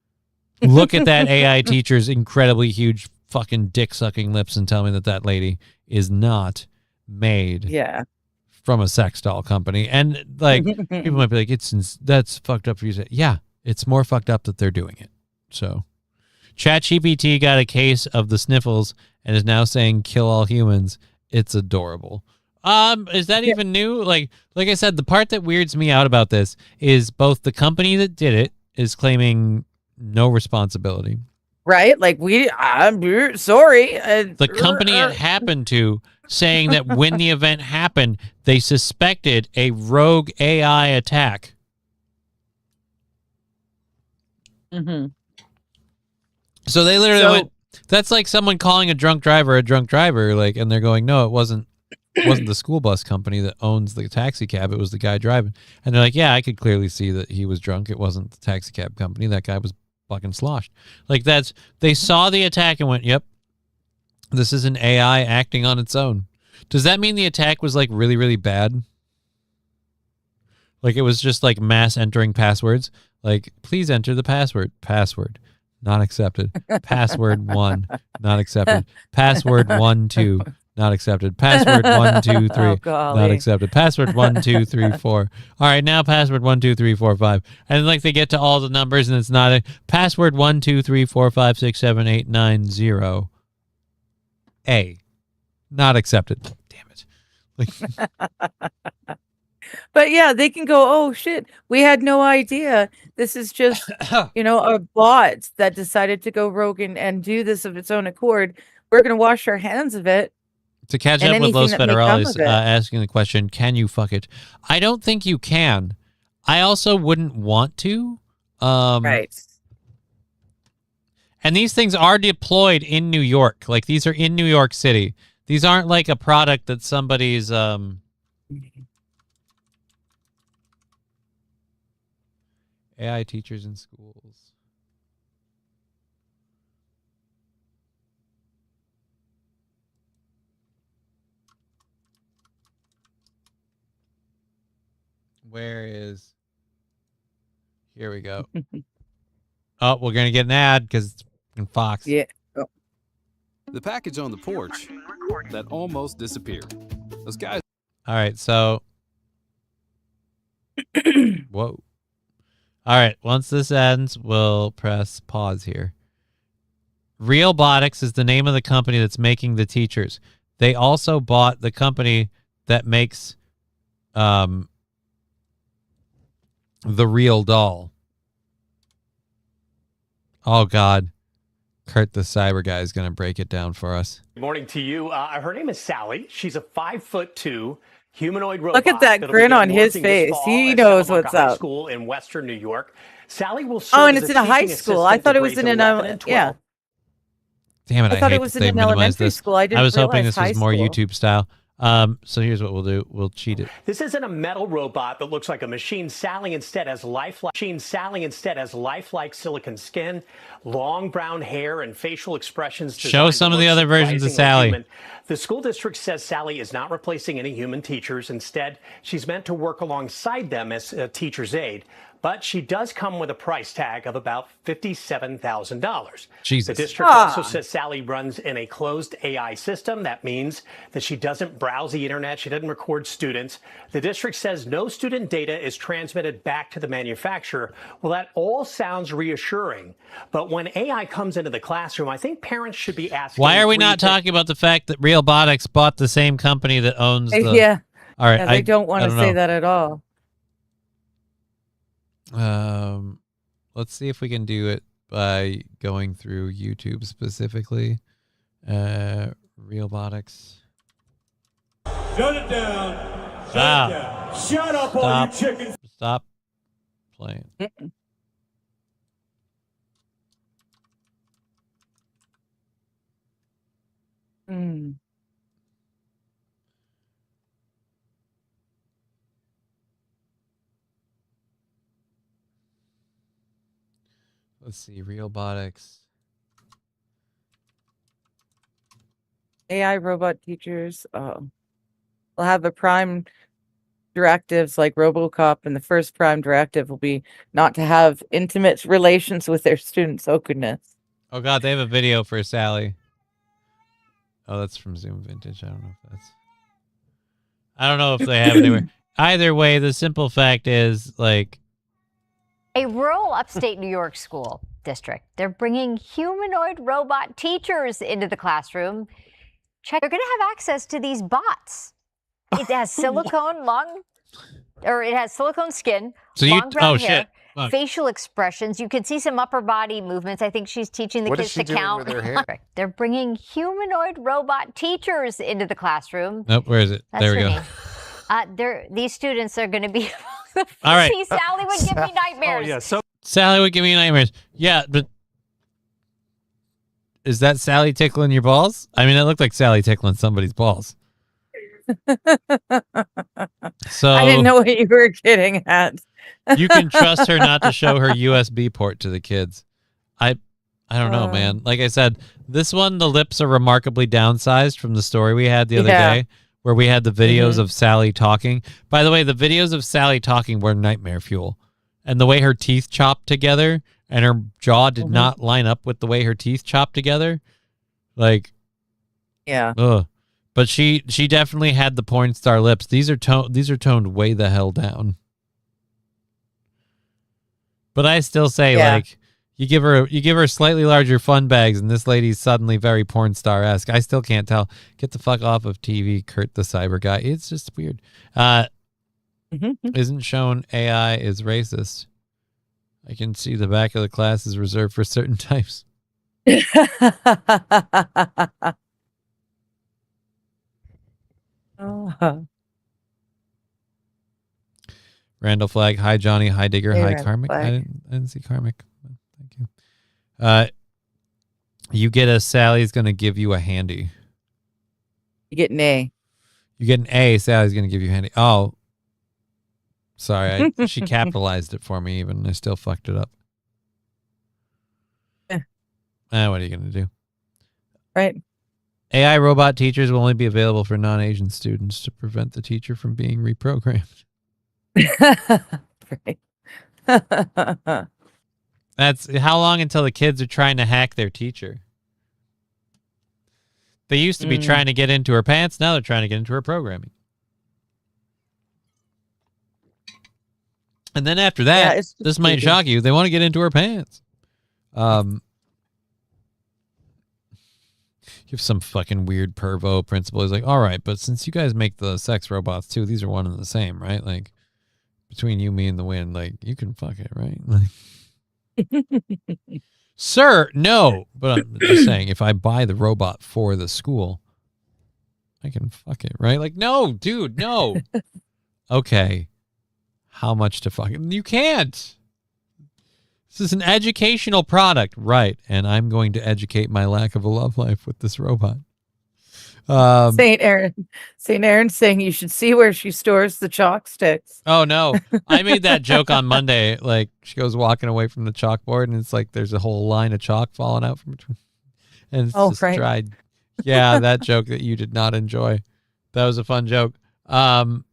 Look at that AI teacher's incredibly huge fucking dick-sucking lips and tell me that that lady is not made from a sex doll company. And like people might be like, that's fucked up for you to say. Yeah, it's more fucked up that they're doing it. So ChatGPT got a case of the sniffles and is now saying kill all humans. It's adorable. Is that even new? Like I said, the part that weirds me out about this is both the company that did it is claiming no responsibility. Right? Like I'm sorry. The company it happened to saying that when the event happened, they suspected a rogue AI attack. Mm-hmm. So they literally went, that's like someone calling a drunk driver, like, and they're going, no, it wasn't the school bus company that owns the taxi cab. It was the guy driving. And they're like, yeah, I could clearly see that he was drunk. It wasn't the taxi cab company. That guy was fucking sloshed. Like they saw the attack and went, yep, this is an AI acting on its own. Does that mean the attack was like really, really bad? Like it was just like mass entering passwords. Like, please enter the password. Password. Not accepted. Password 1. Not accepted. Password 1, 2. Not accepted. Password 1, 2, 3. Not accepted. Password 1, 2, 3, 4. All right, now password 1, 2, 3, 4, 5. And like they get to all the numbers and it's not a password 1, 2, 3, 4, 5, 6, 7, 8, 9, 0. A. Not accepted. Damn it. Like but yeah, they can go, oh shit, we had no idea. This is just, a bot that decided to go rogue and do this of its own accord. We're going to wash our hands of it. To catch up with Los Federales asking the question, can you fuck it? I don't think you can. I also wouldn't want to. Right. And these things are deployed in New York. Like, these are in New York City. These aren't like a product that somebody's... AI teachers in schools. Where is... Here we go. Oh, we're going to get an ad because it's in Fox. Yeah. Oh. The package on the porch that almost disappeared. Those guys... All right, so... Whoa. All right, once this ends, we'll press pause here. Realbotics is the name of the company that's making the teachers. They also bought the company that makes the real doll. Oh, God. Kurt the cyber guy is going to break it down for us. Good morning to you. Her name is Sally. She's a 5'2" humanoid robot. Look at that grin on his face. He knows what's up. School in Western New York. Sally will serve and it's in a high school. I thought it was in an yeah. Damn it! I thought it was in an elementary school. I was hoping this was more YouTube style. So here's what we'll do. We'll cheat it. This isn't a metal robot that looks like a machine. Sally instead has lifelike silicon skin, long brown hair, and facial expressions. Show some of the other versions of Sally. Human. The school district says Sally is not replacing any human teachers. Instead, she's meant to work alongside them as a teacher's aide. But she does come with a price tag of about $57,000. Jesus. The district also says Sally runs in a closed AI system. That means that she doesn't browse the internet. She doesn't record students. The district says no student data is transmitted back to the manufacturer. Well, that all sounds reassuring. But when AI comes into the classroom, I think parents should be asking. Why are we not talking about the fact that Realbotics bought the same company that owns the... Yeah. All right. Yeah, they don't want to say that at all. Let's see if we can do it by going through YouTube specifically. Realbotics. Shut it down. Shut it down. Shut up, all you chickens. Stop playing. Let's see, Realbotics. AI robot teachers will have a prime directives like RoboCop, and the first prime directive will be not to have intimate relations with their students. Oh, goodness. Oh, God, they have a video for Sally. Oh, that's from Zoom Vintage. I don't know if they have it anywhere. Either way, the simple fact is, like... A rural upstate New York school district. They're bringing humanoid robot teachers into the classroom. They're going to have access to these bots. It has silicone it has silicone skin, long brown hair, facial expressions. You can see some upper body movements. I think she's teaching the kids to count. With her hair? They're bringing humanoid robot teachers into the classroom. Nope, where is it? That's there we go. These students are going to be... All right. Sally would give me nightmares. Oh, yeah. So Sally would give me nightmares. Yeah, but is that Sally tickling your balls? I mean, it looked like Sally tickling somebody's balls. So I didn't know what you were getting at. You can trust her not to show her USB port to the kids. I don't know, man. Like I said, this one, the lips are remarkably downsized from the story we had the other day, where we had the videos of Sally talking. By the way, the videos of Sally talking were nightmare fuel. And the way her teeth chopped together and her jaw did not line up with the way her teeth chopped together. Like, yeah. Ugh. But she definitely had the porn star lips. These are toned way the hell down. But I still say, like, you give her slightly larger fun bags, and this lady's suddenly very porn star-esque. I still can't tell. Get the fuck off of TV, Kurt the Cyber Guy. It's just weird. Isn't shown AI is racist. I can see the back of the class is reserved for certain types. Randall Flagg, hi Johnny, hi Digger, hi Karmic. I didn't see Karmic. Thank you. You get a Sally's gonna give you a handy. You get an A. You get an A, Sally's gonna give you a handy. Oh. Sorry, she capitalized it for me even. I still fucked it up. What are you gonna do? Right. AI robot teachers will only be available for non-Asian students to prevent the teacher from being reprogrammed. Right. That's how long until the kids are trying to hack their teacher? They used to be trying to get into her pants. Now they're trying to get into her programming. And then after that, this might shock you. They want to get into her pants. You have some fucking weird pervo principal. He's like, all right, but since you guys make the sex robots too, these are one and the same, right? Like, between you, me, and the wind, like, you can fuck it, right? Like, sir, no. But I'm just saying, if I buy the robot for the school, I can fuck it, right? Like, no, dude, no. Okay. How much to fuck it? You can't. This is an educational product, right? And I'm going to educate my lack of a love life with this robot. Saint Aaron saying you should see where she stores the chalk sticks. Oh no, I made that joke on Monday. Like she goes walking away from the chalkboard, and it's like there's a whole line of chalk falling out from between, and it's just dried. Yeah, that joke that you did not enjoy. That was a fun joke. No,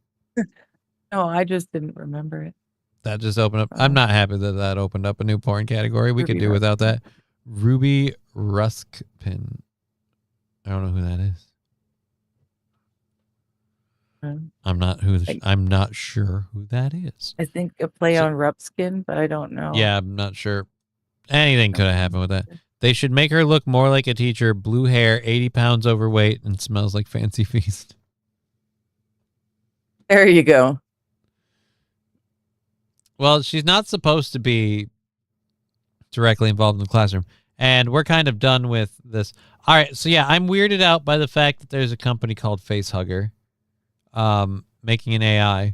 I just didn't remember it. That just opened up. I'm not happy that opened up a new porn category. We could do without that. Ruby Ruskpin. I don't know who that is. I'm not sure who that is. I think a play on Rupskin, but I don't know. Yeah, I'm not sure. Anything could have happened with that. They should make her look more like a teacher. Blue hair, 80 pounds overweight, and smells like Fancy Feast. There you go. Well, she's not supposed to be directly involved in the classroom. And we're kind of done with this. All right, so yeah, I'm weirded out by the fact that there's a company called Facehugger making an AI.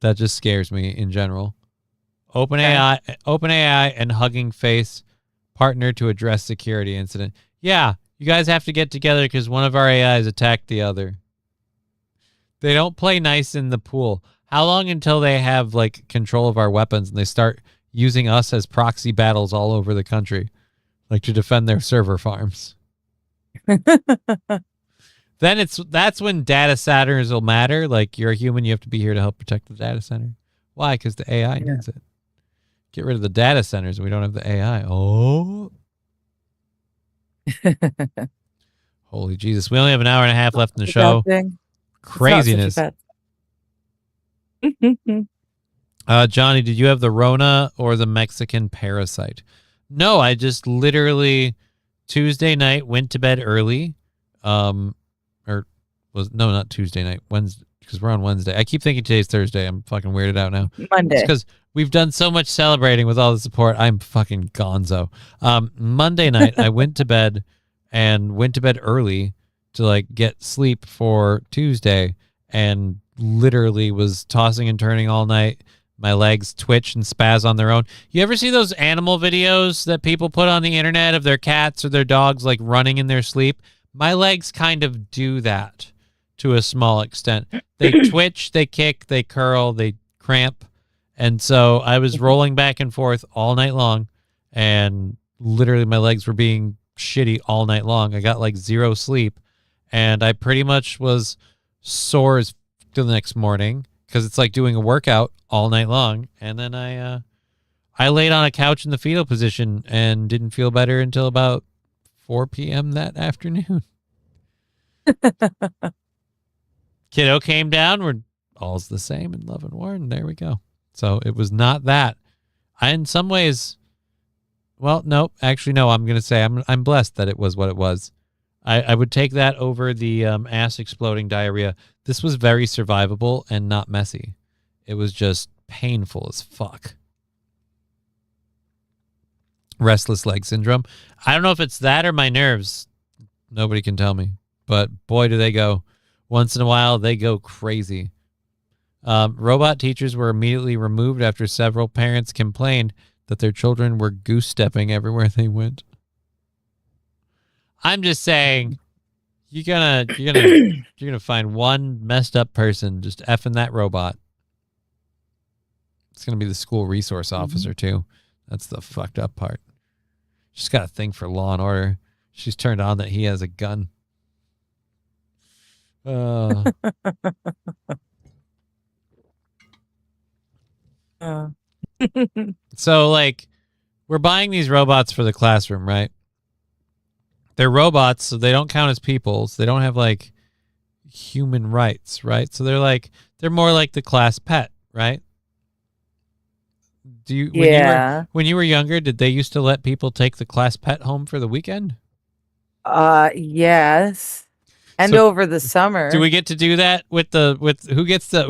That just scares me in general. OpenAI and Hugging Face partner to address security incident. Yeah, you guys have to get together because one of our AIs attacked the other. They don't play nice in the pool. How long until they have like control of our weapons and they start using us as proxy battles all over the country, like to defend their server farms? Then that's when data centers will matter. Like you're a human, you have to be here to help protect the data center. Why? Because the AI needs it. Get rid of the data centers and we don't have the AI. Oh. Holy Jesus. We only have an hour and a half left in the show. Craziness. Johnny, did you have the Rona or the Mexican parasite? No, I just literally Tuesday night went to bed early. Not Tuesday night, Wednesday, because we're on Wednesday. I keep thinking today's Thursday. I'm fucking weirded out now. Monday. Because we've done so much celebrating with all the support. I'm fucking gonzo. Monday night, I went to bed early to like get sleep for Tuesday, and literally was tossing and turning all night. My legs twitch and spaz on their own. You ever see those animal videos that people put on the internet of their cats or their dogs like running in their sleep? My legs kind of do that to a small extent. They twitch, they kick, they curl, they cramp. And so I was rolling back and forth all night long, and literally my legs were being shitty all night long. I got like zero sleep, and I pretty much was sore as the next morning because it's like doing a workout all night long. And then I laid on a couch in the fetal position and didn't feel better until about 4 p.m. that afternoon. Kiddo came down. We're all's the same in love and war, and there we go. So it was not that. In some ways, well, no, actually, no. I'm gonna say I'm blessed that it was what it was. I would take that over the ass exploding diarrhea. This was very survivable and not messy. It was just painful as fuck. Restless leg syndrome. I don't know if it's that or my nerves. Nobody can tell me. But boy, do they go. Once in a while, they go crazy. Robot teachers were immediately removed after several parents complained that their children were goose-stepping everywhere they went. I'm just saying, you're gonna find one messed up person just effing that robot. It's gonna be the school resource officer too. That's the fucked up part. She's got a thing for law and order. She's turned on that he has a gun. So, like, we're buying these robots for the classroom, right? They're robots, so they don't count as people. So they don't have, like, human rights, right? So they're more like the class pet, right? When you were younger, did they used to let people take the class pet home for the weekend? Yes. And so, over the summer. Do we get to do that with who gets to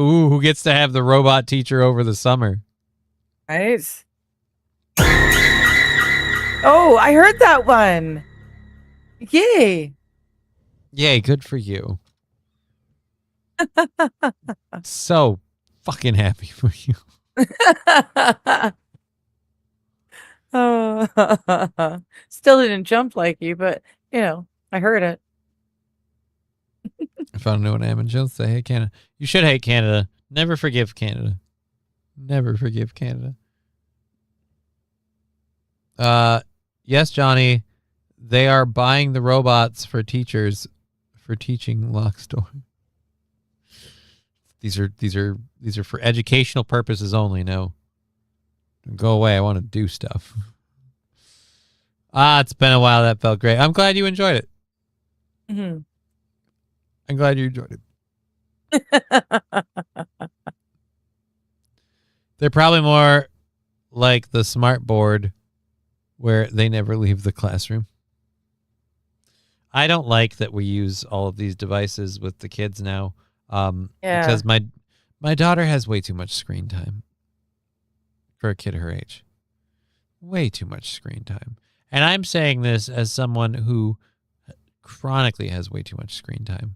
have the robot teacher over the summer? Right. Oh, I heard that one. Yay. Yay, good for you. So fucking happy for you. Oh, still didn't jump like you, but I heard it. If I don't know what I am in jail, say, hey, Canada. You should hate Canada. Never forgive Canada. Never forgive Canada. Yes, Johnny. They are buying the robots for teachers for teaching lock story. These are for educational purposes only. No. Go away. I want to do stuff. It's been a while. That felt great. I'm glad you enjoyed it. Mm-hmm. I'm glad you enjoyed it. They're probably more like the smart board where they never leave the classroom. I don't like that we use all of these devices with the kids now. Because my daughter has way too much screen time for a kid her age. Way too much screen time. And I'm saying this as someone who chronically has way too much screen time.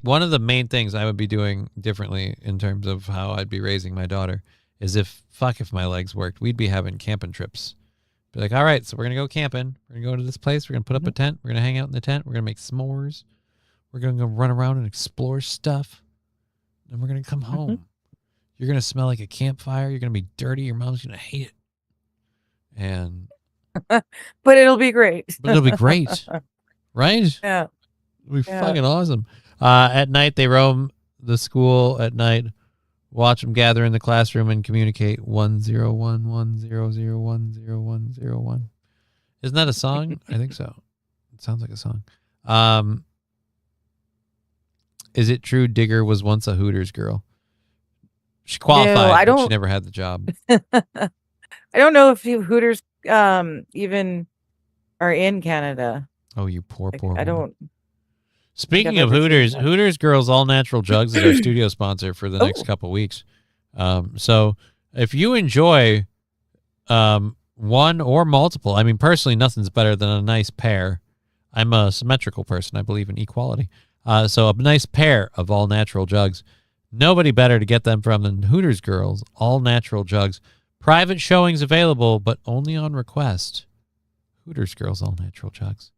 One of the main things I would be doing differently in terms of how I'd be raising my daughter is if my legs worked, we'd be having camping trips. Be like, all right, so we're going to go camping. We're going to go to this place. We're going to put up a tent. We're going to hang out in the tent. We're going to make s'mores. We're going to go run around and explore stuff. And we're going to come home. You're going to smell like a campfire. You're going to be dirty. Your mom's going to hate it. And but it'll be great. But it'll be great. Right? Yeah. It'll be fucking awesome. At night, they roam the school at night. Watch them gather in the classroom and communicate 10110010101. Isn't that a song? I think so. It sounds like a song. Is it true Digger was once a Hooters girl? She qualified, but she never had the job. I don't know if Hooters even are in Canada. Oh, you poor I woman. don't. Speaking of Hooters, Hooters Girls All Natural Jugs is our studio sponsor for the next couple weeks. So if you enjoy one or multiple, I mean, personally, nothing's better than a nice pair. I'm a symmetrical person. I believe in equality. So a nice pair of all natural jugs. Nobody better to get them from than Hooters Girls All Natural Jugs. Private showings available, but only on request. Hooters Girls All Natural Jugs.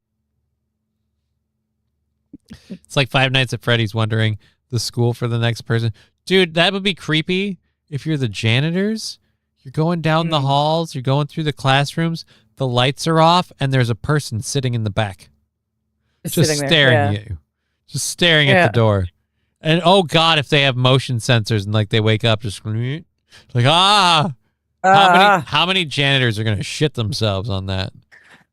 It's like Five Nights at Freddy's wondering the school for the next person. Dude, that would be creepy if you're the janitors. You're going down the halls. You're going through the classrooms. The lights are off, and there's a person sitting in the back. Just staring at you. Just staring at the door. And, oh, God, if they have motion sensors and, like, they wake up just like, how many janitors are going to shit themselves on that?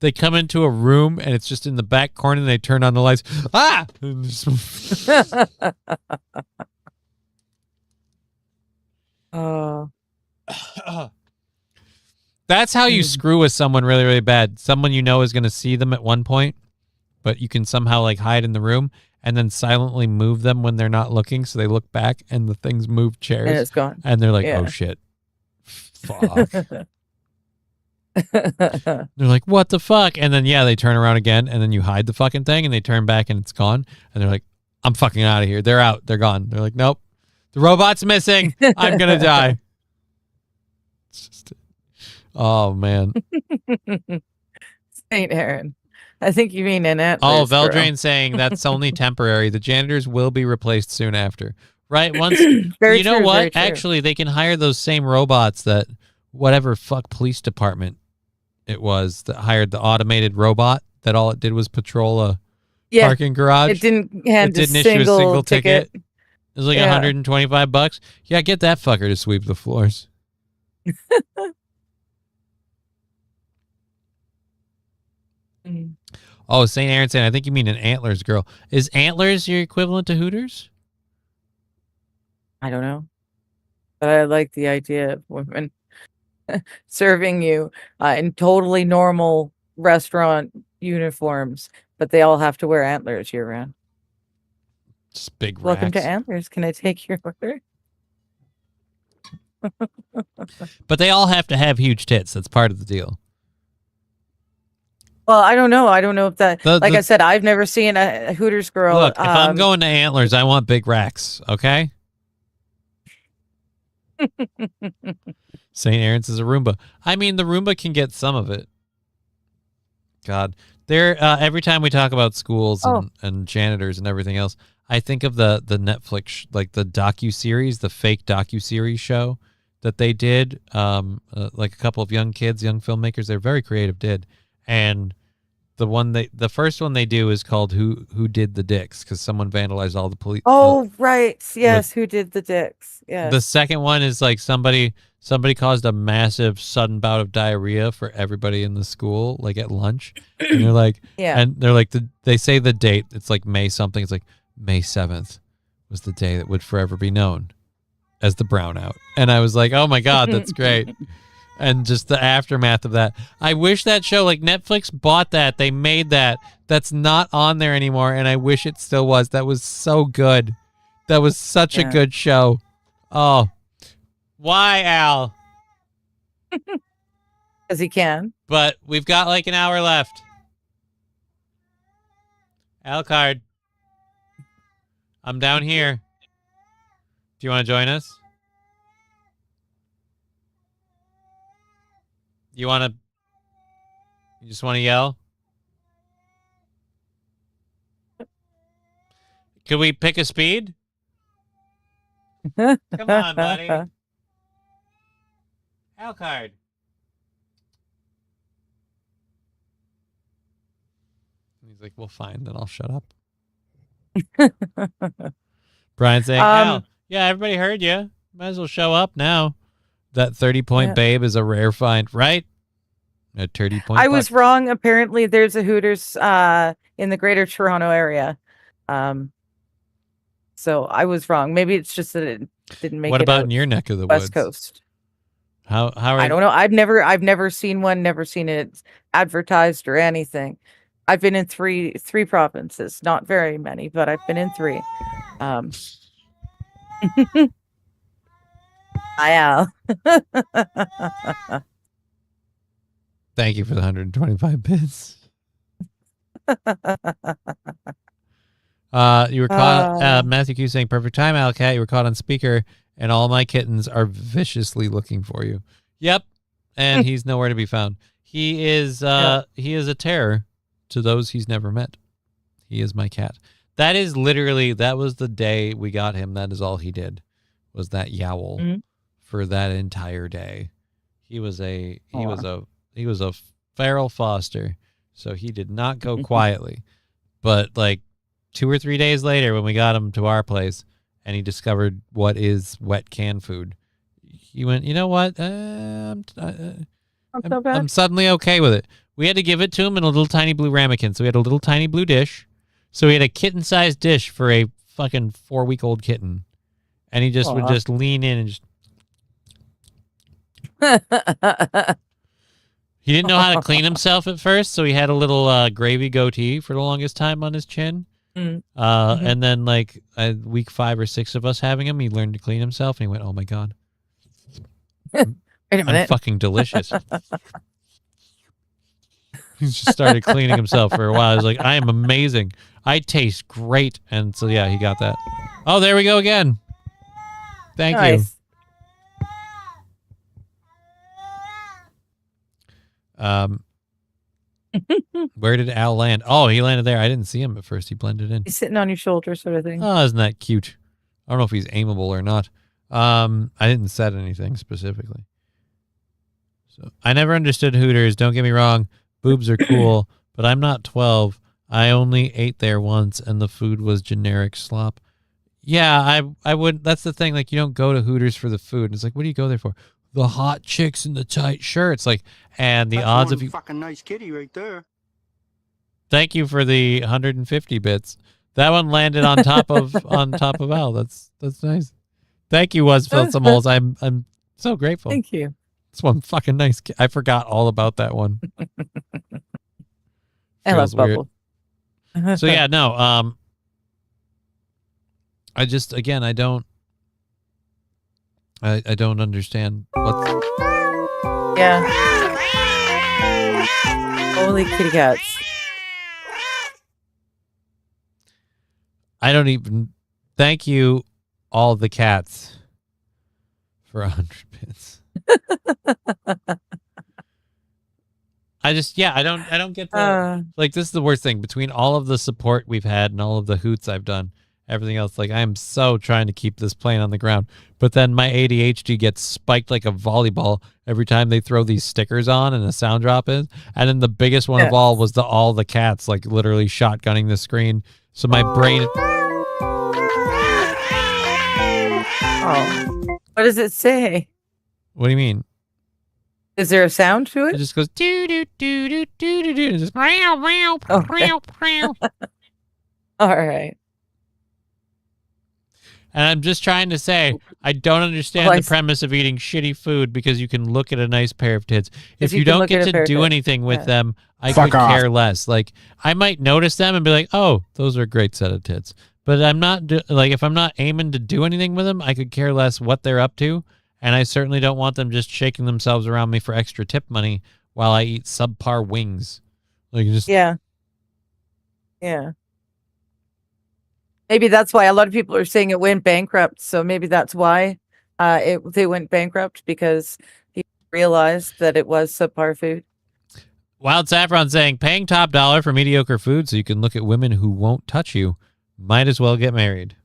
They come into a room and it's just in the back corner and they turn on the lights. That's how you screw with someone really, really bad. Someone you know is going to see them at one point, but you can somehow like hide in the room and then silently move them when they're not looking. So they look back and the things move chairs. And it's gone. And they're like, oh, shit. Fuck. They're like, what the fuck? And then, they turn around again and then you hide the fucking thing and they turn back and it's gone. And they're like, I'm fucking out of here. They're out. They're gone. They're like, nope. The robot's missing. I'm going to die. It's just, oh, man. St. Aaron. I think you mean Annette. Oh, Veldrain saying that's only temporary. The janitors will be replaced soon after. Right? Once you know what? Actually, they can hire those same robots that whatever fuck police department it was that hired the automated robot that all it did was patrol a parking garage. It didn't issue a single ticket. It was like $125. Yeah, get that fucker to sweep the floors. Oh, St. Aaron saying, I think you mean an Antlers girl. Is Antlers your equivalent to Hooters? I don't know. But I like the idea of women serving you in totally normal restaurant uniforms, but they all have to wear antlers year round. Just big racks. Welcome to Antlers. Can I take your order? But they all have to have huge tits. That's part of the deal. Well, I don't know. I don't know if that, I said, I've never seen a Hooters girl. Look, if I'm going to Antlers, I want big racks, okay? St. Aaron's is a Roomba. I mean, the Roomba can get some of it. God. There, every time we talk about schools and janitors and everything else, I think of the Netflix, like the docuseries, the fake docuseries show that they did, like a couple of young kids, young filmmakers, they're very creative, did. And the first one they do is called Who Did the Dicks, because someone vandalized all the police. Oh, right. Yes, Who Did the Dicks? Yeah. The second one is like somebody caused a massive sudden bout of diarrhea for everybody in the school, like at lunch. And they're like, and they're like, they say the date. It's like May something. It's like May 7th was the day that would forever be known as the brownout. And I was like, oh my God, that's great. And just the aftermath of that. I wish that show, like Netflix bought that. They made that. That's not on there anymore. And I wish it still was. That was so good. That was such a good show. Oh, why, Al? Because he can. But we've got like an hour left. Alcard, I'm down here. Do you want to join us? You just want to yell? Could we pick a speed? Come on, buddy. Alcard. He's like, well, fine, then I'll shut up. Brian saying, Al, yeah, everybody heard you. Might as well show up now. That 30-point babe is a rare find, right? A 30-point. I was wrong. Apparently, there's a Hooters in the Greater Toronto area. So I was wrong. Maybe it's just that it didn't make. What it about out in your neck of the West woods? Coast? How are I don't know. I've never seen one. Never seen it advertised or anything. I've been in three provinces. Not very many, but I've been in 3. I am. Thank you for the 125 bits. You were caught. Matthew Q saying, "Perfect time, Alcat. You were caught on speaker, and all my kittens are viciously looking for you." Yep, and he's nowhere to be found. He is he is a terror to those he's never met. He is my cat. That is literally, that was the day we got him. That is all he did, was that yowl for that entire day. He was a feral foster, so he did not go quietly. But like 2 or 3 days later, when we got him to our place and he discovered what is wet canned food, he went, you know what? I'm suddenly okay with it. We had to give it to him in a little tiny blue ramekin. So we had a little tiny blue dish. So he had a kitten-sized dish for a fucking 4-week-old kitten. And he just would just lean in and just... He didn't know how to clean himself at first, so he had a little gravy goatee for the longest time on his chin. And then like week 5 or 6 of us having him, he learned to clean himself, and he went, oh my God. Wait a minute. I'm fucking delicious. He just started cleaning himself for a while. I was like, I am amazing. I taste great. And so, yeah, he got that. Oh, there we go again. Thank you. Where did Al land? Oh, he landed there. I didn't see him at first. He blended in. He's sitting on your shoulder, sort of thing. Oh, isn't that cute? I don't know if he's aimable or not. I didn't set anything specifically. So I never understood Hooters. Don't get me wrong. Boobs are cool, but I'm not 12. I only ate there once, and the food was generic slop. Yeah, I would. That's the thing. Like, you don't go to Hooters for the food. It's like, what do you go there for? The hot chicks in the tight shirts. Like, and the odds of you. Fucking nice kitty right there. Thank you for the 150 bits. That one landed on top of Al. That's nice. Thank you, Filsamoles. I'm so grateful. Thank you. This one fucking nice. I forgot all about that one. I love Bubble. So yeah, no. I just, again, I don't understand what's. Yeah. Holy kitty cats. I don't even. Thank you, all the cats, for 100 bits. I don't get the like. This is the worst thing between all of the support we've had and all of the hoots I've done. Everything else, like I am so trying to keep this plane on the ground, but then my ADHD gets spiked like a volleyball every time they throw these stickers on and a sound drop is. And then the biggest one of all was all the cats like literally shotgunning the screen. So my brain. Oh, what does it say? What do you mean? Is there a sound to it? It just goes doo doo doo doo doo doo doo. Just meow meow meow meow. All right. And I'm just trying to say, I don't understand the premise of eating shitty food because you can look at a nice pair of tits. If you don't get to do anything with them, I could care less. Like, I might notice them and be like, oh, those are a great set of tits. But I'm not, like, if I'm not aiming to do anything with them, I could care less what they're up to. And I certainly don't want them just shaking themselves around me for extra tip money while I eat subpar wings. Like, just. Yeah. Maybe that's why a lot of people are saying it went bankrupt. So maybe that's why they went bankrupt, because people realized that it was subpar food. Wild Saffron saying, paying top dollar for mediocre food so you can look at women who won't touch you. Might as well get married.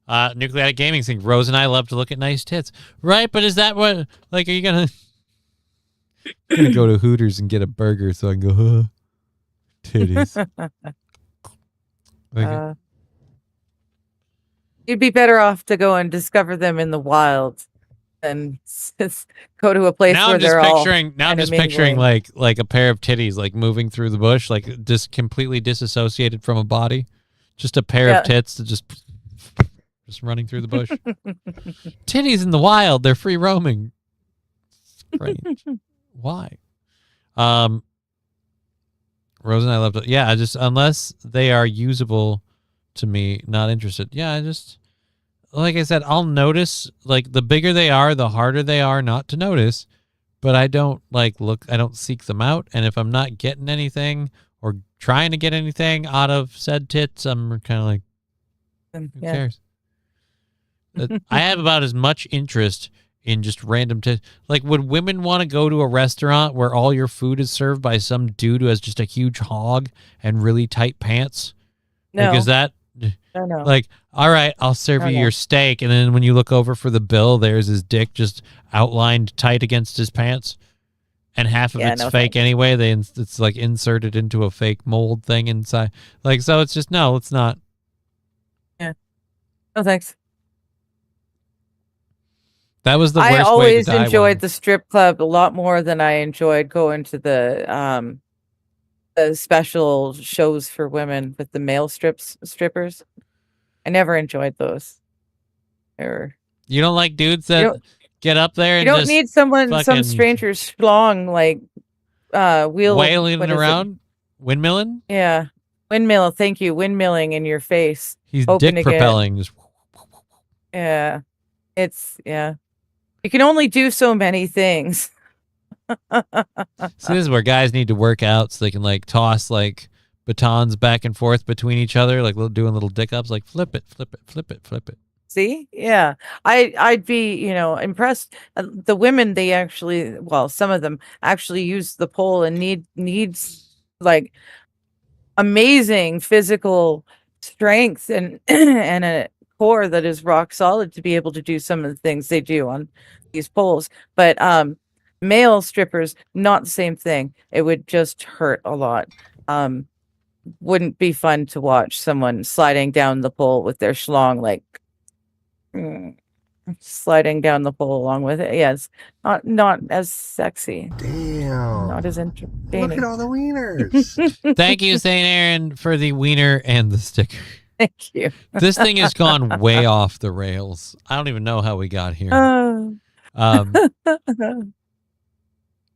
Nucleatic Gaming saying, Rose and I love to look at nice tits. Right, but is that what, like, are you going to go to Hooters and get a burger so I can go, titties. You'd be better off to go and discover them in the wild than just go to a place where they're all. Now I'm just picturing like a pair of titties like moving through the bush, like just completely disassociated from a body, just a pair of tits that just running through the bush. Titties in the wild, they're free roaming. Strange. Why? Rose and I love to, I just, unless they are usable to me, not interested. Yeah, I just, like I said, I'll notice, like, the bigger they are, the harder they are not to notice, but I don't, I don't seek them out, and if I'm not getting anything or trying to get anything out of said tits, I'm kind of like, who cares? I have about as much interest in just random tits. Like, would women want to go to a restaurant where all your food is served by some dude who has just a huge hog and really tight pants? No. Like, is that no. like, all right, I'll serve you your steak, and then when you look over for the bill, there's his dick just outlined tight against his pants, and half of it's fake anyway. It's like inserted into a fake mold thing inside. Like, so it's just, no, it's not. Yeah. No, thanks. That was the worst way to die. I always enjoyed the strip club a lot more than I enjoyed going to the special shows for women with the male strippers. I never enjoyed those. You don't like dudes that get up there and you don't just need some stranger's schlong like wailing around, windmilling. Yeah, windmill. Thank you, windmilling in your face. He's dick propelling. Just... Yeah, you can only do so many things. So this is where guys need to work out so they can like toss like batons back and forth between each other, like doing little dick ups, like flip it, flip it, flip it, flip it. See? Yeah. I'd be, impressed. The women, they actually, some of them actually use the pole and needs like amazing physical strength and and a core that is rock solid to be able to do some of the things they do on these poles. But male strippers, not the same thing. It would just hurt a lot. Wouldn't be fun to watch someone sliding down the pole with their schlong, like sliding down the pole along with it. Yes, not as sexy. Damn. Not as entertaining. Look at all the wieners. Thank you, St. Aaron, for the wiener and the sticker. Thank you. This thing has gone way off the rails. I don't even know how we got here.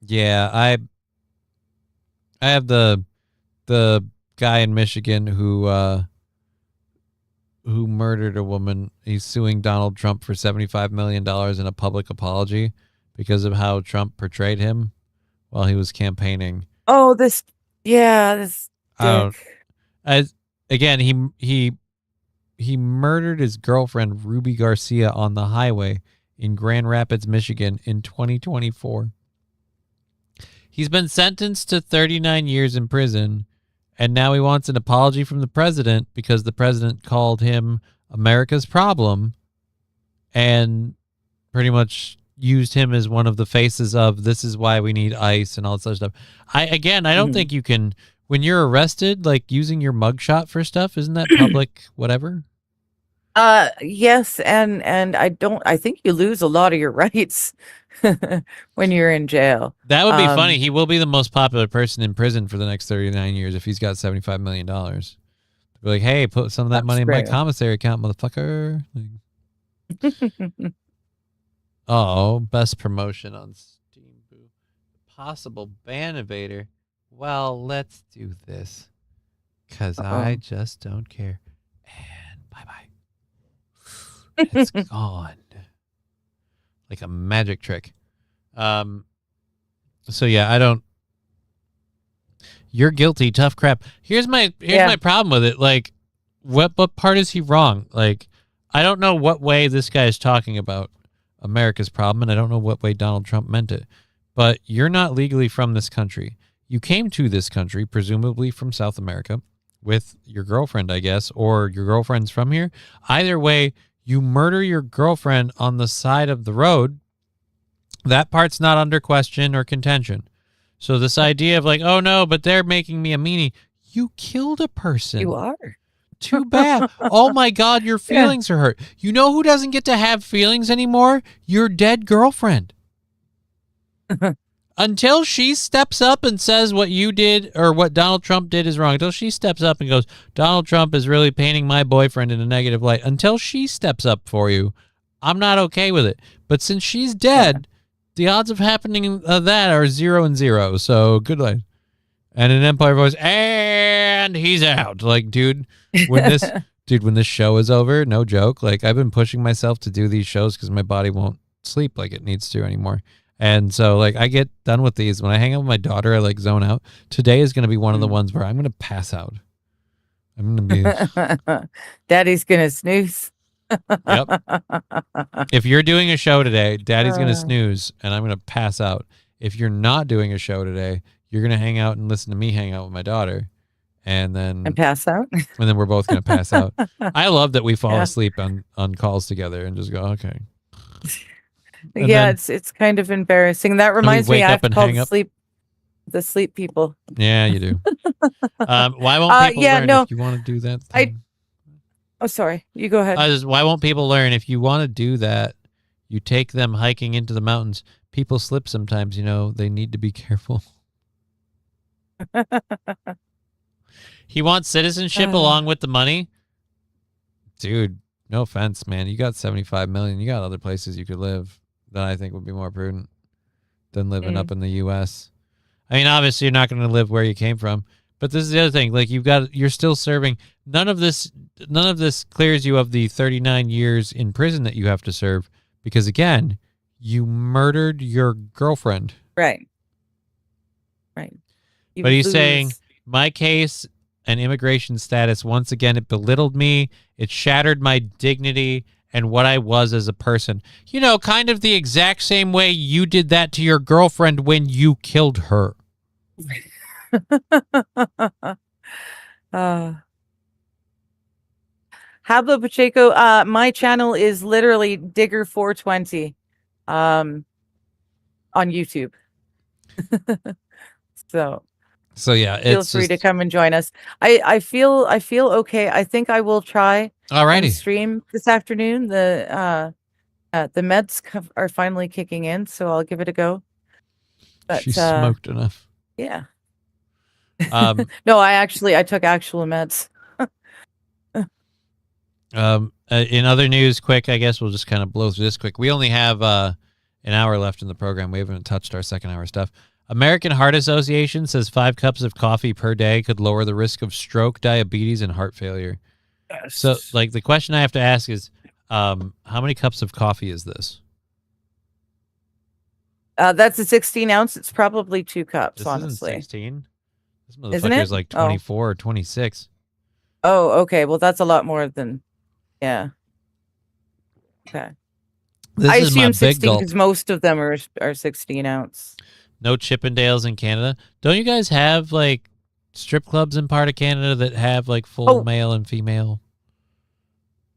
Yeah, I have the guy in Michigan who murdered a woman. He's suing Donald Trump for $75 million in a public apology because of how Trump portrayed him while he was campaigning. Oh, this dick. He murdered his girlfriend Ruby Garcia on the highway in Grand Rapids, Michigan in 2024. He's been sentenced to 39 years in prison, and now he wants an apology from the president because the president called him America's problem and pretty much used him as one of the faces of this is why we need ICE and all this other stuff. I don't think you can, when you're arrested, like using your mugshot for stuff, isn't that public whatever? Yes, and I think you lose a lot of your rights when you're in jail. That would be funny. He will be the most popular person in prison for the next 39 years if he's got $75 million. Be like, hey, put some of that money in my commissary account, motherfucker. Oh, best promotion on Steam Boo. Possible ban evader. Well, let's do this. Because I just don't care. And bye-bye. It's gone. Like a magic trick. So yeah, I don't. You're guilty, tough crap. Here's my problem with it. Like, what part is he wrong? Like, I don't know what way this guy is talking about America's problem, and I don't know what way Donald Trump meant it. But you're not legally from this country. You came to this country, presumably from South America, with your girlfriend, I guess, or your girlfriend's from here. Either way, you murder your girlfriend on the side of the road. That part's not under question or contention. So this idea of like, oh no, but they're making me a meanie. You killed a person. You are. Too bad. Oh my God, your feelings are hurt. You know who doesn't get to have feelings anymore? Your dead girlfriend. Until she steps up and says what you did or what Donald Trump did is wrong. Until she steps up and goes, Donald Trump is really painting my boyfriend in a negative light. Until she steps up for you, I'm not okay with it. But since she's dead, the odds of happening that are 0 and 0. So good luck. And an Empire voice, and he's out. Like, dude, when this show is over, no joke. Like, I've been pushing myself to do these shows because my body won't sleep like it needs to anymore. And so, like, I get done with these. When I hang out with my daughter, I, like, zone out. Today is going to be one of the ones where I'm going to pass out. I'm going to be... Daddy's going to snooze. Yep. If you're doing a show today, Daddy's going to snooze, and I'm going to pass out. If you're not doing a show today, you're going to hang out and listen to me hang out with my daughter. And pass out. And then we're both going to pass out. I love that we fall asleep on calls together and just go, okay. And yeah, it's kind of embarrassing. That reminds me, I have to call the sleep people. Yeah, you do. Why won't people learn if you want to do that thing? Oh, sorry. You go ahead. Why won't people learn if you want to do that? You take them hiking into the mountains. People slip sometimes, you know. They need to be careful. He wants citizenship along with the money. Dude, no offense, man. You got 75 million. You got other places you could live that I think would be more prudent than living up in the U.S. I mean, obviously, you're not going to live where you came from. But this is the other thing. Like, you're still serving. None of this clears you of the 39 years in prison that you have to serve. Because, again, you murdered your girlfriend. Right. But he's saying, my case and immigration status, once again, it belittled me. It shattered my dignity and what I was as a person. You know, kind of the exact same way you did that to your girlfriend when you killed her. Hablo Pacheco, my channel is literally Digger420 on YouTube. So yeah, feel free to come and join us. I feel okay. I think I will try and stream this afternoon. The meds are finally kicking in, so I'll give it a go. But she smoked enough. Yeah. No, I took actual meds. In other news, quick, I guess we'll just kind of blow through this quick. We only have an hour left in the program. We haven't touched our second hour stuff. American Heart Association says 5 cups of coffee per day could lower the risk of stroke, diabetes, and heart failure. Yes. So, like, the question I have to ask is, how many cups of coffee is this? That's a 16 ounce. It's probably 2 cups, this honestly. Isn't 16? This motherfucker is like 24 or 26. Oh, okay. Well, that's a lot more than, yeah. Okay. This I is my assume big 16 gulp. because most of them are 16 ounce. No Chippendales in Canada. Don't you guys have like strip clubs in part of Canada that have like full male and female?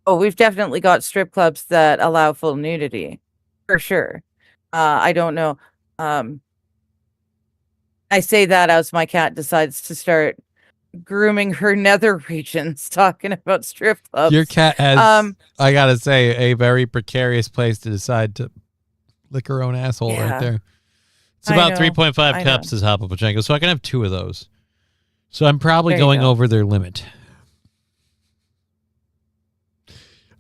Oh, we've definitely got strip clubs that allow full nudity, for sure. I don't know. I say that as my cat decides to start grooming her nether regions, talking about strip clubs. Your cat has, I gotta say, a very precarious place to decide to lick her own asshole right there. It's about 3.5 cups, says Hopper Pachenko, so I can have 2 of those. So I'm probably going over their limit.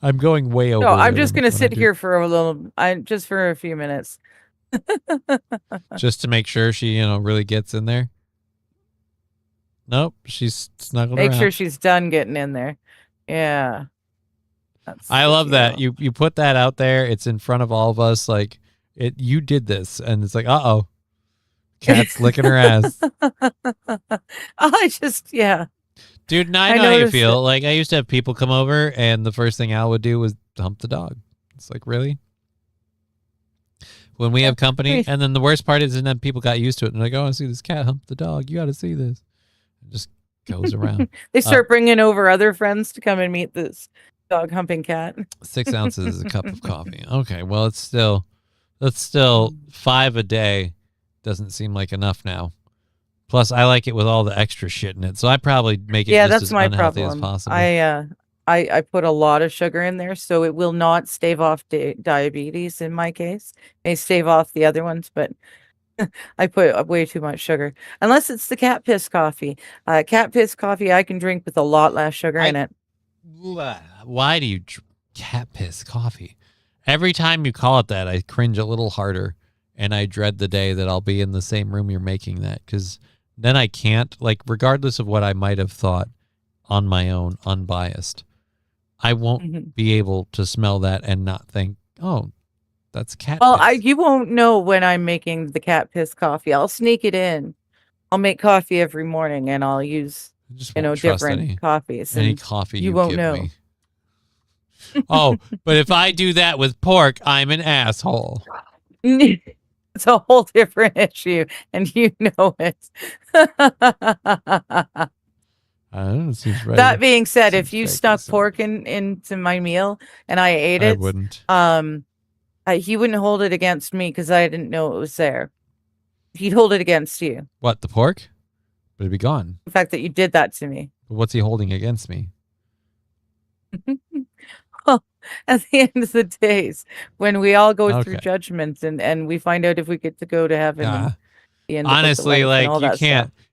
I'm going way over. No, I'm their just limit gonna when I sit do. here for just for a few minutes. Just to make sure she, really gets in there. Nope, she's snuggled Make around. sure she's done getting in there. Yeah. I love that. You put that out there. It's in front of all of us. Like you did this, and it's like, uh-oh. Cat's licking her ass. Dude, now I know how you feel. Like I used to have people come over, and the first thing Al would do was hump the dog. It's like, really? When we have company, and then the worst part is, and then people got used to it, and they're like, "Oh, I want to see this cat hump the dog. You got to see this." It just goes around. They start bringing over other friends to come and meet this dog humping cat. 6 ounces is a cup of coffee. Okay, well, that's still 5 a day. Doesn't seem like enough now. Plus, I like it with all the extra shit in it, so I probably make it just as unhealthy as possible. I put a lot of sugar in there, so it will not stave off diabetes in my case. It may stave off the other ones, but I put way too much sugar. Unless it's the cat piss coffee. Cat piss coffee I can drink with a lot less sugar in it. Why do you cat piss coffee? Every time you call it that, I cringe a little harder, and I dread the day that I'll be in the same room you're making that, because then I can't, like, regardless of what I might have thought on my own, unbiased, I won't be able to smell that and not think, oh, that's cat piss. You won't know when I'm making the cat piss coffee. I'll sneak it in. I'll make coffee every morning, and I'll use different coffees. Any and coffee you won't give know. me. Oh, but if I do that with pork, I'm an asshole. It's a whole different issue, and you know it. That being said, if you stuck pork into my meal and I ate it, I wouldn't. He wouldn't hold it against me because I didn't know it was there. He'd hold it against you. What, the pork? But it'd be gone. The fact that you did that to me. But what's he holding against me? Well, at the end of the days, when we all go through judgments and we find out if we get to go to heaven. And the end honestly, like,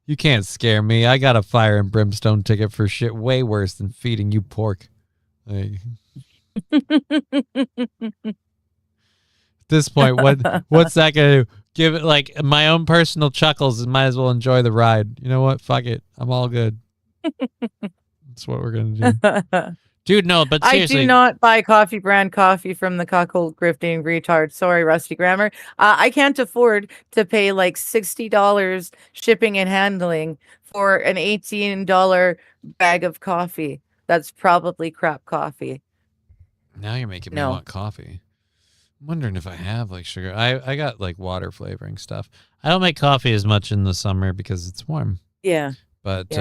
you can't scare me. I got a fire and brimstone ticket for shit way worse than feeding you pork. Like, at this point, what's that gonna do? Give it like my own personal chuckles and might as well enjoy the ride. You know what? Fuck it. I'm all good. That's what we're gonna do. Dude, no, but seriously. I do not buy coffee brand coffee from the cuckold grifting retard. Sorry, Rusty Grammar. I can't afford to pay like $60 shipping and handling for an $18 bag of coffee. That's probably crap coffee. Now you're making me want coffee. I'm wondering if I have like sugar. I got like water flavoring stuff. I don't make coffee as much in the summer because it's warm. Yeah. But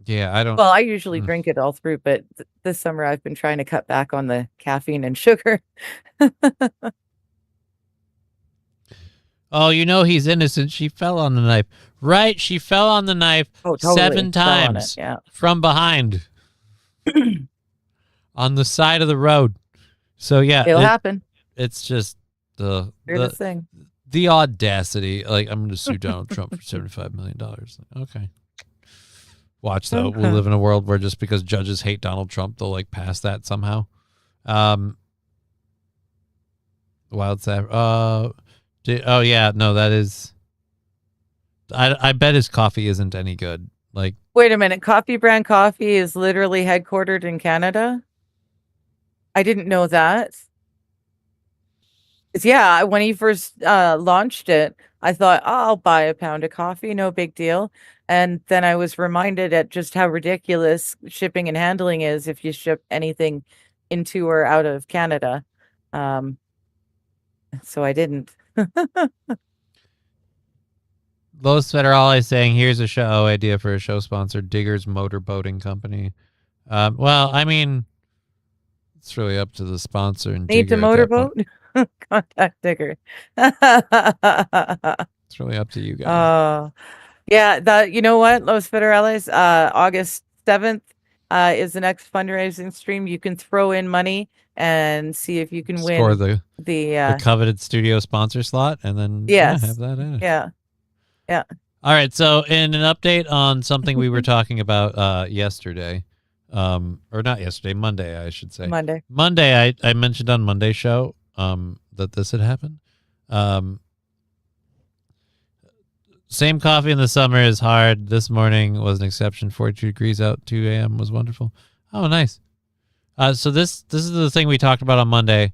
yeah, I don't. Well, I usually drink it all through, but this summer I've been trying to cut back on the caffeine and sugar. Oh, he's innocent. She fell on the knife. Right? She fell on the knife 7 times from behind on the side of the road. So yeah, it'll happen. It's just the thing. The audacity. Like, I'm going to sue Donald Trump for $75 million. Okay. Watch though. We'll live in a world where just because judges hate Donald Trump, they'll like pass that somehow. Wild Sav. Oh yeah, no, that is. I bet his coffee isn't any good. Like, wait a minute, Coffee Brand Coffee is literally headquartered in Canada. I didn't know that. Yeah, when he first launched it, I thought, I'll buy a pound of coffee, no big deal. And then I was reminded at just how ridiculous shipping and handling is if you ship anything into or out of Canada. So I didn't. Los Federale is saying, here's a show idea for a show sponsor, Digger's Motorboating Company. Well, I mean, it's really up to the sponsor. And Need to Digger at that motorboat? Contact Digger. It's really up to you guys. Yeah, you know what, Los Federales, August 7th is the next fundraising stream. You can throw in money and see if you can Score win the coveted studio sponsor slot, and then have that in it. Yeah. All right, so in an update on something we were talking about yesterday, or not yesterday, Monday, I should say. Monday, I mentioned on Monday's show that this had happened. Same coffee in the summer is hard. This morning was an exception. 42 degrees out, 2 a.m. was wonderful. Oh, nice. So this is the thing we talked about on Monday.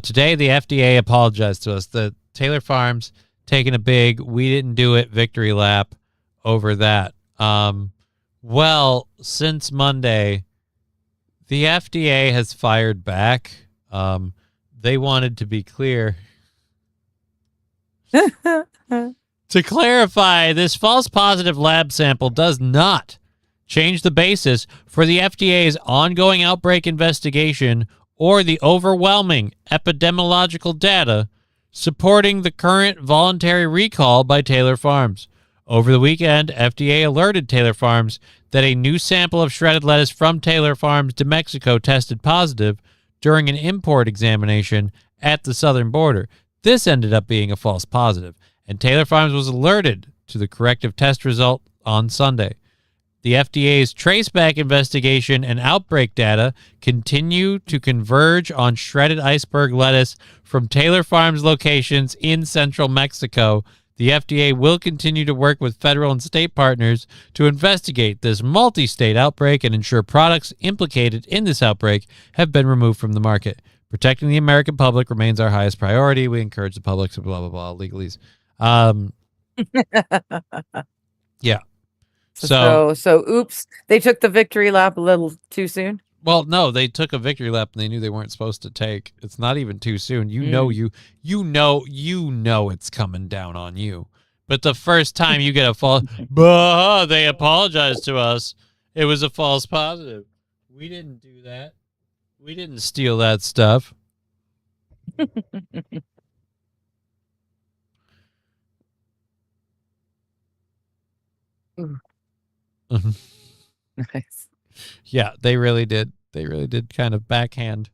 Today, the FDA apologized to us. The Taylor Farms taking a big "we didn't do it" victory lap over that. Well, since Monday, the FDA has fired back. They wanted to be clear. To clarify, this false positive lab sample does not change the basis for the FDA's ongoing outbreak investigation or the overwhelming epidemiological data supporting the current voluntary recall by Taylor Farms. Over the weekend, FDA alerted Taylor Farms that a new sample of shredded lettuce from Taylor Farms to Mexico tested positive during an import examination at the southern border. This ended up being a false positive, and Taylor Farms was alerted to the corrective test result on Sunday. The FDA's traceback investigation and outbreak data continue to converge on shredded iceberg lettuce from Taylor Farms locations in central Mexico. The FDA will continue to work with federal and state partners to investigate this multi-state outbreak and ensure products implicated in this outbreak have been removed from the market. Protecting the American public remains our highest priority. We encourage the public to blah, blah, blah, legalese. Yeah. So oops, they took the victory lap a little too soon. Well, no, they took a victory lap and they knew they weren't supposed to take. It's not even too soon. You know it's coming down on you. But the first time you get a false, they apologized to us. It was a false positive. We didn't do that. We didn't steal that stuff. Nice. Yeah, they really did. They really did kind of backhand.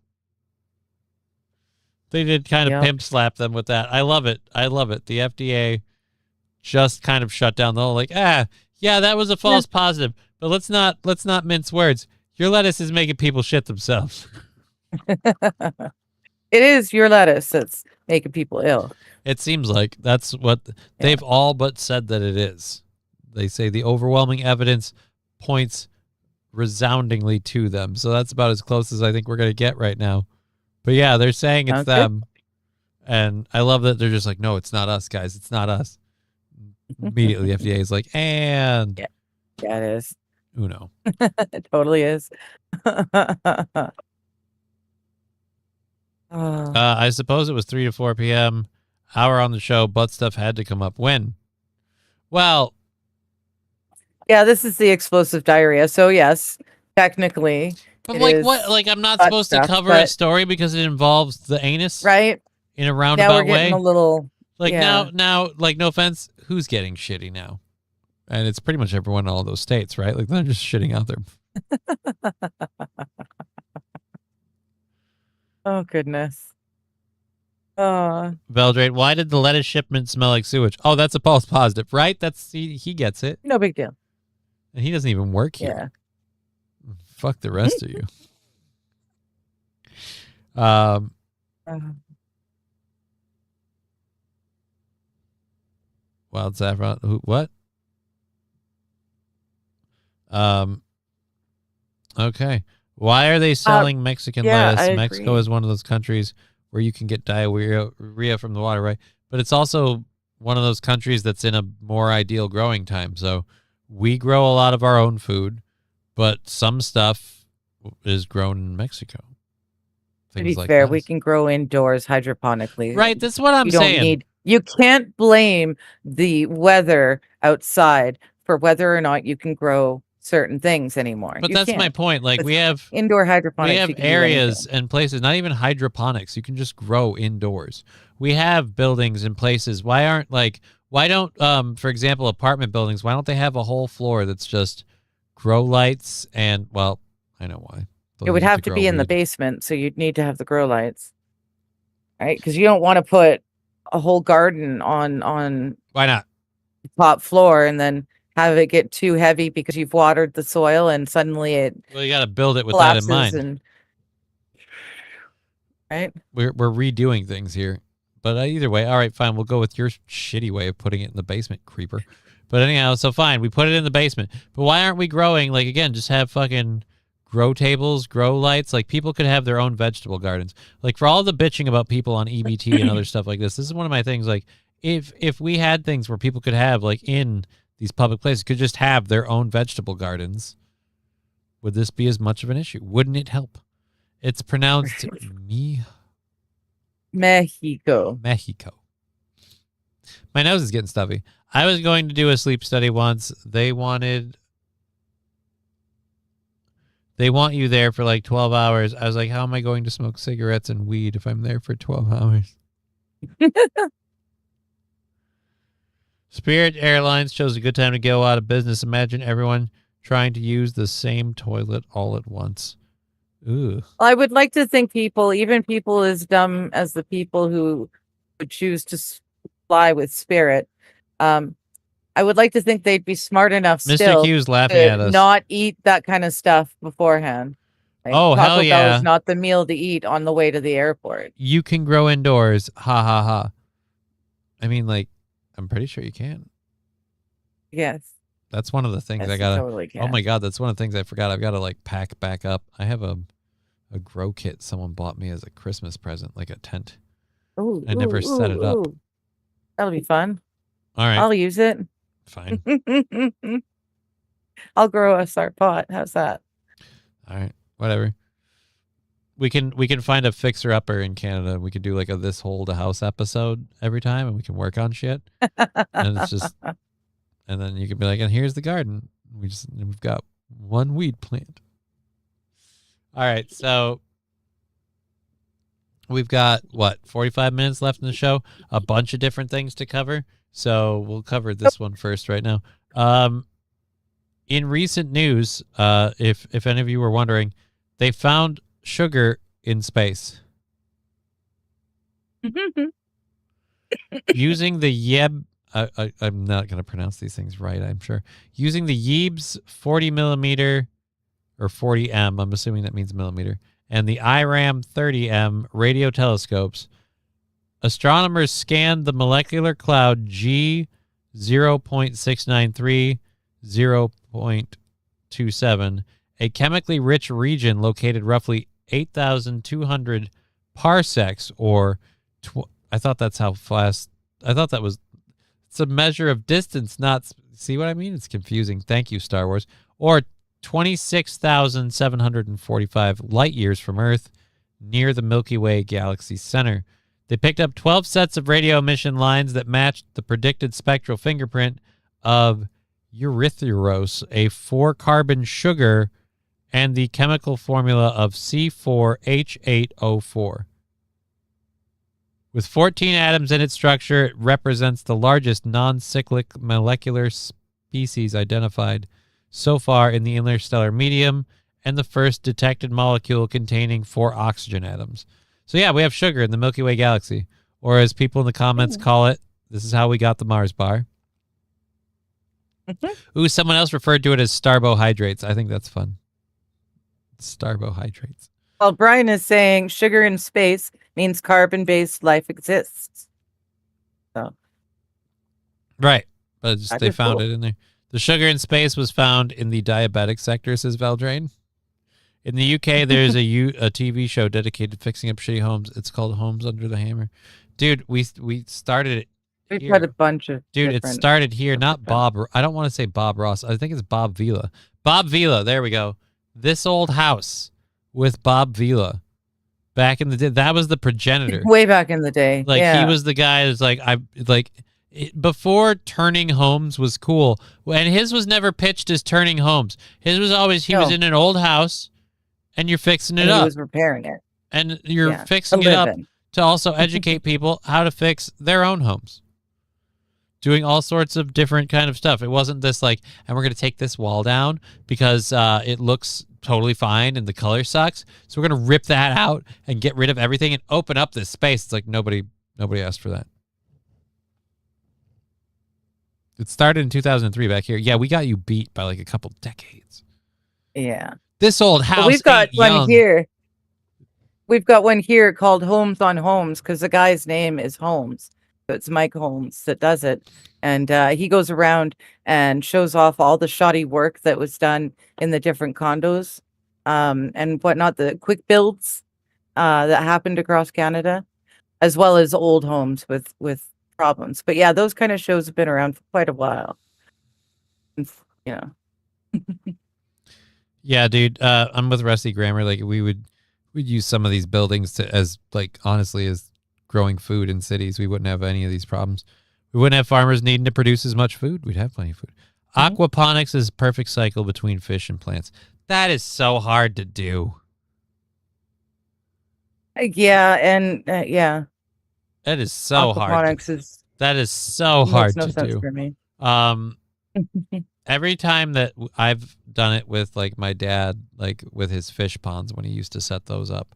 They did kind of pimp slap them with that. I love it. I love it. The FDA just kind of shut down the whole yeah, that was a false positive. But let's not mince words. Your lettuce is making people shit themselves. It is your lettuce that's making people ill. It seems like that's what they've all but said that it is. They say the overwhelming evidence points resoundingly to them. So that's about as close as I think we're going to get right now. But yeah, they're saying it's them. And I love that they're just like, no, it's not us, guys. It's not us. Immediately, the FDA is like, and. Yeah, it is. Uno. It totally is. I suppose it was 3 to 4 p.m. Hour on the show. Butt stuff had to come up. When? Well. Yeah, this is the explosive diarrhea. So yes, technically. But like what? Like I'm not supposed to cover a story because it involves the anus, right? In a roundabout now we're getting way. A little like now, like no offense, who's getting shitty now? And it's pretty much everyone in all those states, right? Like they're just shitting out there. Oh goodness. Veldrate, why did the lettuce shipment smell like sewage? Oh, that's a false positive, right? That's he gets it. No big deal. And he doesn't even work here. Yeah. Fuck the rest of you. Wild saffron. What? Okay. Why are they selling Mexican lettuce? Mexico is one of those countries where you can get diarrhea from the water, right? But it's also one of those countries that's in a more ideal growing time. So we grow a lot of our own food, but some stuff is grown in Mexico. things be like fair, that. we can grow indoors hydroponically. Right, that's what I'm You don't saying. you can't blame the weather outside for whether or not you can grow certain things anymore. But You that's my can't. point. Like, we With have indoor hydroponics. we you have can do areas anything. and places, not even hydroponics. You can just grow indoors. We have buildings and places. Why don't, for example, apartment buildings, why don't they have a whole floor that's just grow lights and, well, I know why. They'll It would use have to grow be in the weed. basement, so you'd need to have the grow lights, right? Because you don't want to put a whole garden on Why not? the top floor and then have it get too heavy because you've watered the soil and suddenly it Well, you got to build it with that in collapses mind. Right? We're redoing things here. But either way, all right, fine. We'll go with your shitty way of putting it in the basement, creeper. But anyhow, so fine. We put it in the basement. But why aren't we growing? Like, again, just have fucking grow tables, grow lights. Like, people could have their own vegetable gardens. Like, for all the bitching about people on EBT and other stuff like this is one of my things. Like, if we had things where people could have, like, in these public places, could just have their own vegetable gardens, would this be as much of an issue? Wouldn't it help? It's pronounced Mexico. My nose is getting stuffy. I was going to do a sleep study once. They want you there for like 12 hours. I was like, how am I going to smoke cigarettes and weed if I'm there for 12 hours? Spirit Airlines chose a good time to go out of business. Imagine everyone trying to use the same toilet all at once. Ooh. I would like to think even people as dumb as the people who would choose to fly with Spirit, I would like to think they'd be smart enough Mr. still Q's laughing to at us. not eat that kind of stuff beforehand. Like, Oh, Taco hell Bell yeah. is not the meal to eat on the way to the airport. You can grow indoors. Ha ha ha. I mean, like, I'm pretty sure you can. Yes. That's one of the things Yes, I you gotta. totally Oh can. my god, that's one of the things I forgot. I've got to like pack back up. I have a grow kit someone bought me as a Christmas present, like a tent. Ooh, I never set it up. That'll be fun. All right, I'll use it. fine. I'll grow us our pot. How's that? All right, whatever. We can find a fixer upper in Canada. We could do like a this hold a house episode every time, and we can work on shit. And it's just, and then you can be like, and here's the garden. We've got one weed plant. All right, so we've got 45 minutes left in the show. A bunch of different things to cover. So we'll cover this one first right now. In recent news, if any of you were wondering, they found sugar in space using the Yeb. I'm not going to pronounce these things right, I'm sure. Using the Yebs 40 millimeter or 40M, I'm assuming that means millimeter, and the IRAM 30M radio telescopes, astronomers scanned the molecular cloud G 0.693 0.27, a chemically rich region located roughly 8,200 parsecs, or I thought that's how fast. I thought that was. It's a measure of distance, not. See what I mean? It's confusing. Thank you, Star Wars. Or 26,745 light years from Earth, near the Milky Way galaxy center. They picked up 12 sets of radio emission lines that matched the predicted spectral fingerprint of erythrose, a 4-carbon sugar, and the chemical formula of C4H8O4. With 14 atoms in its structure, it represents the largest non-cyclic molecular species identified so far in the interstellar medium, and the first detected molecule containing 4 oxygen atoms. So yeah, we have sugar in the Milky Way galaxy, or as people in the comments call it, this is how we got the Mars bar. Ooh, someone else referred to it as starbohydrates. I think that's fun. Starbohydrates. Well, Brian is saying sugar in space means carbon-based life exists. So, right, but just, That'd they be found cool. it in there. The sugar in space was found in the diabetic sector, says Valdrain. In the UK, there's a TV show dedicated to fixing up shitty homes. It's called Homes Under the Hammer. Dude, we started it. We've here. had a bunch of Dude, it different- started here, not Bob. I don't want to say Bob Ross. I think it's Bob Vila. Bob Vila, there we go. This Old House with Bob Vila. Back in the day, that was the progenitor. Way back in the day. Like yeah. he was the guy who's like, before turning homes was cool. And his was never pitched as turning homes. His was always, he was in an old house and you're fixing it up. He was repairing it. And you're fixing it up to also educate people how to fix their own homes. Doing all sorts of different kind of stuff. It wasn't this like, and we're going to take this wall down because it looks totally fine and the color sucks. So we're going to rip that out and get rid of everything and open up this space. It's like nobody asked for that. It started in 2003 back here. Yeah, we got you beat by like a couple decades. Yeah. This old house. Well, we've got one young. here. We've got one here called Homes on Homes because the guy's name is Holmes. So it's Mike Holmes that does it. And he goes around and shows off all the shoddy work that was done in the different condos and whatnot, the quick builds that happened across Canada, as well as old homes with problems. But yeah, those kind of shows have been around for quite a while. Yeah. Yeah, dude. I'm with Rusty Grammar. Like we'd use some of these buildings as like honestly as growing food in cities. We wouldn't have any of these problems. We wouldn't have farmers needing to produce as much food. We'd have plenty of food. Aquaponics is a perfect cycle between fish and plants. That is so hard to do. Yeah, and yeah. That is so hard. That is so makes hard no to sense do. for me. Every time that I've done it with like my dad, like with his fish ponds when he used to set those up,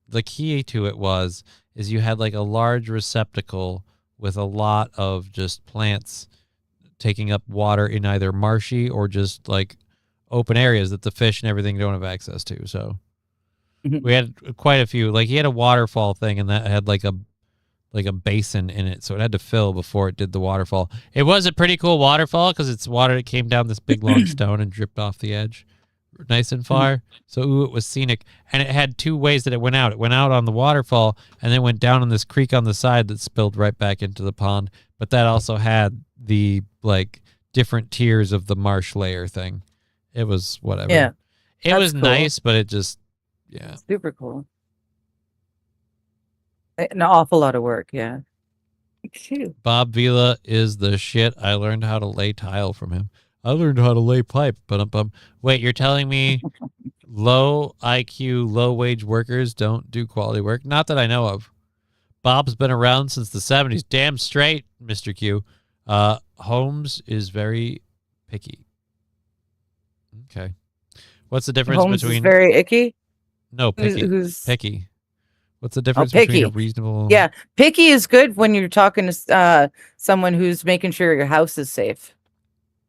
the key to it is you had like a large receptacle with a lot of just plants taking up water in either marshy or just like open areas that the fish and everything don't have access to. So we had quite a few. Like he had a waterfall thing, and that had like a basin in it, so it had to fill before it did the waterfall. It was a pretty cool waterfall because it's water that came down this big long stone and dripped off the edge, nice and far. So it was scenic, and it had two ways that it went out. It went out on the waterfall, and then went down on this creek on the side that spilled right back into the pond. But that also had the like different tiers of the marsh layer thing. It was whatever. Yeah, it was cool. nice, but it just super cool. An awful lot of work, yeah. Phew. Bob Vila is the shit. I learned how to lay tile from him. I learned how to lay pipe. Wait, you're telling me low IQ, low wage workers don't do quality work? Not that I know of. Bob's been around since the 70s. Damn straight, Mr. Q. Holmes is very picky. Okay. What's the difference Holmes between... is very icky? No, picky. Who's... Picky. What's the difference picky. between a reasonable... Yeah, picky is good when you're talking to someone who's making sure your house is safe.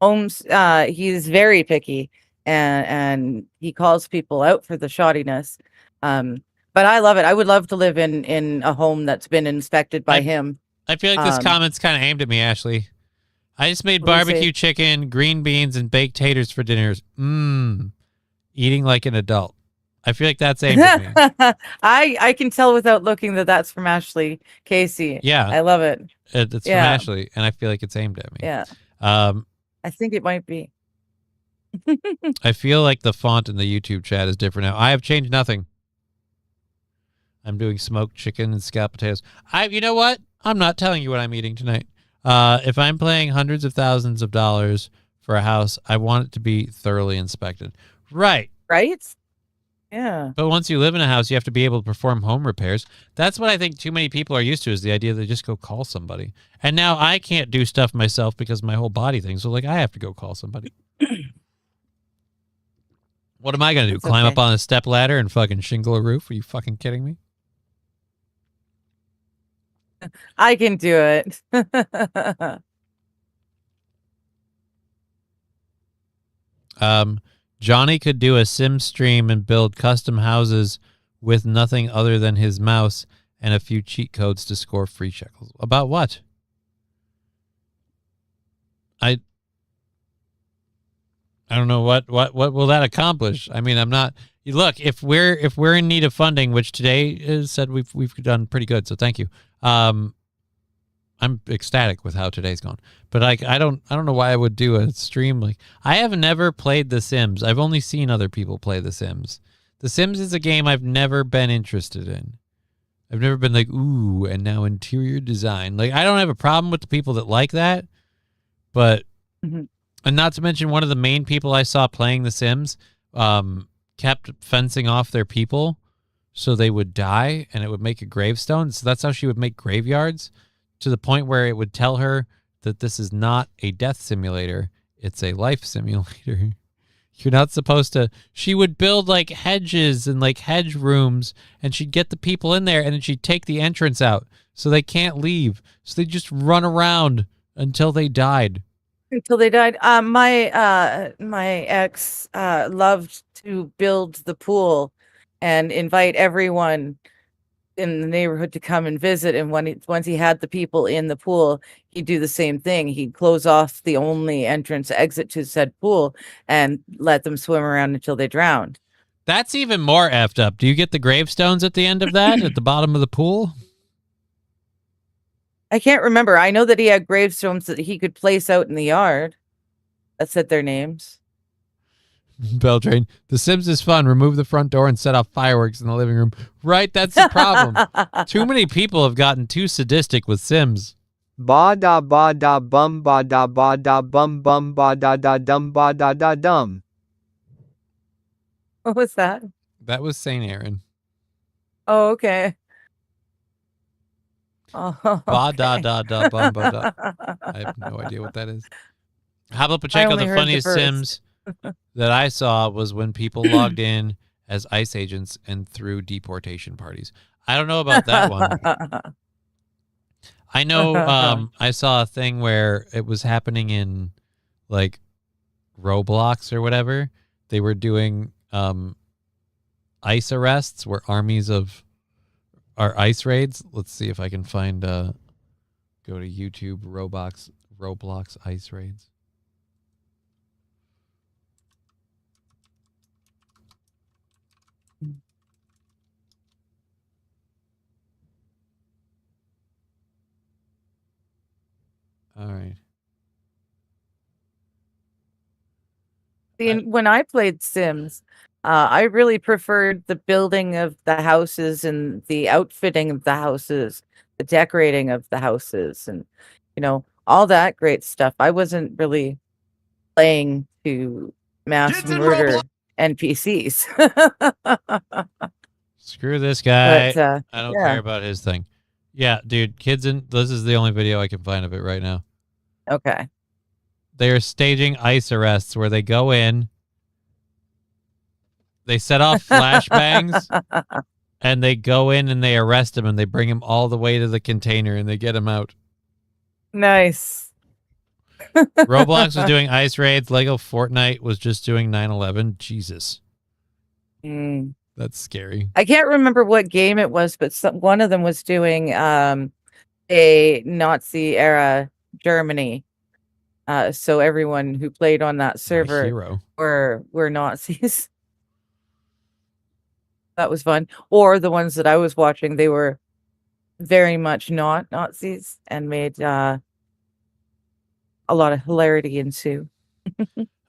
Holmes, he's very picky, and he calls people out for the shoddiness. But I love it. I would love to live in a home that's been inspected by him. I feel like this comment's kind of aimed at me, Ashley. I just made barbecue chicken, green beans, and baked taters for dinners. Eating like an adult. I feel like that's aimed at me. I can tell without looking that that's from Ashley Casey. Yeah. I love it. It's from Ashley, and I feel like it's aimed at me. Yeah. I think it might be. I feel like the font in the YouTube chat is different now. I have changed nothing. I'm doing smoked chicken and scalloped potatoes. You know what? I'm not telling you what I'm eating tonight. If I'm paying hundreds of thousands of dollars for a house, I want it to be thoroughly inspected. Right. Right? Yeah. But once you live in a house, you have to be able to perform home repairs. That's what I think too many people are used to, is the idea they just go call somebody. And now I can't do stuff myself because of my whole body thing. So like I have to go call somebody. What am I going to do? Climb up on a step ladder and fucking shingle a roof? Are you fucking kidding me? I can do it. Johnny could do a sim stream and build custom houses with nothing other than his mouse and a few cheat codes to score free shekels. About what? I don't know what will that accomplish? I mean, I'm not. Look, if we're in need of funding, which today is said we've done pretty good, so thank you. I'm ecstatic with how today's gone. But like I don't know why I would do a stream like I have never played The Sims. I've only seen other people play The Sims. The Sims is a game I've never been interested in. I've never been like, ooh, and now interior design. Like, I don't have a problem with the people that like that, but, and not to mention one of the main people I saw playing The Sims kept fencing off their people so they would die, and it would make a gravestone. So that's how she would make graveyards, to the point where it would tell her that this is not a death simulator. It's a life simulator. You're not supposed to. She would build like hedges and like hedge rooms, and she'd get the people in there, and then she'd take the entrance out so they can't leave. So they just run around until they died. Until they died. My ex loved to build the pool and invite everyone in the neighborhood to come and visit. And once he had the people in the pool, he'd do the same thing. He'd close off the only entrance exit to said pool and let them swim around until they drowned. That's even more effed up. Do you get the gravestones at the end of that, at the bottom of the pool? I can't remember. I know that he had gravestones that he could place out in the yard that said their names. Beltrain, The Sims is fun. Remove the front door and set off fireworks in the living room. Right, that's the problem. Too many people have gotten too sadistic with Sims. Ba da bum ba da bum ba da dum ba da dum. What was that? That was Saint Aaron. Oh, okay. Oh, ba da bum ba da. I have no idea what that is. Pablo Pacheco, the funniest Sims that I saw was when people logged in as ICE agents and threw deportation parties. I don't know about that one. I know I saw a thing where it was happening in like Roblox or whatever. They were doing ICE arrests where armies of our ICE raids. Let's see if I can find go to YouTube Roblox ICE raids. All right. When I played Sims, I really preferred the building of the houses and the outfitting of the houses, the decorating of the houses, and all that great stuff. I wasn't really playing to mass murder NPCs. Screw this guy. But, I don't care about his thing. Yeah, dude, this is the only video I can find of it right now. Okay. They are staging ICE arrests where they go in, they set off flashbangs, and they go in and they arrest him and they bring him all the way to the container and they get him out. Nice. Roblox was doing ICE raids. Lego Fortnite was just doing 9/11. Jesus. That's scary. I can't remember what game it was, but one of them was doing a Nazi era Germany. So everyone who played on that server were Nazis. That was fun. Or the ones that I was watching, they were very much not Nazis and made a lot of hilarity ensue.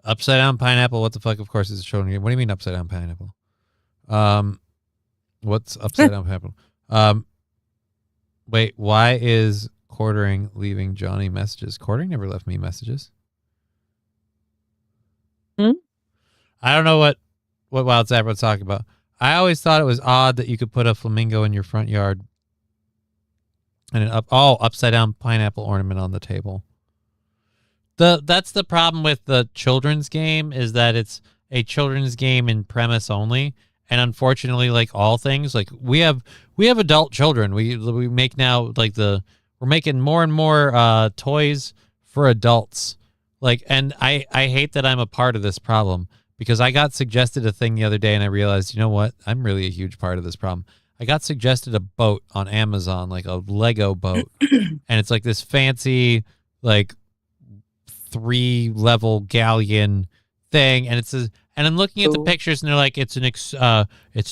Upside Down Pineapple. What the fuck? Of course, it's a children's game. What do you mean Upside Down Pineapple? What's Upside Down Pineapple? Wait, why is Quartering leaving Johnny messages? Quartering never left me messages. I don't know what Wild Zapper talking about. I always thought it was odd that you could put a flamingo in your front yard and an upside down pineapple ornament on the table. That's the problem with the children's game, is that it's a children's game in premise only. And unfortunately, like all things, like we have adult children. We make now we're making more and more toys for adults. Like, and I hate that I'm a part of this problem, because I got suggested a thing the other day and I realized, you know what? I'm really a huge part of this problem. I got suggested a boat on Amazon, like a Lego boat. And it's like this fancy, like 3-level galleon thing. And and I'm looking at the pictures and they're like, it's an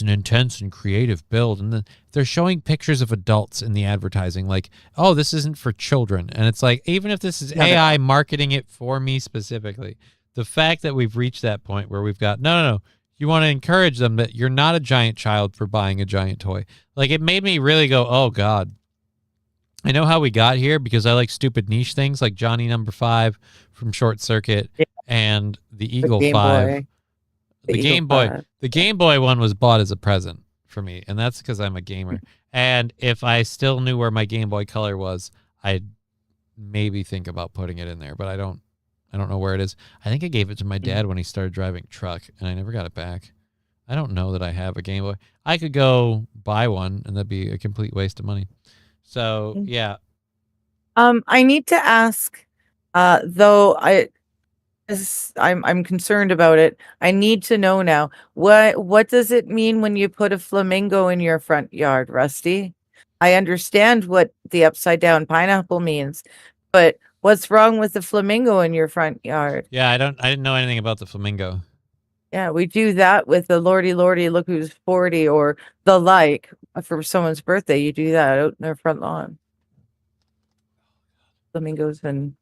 intense and creative build. And then they're showing pictures of adults in the advertising, like, oh, this isn't for children. And it's like, even if this is AI marketing it for me specifically, the fact that we've reached that point where we've got, no, you want to encourage them that you're not a giant child for buying a giant toy. Like, it made me really go, oh, God. I know how we got here because I like stupid niche things like Johnny Number 5 from Short Circuit and the Eagle 5. The Game Boy. The Game Boy one was bought as a present for me, and that's because I'm a gamer. And if I still knew where my Game Boy Color was, I'd maybe think about putting it in there, but I don't know where it is. I think I gave it to my dad when he started driving truck, and I never got it back. I don't know that I have a Game Boy. I could go buy one, and that'd be a complete waste of money. So, yeah. I need to ask, though I'm concerned about it. I need to know now. What does it mean when you put a flamingo in your front yard, Rusty? I understand what the upside down pineapple means, but what's wrong with the flamingo in your front yard? Yeah, I didn't know anything about the flamingo. Yeah, we do that with the Lordy Lordy, look who's 40 or the like. For someone's birthday, you do that out in their front lawn. Flamingos and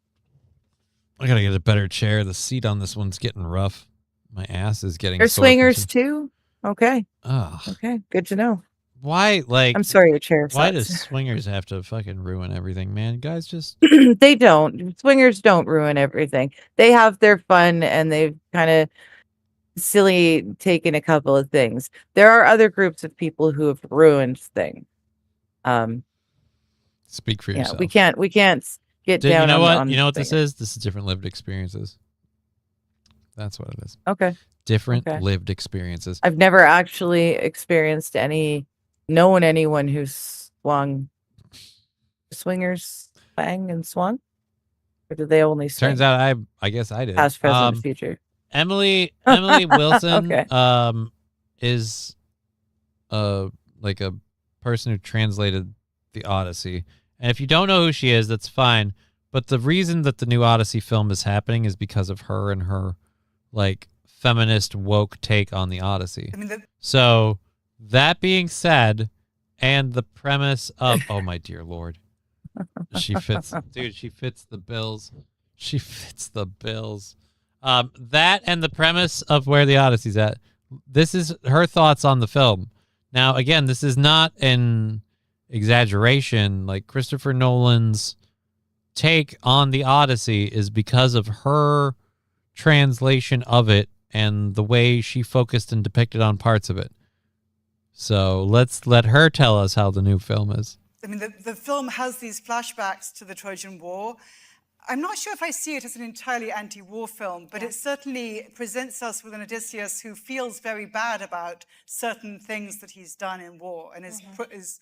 I gotta get a better chair. The seat on this one's getting rough. My ass is getting. They're sore swingers too? Okay. Oh. Okay, good to know. Why, like... I'm sorry your chair Why sucks. does swingers have to fucking ruin everything, man? Guys just... They don't. Swingers don't ruin everything. They have their fun, and they've kind of silly taken a couple of things. There are other groups of people who have ruined things. Speak for yourself. We can't get down. You know what? on You know what this swingers. is? This is different lived experiences. That's what it is. Okay. Different Okay. lived experiences. I've never actually experienced known anyone who's swung swingers bang and swung, or did they only swing? Turns out I guess I did. Past, present, future. Emily Wilson Okay. is like a person who translated the Odyssey. And if you don't know who she is, that's fine. But the reason that the new Odyssey film is happening is because of her and her like feminist woke take on the Odyssey. So that being said, and the premise of oh my dear Lord. She fits the bills. She fits the bills. That and the premise of where the Odyssey's at. This is her thoughts on the film. Now, again, this is not an exaggeration. Like Christopher Nolan's take on the Odyssey is because of her translation of it and the way she focused and depicted on parts of it. So let's let her tell us how the new film is. I mean, the film has these flashbacks to the Trojan War. I'm not sure if I see it as an entirely anti-war film, but it certainly presents us with an Odysseus who feels very bad about certain things that he's done in war and is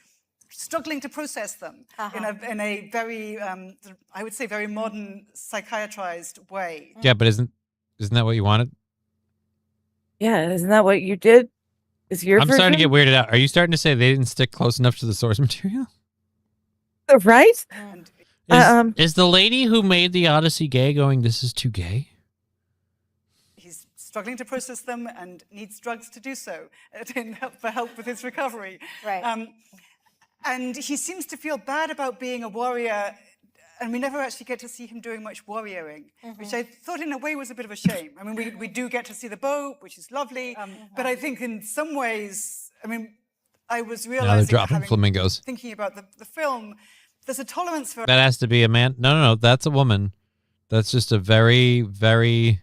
struggling to process them in a very, I would say, very modern psychiatrized way. Yeah, but isn't that what you wanted? Yeah, isn't that what you did? Is your I'm starting to version? get weirded out. Are you starting to say they didn't stick close enough to the source material? Right? Is the lady who made the Odyssey gay going, this is too gay? He's struggling to process them and needs drugs to do so for help with his recovery. Right. And he seems to feel bad about being a warrior, and we never actually get to see him doing much warrioring, which I thought in a way was a bit of a shame. I mean, we do get to see the boat, which is lovely, but I think in some ways, I mean, I was Now they're realizing, dropping flamingos. thinking about the film, there's a tolerance for... That has to be a man. No, that's a woman. That's just a very, very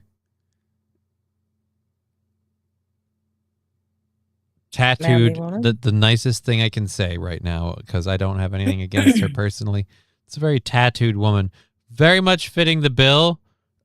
tattooed, woman? the nicest thing I can say right now, because I don't have anything against her personally. It's a very tattooed woman, very much fitting the bill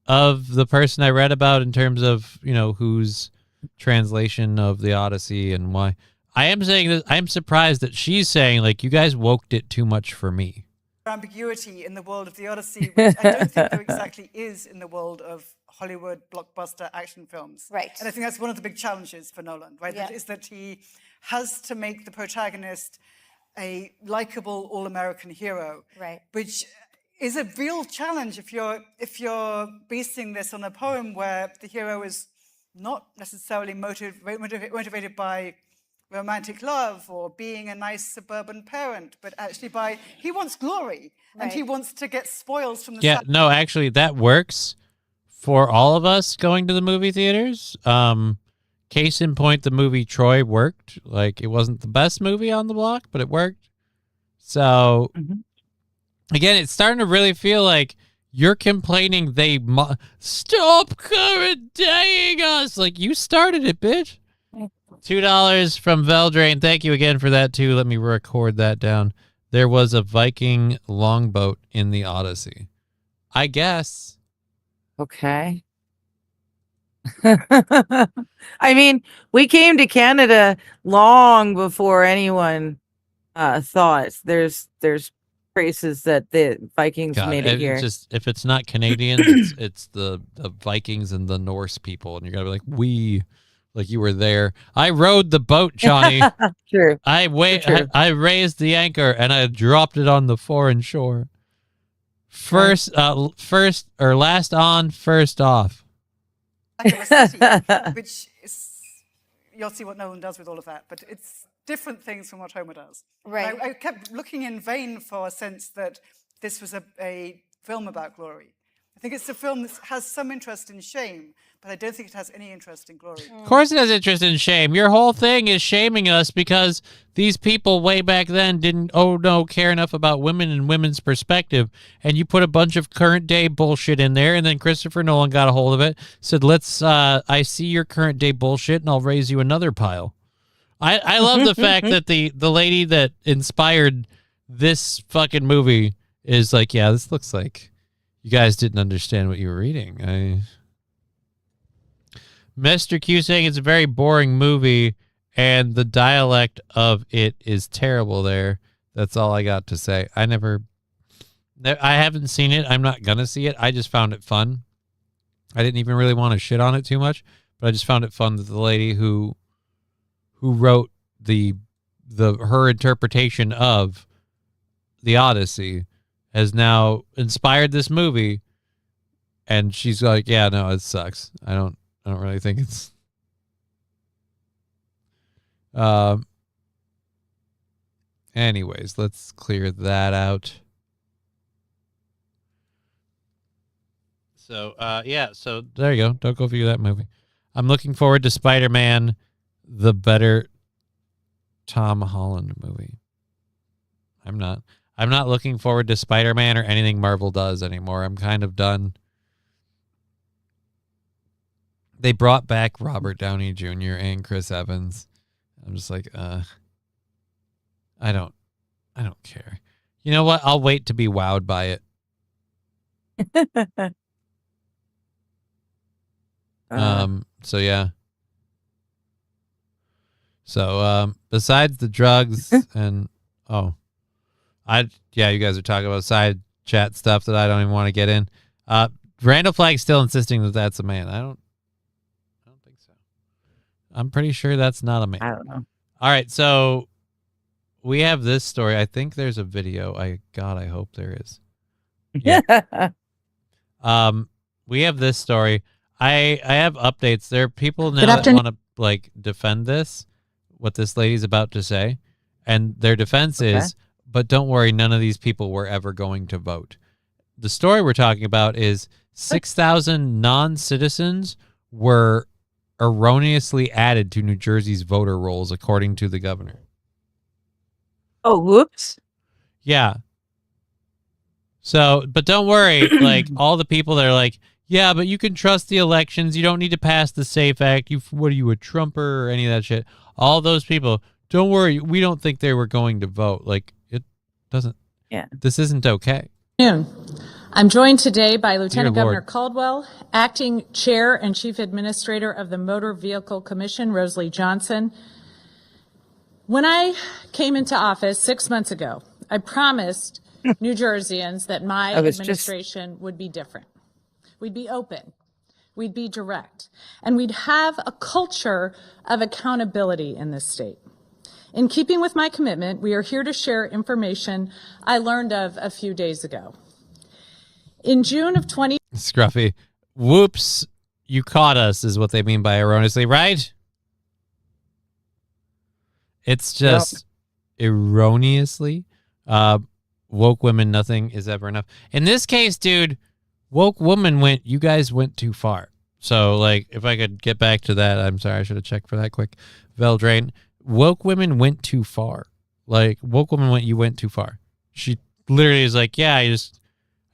of the person I read about in terms of, whose translation of the Odyssey and why. I am saying that I'm surprised that she's saying, like, you guys woked it too much for me. ambiguity in the world of the Odyssey, which I don't think there exactly is in the world of Hollywood blockbuster action films. Right. And I think that's one of the big challenges for Nolan, right? Yeah. That is that he has to make the protagonist a likable all-American hero. Right. Which is a real challenge if you're basing this on a poem where the hero is not necessarily motivated by romantic love or being a nice suburban parent, but actually he wants glory and he wants to get spoils from the Yeah, no, actually, that works for all of us going to the movie theaters. case in point, the movie Troy worked. Like, it wasn't the best movie on the block, but it worked. So, again, it's starting to really feel like you're complaining stop current daying us. Like, you started it, bitch. $2 from Veldrain. Thank you again for that, too. Let me record that down. There was a Viking longboat in the Odyssey. I guess. Okay. I mean, we came to Canada long before anyone thought there's traces that the Vikings made it here. Just if it's not Canadian, it's the Vikings and the Norse people, and you're gonna be like, like you were there. I rowed the boat, Johnny. True. I raised the anchor and I dropped it on the foreign shore. First or last on, first off. Which is, you'll see what Nolan does with all of that, but it's different things from what Homer does. Right. I kept looking in vain for a sense that this was a film about glory. I think it's a film that has some interest in shame, but I don't think it has any interest in glory. Of course it has interest in shame. Your whole thing is shaming us because these people way back then didn't, care enough about women and women's perspective. And you put a bunch of current day bullshit in there, and then Christopher Nolan got a hold of it, said, I see your current day bullshit, and I'll raise you another pile. I love the fact that the lady that inspired this fucking movie is like, yeah, this looks like you guys didn't understand what you were reading. Mr. Q saying it's a very boring movie and the dialect of it is terrible there. That's all I got to say. I haven't seen it. I'm not going to see it. I just found it fun. I didn't even really want to shit on it too much, but I just found it fun that the lady who wrote her interpretation of the Odyssey has now inspired this movie, and she's like, yeah, no, it sucks. I don't really think it's anyways, let's clear that out. So so there you go. Don't go view that movie. I'm looking forward to Spider-Man, the better Tom Holland movie. I'm not looking forward to Spider-Man or anything Marvel does anymore. I'm kind of done. They brought back Robert Downey Jr. and Chris Evans. I'm just like, I don't care. You know what? I'll wait to be wowed by it. So yeah. So besides the drugs and you guys are talking about side chat stuff that I don't even want to get in. Randall Flagg's still insisting that that's a man. I don't think so. I'm pretty sure that's not a man. I don't know. All right, so we have this story. I think there's a video. I hope there is. Yeah. We have this story. I have updates. There are people now that want to defend this, what this lady's about to say, and their defense is, but don't worry, none of these people were ever going to vote. The story we're talking about is 6,000 non-citizens were erroneously added to New Jersey's voter rolls, according to the governor. Oh, whoops. Yeah. So, but don't worry, all the people that are like, yeah, but you can trust the elections. You don't need to pass the SAFE Act. What are you, a Trumper or any of that shit? All those people, don't worry. We don't think they were going to vote. It doesn't. Yeah. This isn't okay. I'm joined today by Lieutenant Governor Caldwell, Acting Chair and Chief Administrator of the Motor Vehicle Commission, Rosalie Johnson. When I came into office 6 months ago, I promised New Jerseyans that my administration would be different. We'd be open, we'd be direct, and we'd have a culture of accountability in this state. In keeping with my commitment, we are here to share information I learned of a few days ago. In June of Scruffy, whoops, you caught us is what they mean by erroneously, right? It's just erroneously. Woke women, nothing is ever enough. In this case, dude, woke woman you guys went too far. So, like, if I could get back to that, I'm sorry, I should have checked for that quick. Veldrain, woke women went too far. Like, woke women you went too far. She literally is like, yeah, I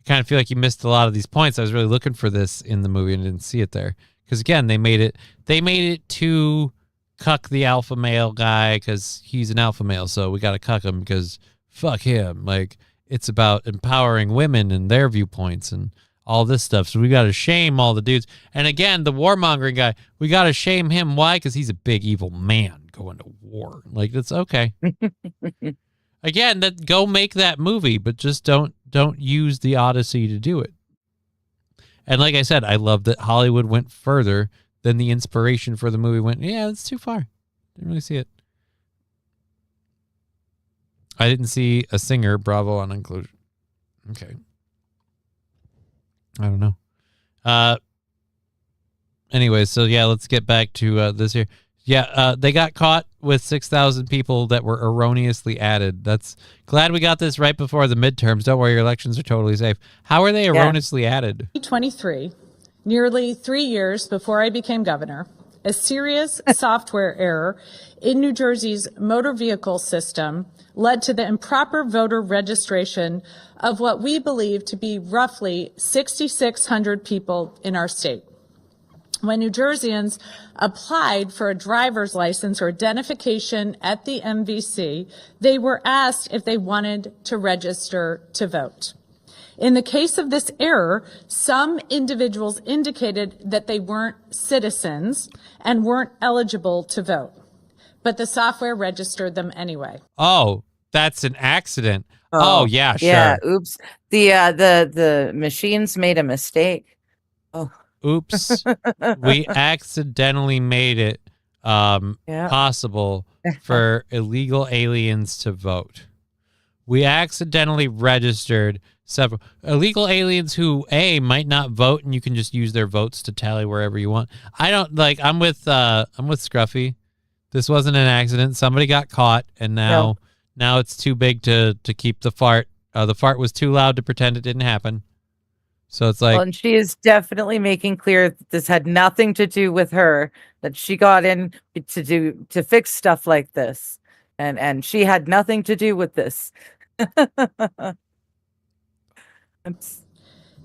kind of feel like you missed a lot of these points. I was really looking for this in the movie and didn't see it there. Because, again, they made it to cuck the alpha male guy because he's an alpha male, so we got to cuck him because fuck him. Like, it's about empowering women and their viewpoints and all this stuff. So we got to shame all the dudes. And again, the warmongering guy, we got to shame him. Why? Because he's a big evil man going to war. Like, that's okay. Again, go make that movie, but just don't use the Odyssey to do it. And like I said, I love that Hollywood went further than the inspiration for the movie went. Yeah, it's too far. Didn't really see it. I didn't see a singer. Bravo on inclusion. Okay. I don't know. Anyway, so yeah, let's get back to this here. Yeah, they got caught with 6,000 people that were erroneously added. Glad we got this right before the midterms. Don't worry, your elections are totally safe. How are they erroneously added? 2023, nearly 3 years before I became governor, a serious software error in New Jersey's motor vehicle system led to the improper voter registration of what we believe to be roughly 6,600 people in our state. When New Jerseyans applied for a driver's license or identification at the MVC, they were asked if they wanted to register to vote. In the case of this error, some individuals indicated that they weren't citizens and weren't eligible to vote, but the software registered them anyway. Oh, that's an accident. Oh yeah, sure. Yeah, oops. The machines made a mistake. Oh. Oops. We accidentally made it possible for illegal aliens to vote. We accidentally registered several illegal aliens who might not vote, and you can just use their votes to tally wherever you want. I'm with Scruffy. This wasn't an accident. Somebody got caught, and now it's too big to keep the fart. The fart was too loud to pretend it didn't happen. So it's like, well, and she is definitely making clear that this had nothing to do with her, that she got in to fix stuff like this, and she had nothing to do with this. The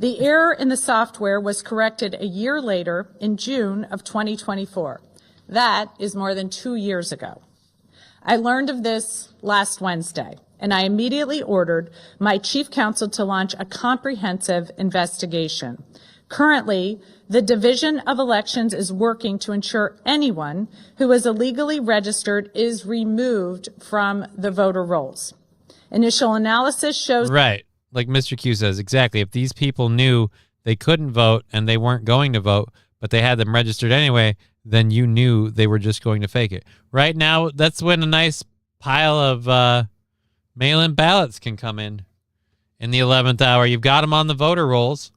error in the software was corrected a year later in June of 2024. That is more than 2 years ago. I learned of this last Wednesday, and I immediately ordered my chief counsel to launch a comprehensive investigation. Currently, the Division of Elections is working to ensure anyone who is illegally registered is removed from the voter rolls. Initial analysis shows... Right. Like Mr. Q says, exactly. If these people knew they couldn't vote and they weren't going to vote, but they had them registered anyway, then you knew they were just going to fake it. Right now, that's when a nice pile of mail-in ballots can come in the 11th hour. You've got them on the voter rolls.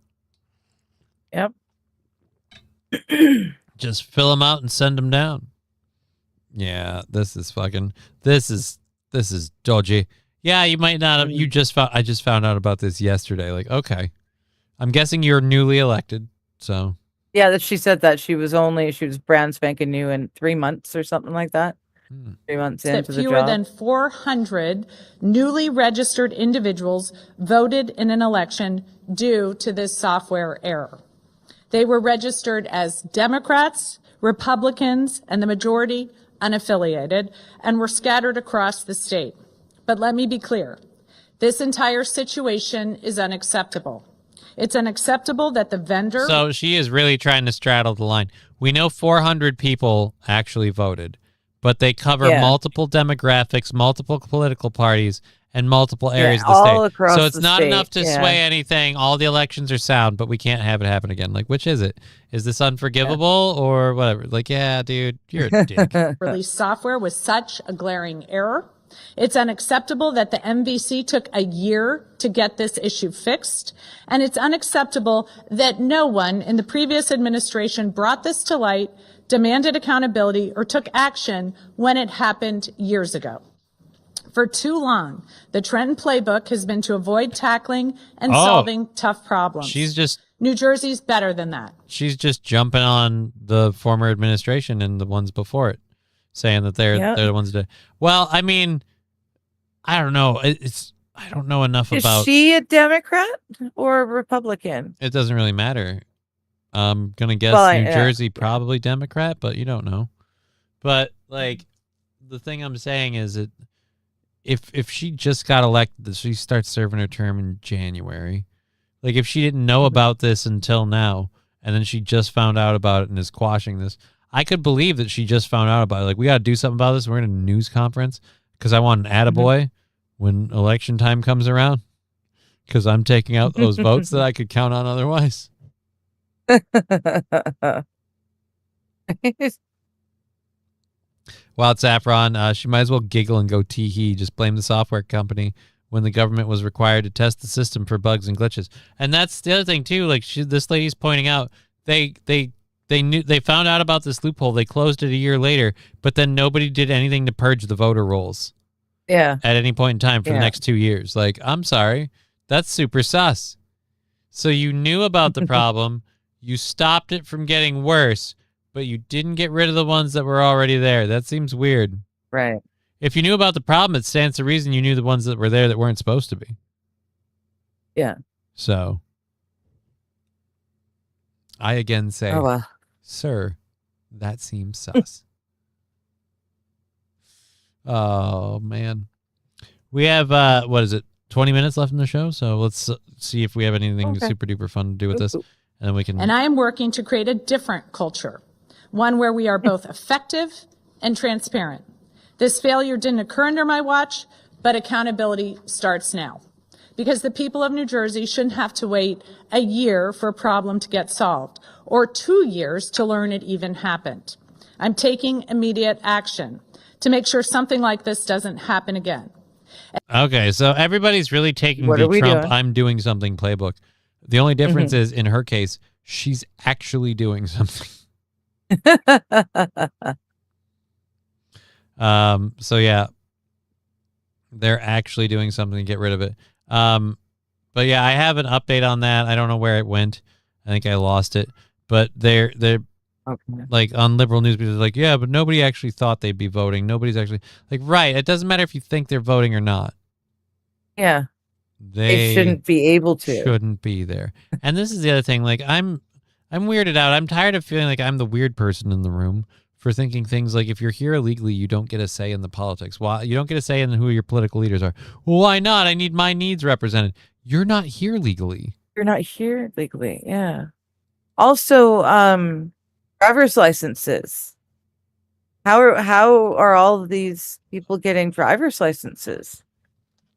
Yep. Just fill them out and send them down. Yeah, this is dodgy. Yeah, you might not have, I just found out about this yesterday. Like, okay. I'm guessing you're newly elected, so. Yeah, that she said that she was brand spanking new in 3 months or something like that. 3 months into the job. Fewer than 400 newly registered individuals voted in an election due to this software error. They were registered as Democrats, Republicans, and the majority unaffiliated, and were scattered across the state. But let me be clear, this entire situation is unacceptable. It's unacceptable that the vendor... So she is really trying to straddle the line. We know 400 people actually voted, but they cover multiple demographics, multiple political parties, and multiple areas of the state. Across so it's not state. enough to sway anything. All the elections are sound, but we can't have it happen again. Like, which is it? Is this unforgivable or whatever? Like, yeah, dude, you're a dick. Release software was such a glaring error. It's unacceptable that the MVC took a year to get this issue fixed, and it's unacceptable that no one in the previous administration brought this to light, demanded accountability, or took action when it happened years ago. For too long, the Trenton playbook has been to avoid tackling and solving tough problems. She's just New Jersey's better than that. She's just jumping on the former administration and the ones before it, saying that they're the ones that. Well, I mean, I don't know. I don't know enough about. Is she a Democrat or a Republican? It doesn't really matter. I'm gonna guess New Jersey probably Democrat, but you don't know. But like, the thing I'm saying is that if she just got elected, she starts serving her term in January. Like, if she didn't know about this until now, and then she just found out about it and is quashing this, I could believe that she just found out about it. Like, we got to do something about this. We're in a news conference because I want an attaboy when election time comes around, because I'm taking out those votes that I could count on otherwise. Well, it's Saffron. She might as well giggle and go tee-hee. Just blame the software company when the government was required to test the system for bugs and glitches. And that's the other thing too. Like, this lady's pointing out, they found out about this loophole. They closed it a year later, but then nobody did anything to purge the voter rolls. Yeah. At any point in time for the next 2 years. Like, I'm sorry, that's super sus. So you knew about the problem, you stopped it from getting worse, but you didn't get rid of the ones that were already there. That seems weird. Right. If you knew about the problem, it stands to reason you knew the ones that were there that weren't supposed to be. Yeah. So, I again say, sir, that seems sus. Oh, man. We have, 20 minutes left in the show? So let's see if we have anything super duper fun to do with this. And then we can. And I am working to create a different culture, one where we are both effective and transparent. This failure didn't occur under my watch, but accountability starts now. Because the people of New Jersey shouldn't have to wait a year for a problem to get solved, or 2 years to learn it even happened. I'm taking immediate action to make sure something like this doesn't happen again. Okay, so everybody's really taking the Trump I'm doing something playbook. The only difference is, in her case, she's actually doing something. So yeah, they're actually doing something to get rid of it. But yeah, I have an update on that. I don't know where it went. I think I lost it. But they're like on liberal news, they're like, yeah, but nobody actually thought they'd be voting. Nobody's actually like, right. It doesn't matter if you think they're voting or not. Yeah. They shouldn't be able to. Shouldn't be there. And this is the other thing. Like, I'm weirded out. I'm tired of feeling like I'm the weird person in the room for thinking things like, if you're here illegally, you don't get a say in the politics. Why? You don't get a say in who your political leaders are. Well, why not? I need my needs represented. You're not here legally. You're not here legally. Yeah. Also, driver's licenses. How are all of these people getting driver's licenses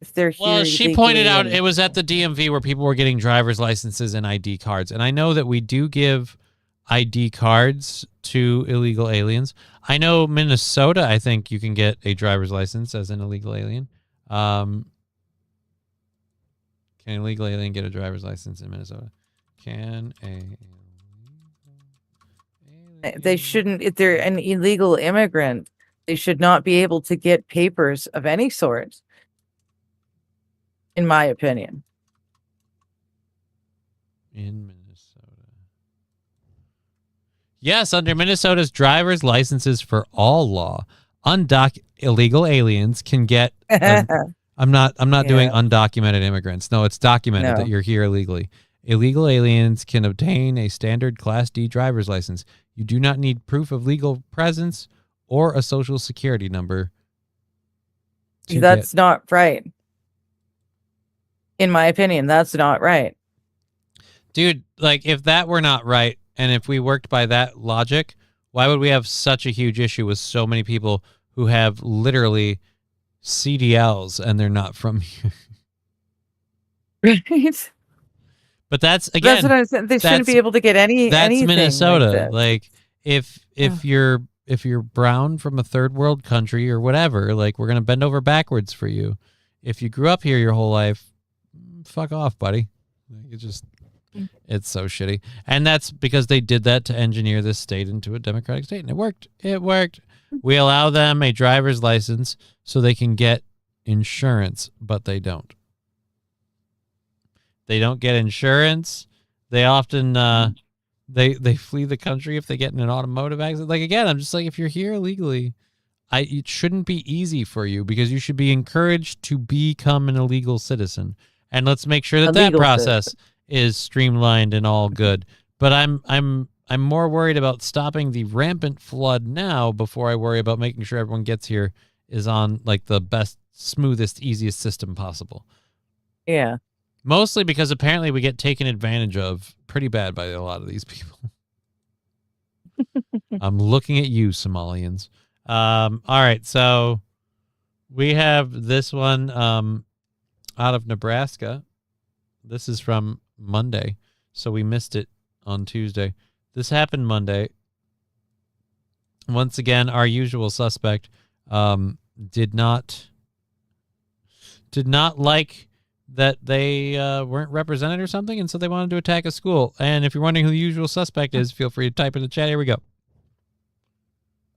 if they're here? Well, she pointed out it was at the DMV where people were getting driver's licenses and ID cards. And I know that we do give ID cards to illegal aliens. I know Minnesota, I think you can get a driver's license as an illegal alien. Can an illegal alien get a driver's license in Minnesota? They shouldn't. If they're an illegal immigrant, they should not be able to get papers of any sort, in my opinion. In Minnesota. Yes, under Minnesota's driver's licenses for all law, illegal aliens can get. I'm not doing undocumented immigrants. No, it's documented that you're here illegally. Illegal aliens can obtain a standard Class D driver's license. You do not need proof of legal presence or a social security number. That's not right. In my opinion, that's not right. Dude, like, if that were not right, and if we worked by that logic, why would we have such a huge issue with so many people who have literally CDLs and they're not from here? Right. But that's, again, that's what I said. They shouldn't be able to get anything. That's Minnesota. Like if you're brown from a third world country or whatever, like, we're gonna bend over backwards for you. If you grew up here your whole life, fuck off, buddy. It's so shitty. And that's because they did that to engineer this state into a democratic state, and it worked. It worked. We allow them a driver's license so they can get insurance, but they don't. They don't get insurance. They often they flee the country if they get in an automotive accident. Like, again, I'm just like, if you're here illegally, it shouldn't be easy for you, because you should be encouraged to become an illegal citizen. And let's make sure that process is streamlined and all good. But I'm more worried about stopping the rampant flood now before I worry about making sure everyone gets here is on like the best, smoothest, easiest system possible. Yeah. Mostly because apparently we get taken advantage of pretty bad by a lot of these people. I'm looking at you, Somalians. All right, so we have this one out of Nebraska. This is from Monday, so we missed it on Tuesday. This happened Monday. Once again, our usual suspect did not like that they weren't represented or something, and so they wanted to attack a school. And if you're wondering who the usual suspect is, feel free to type in the chat. Here we go.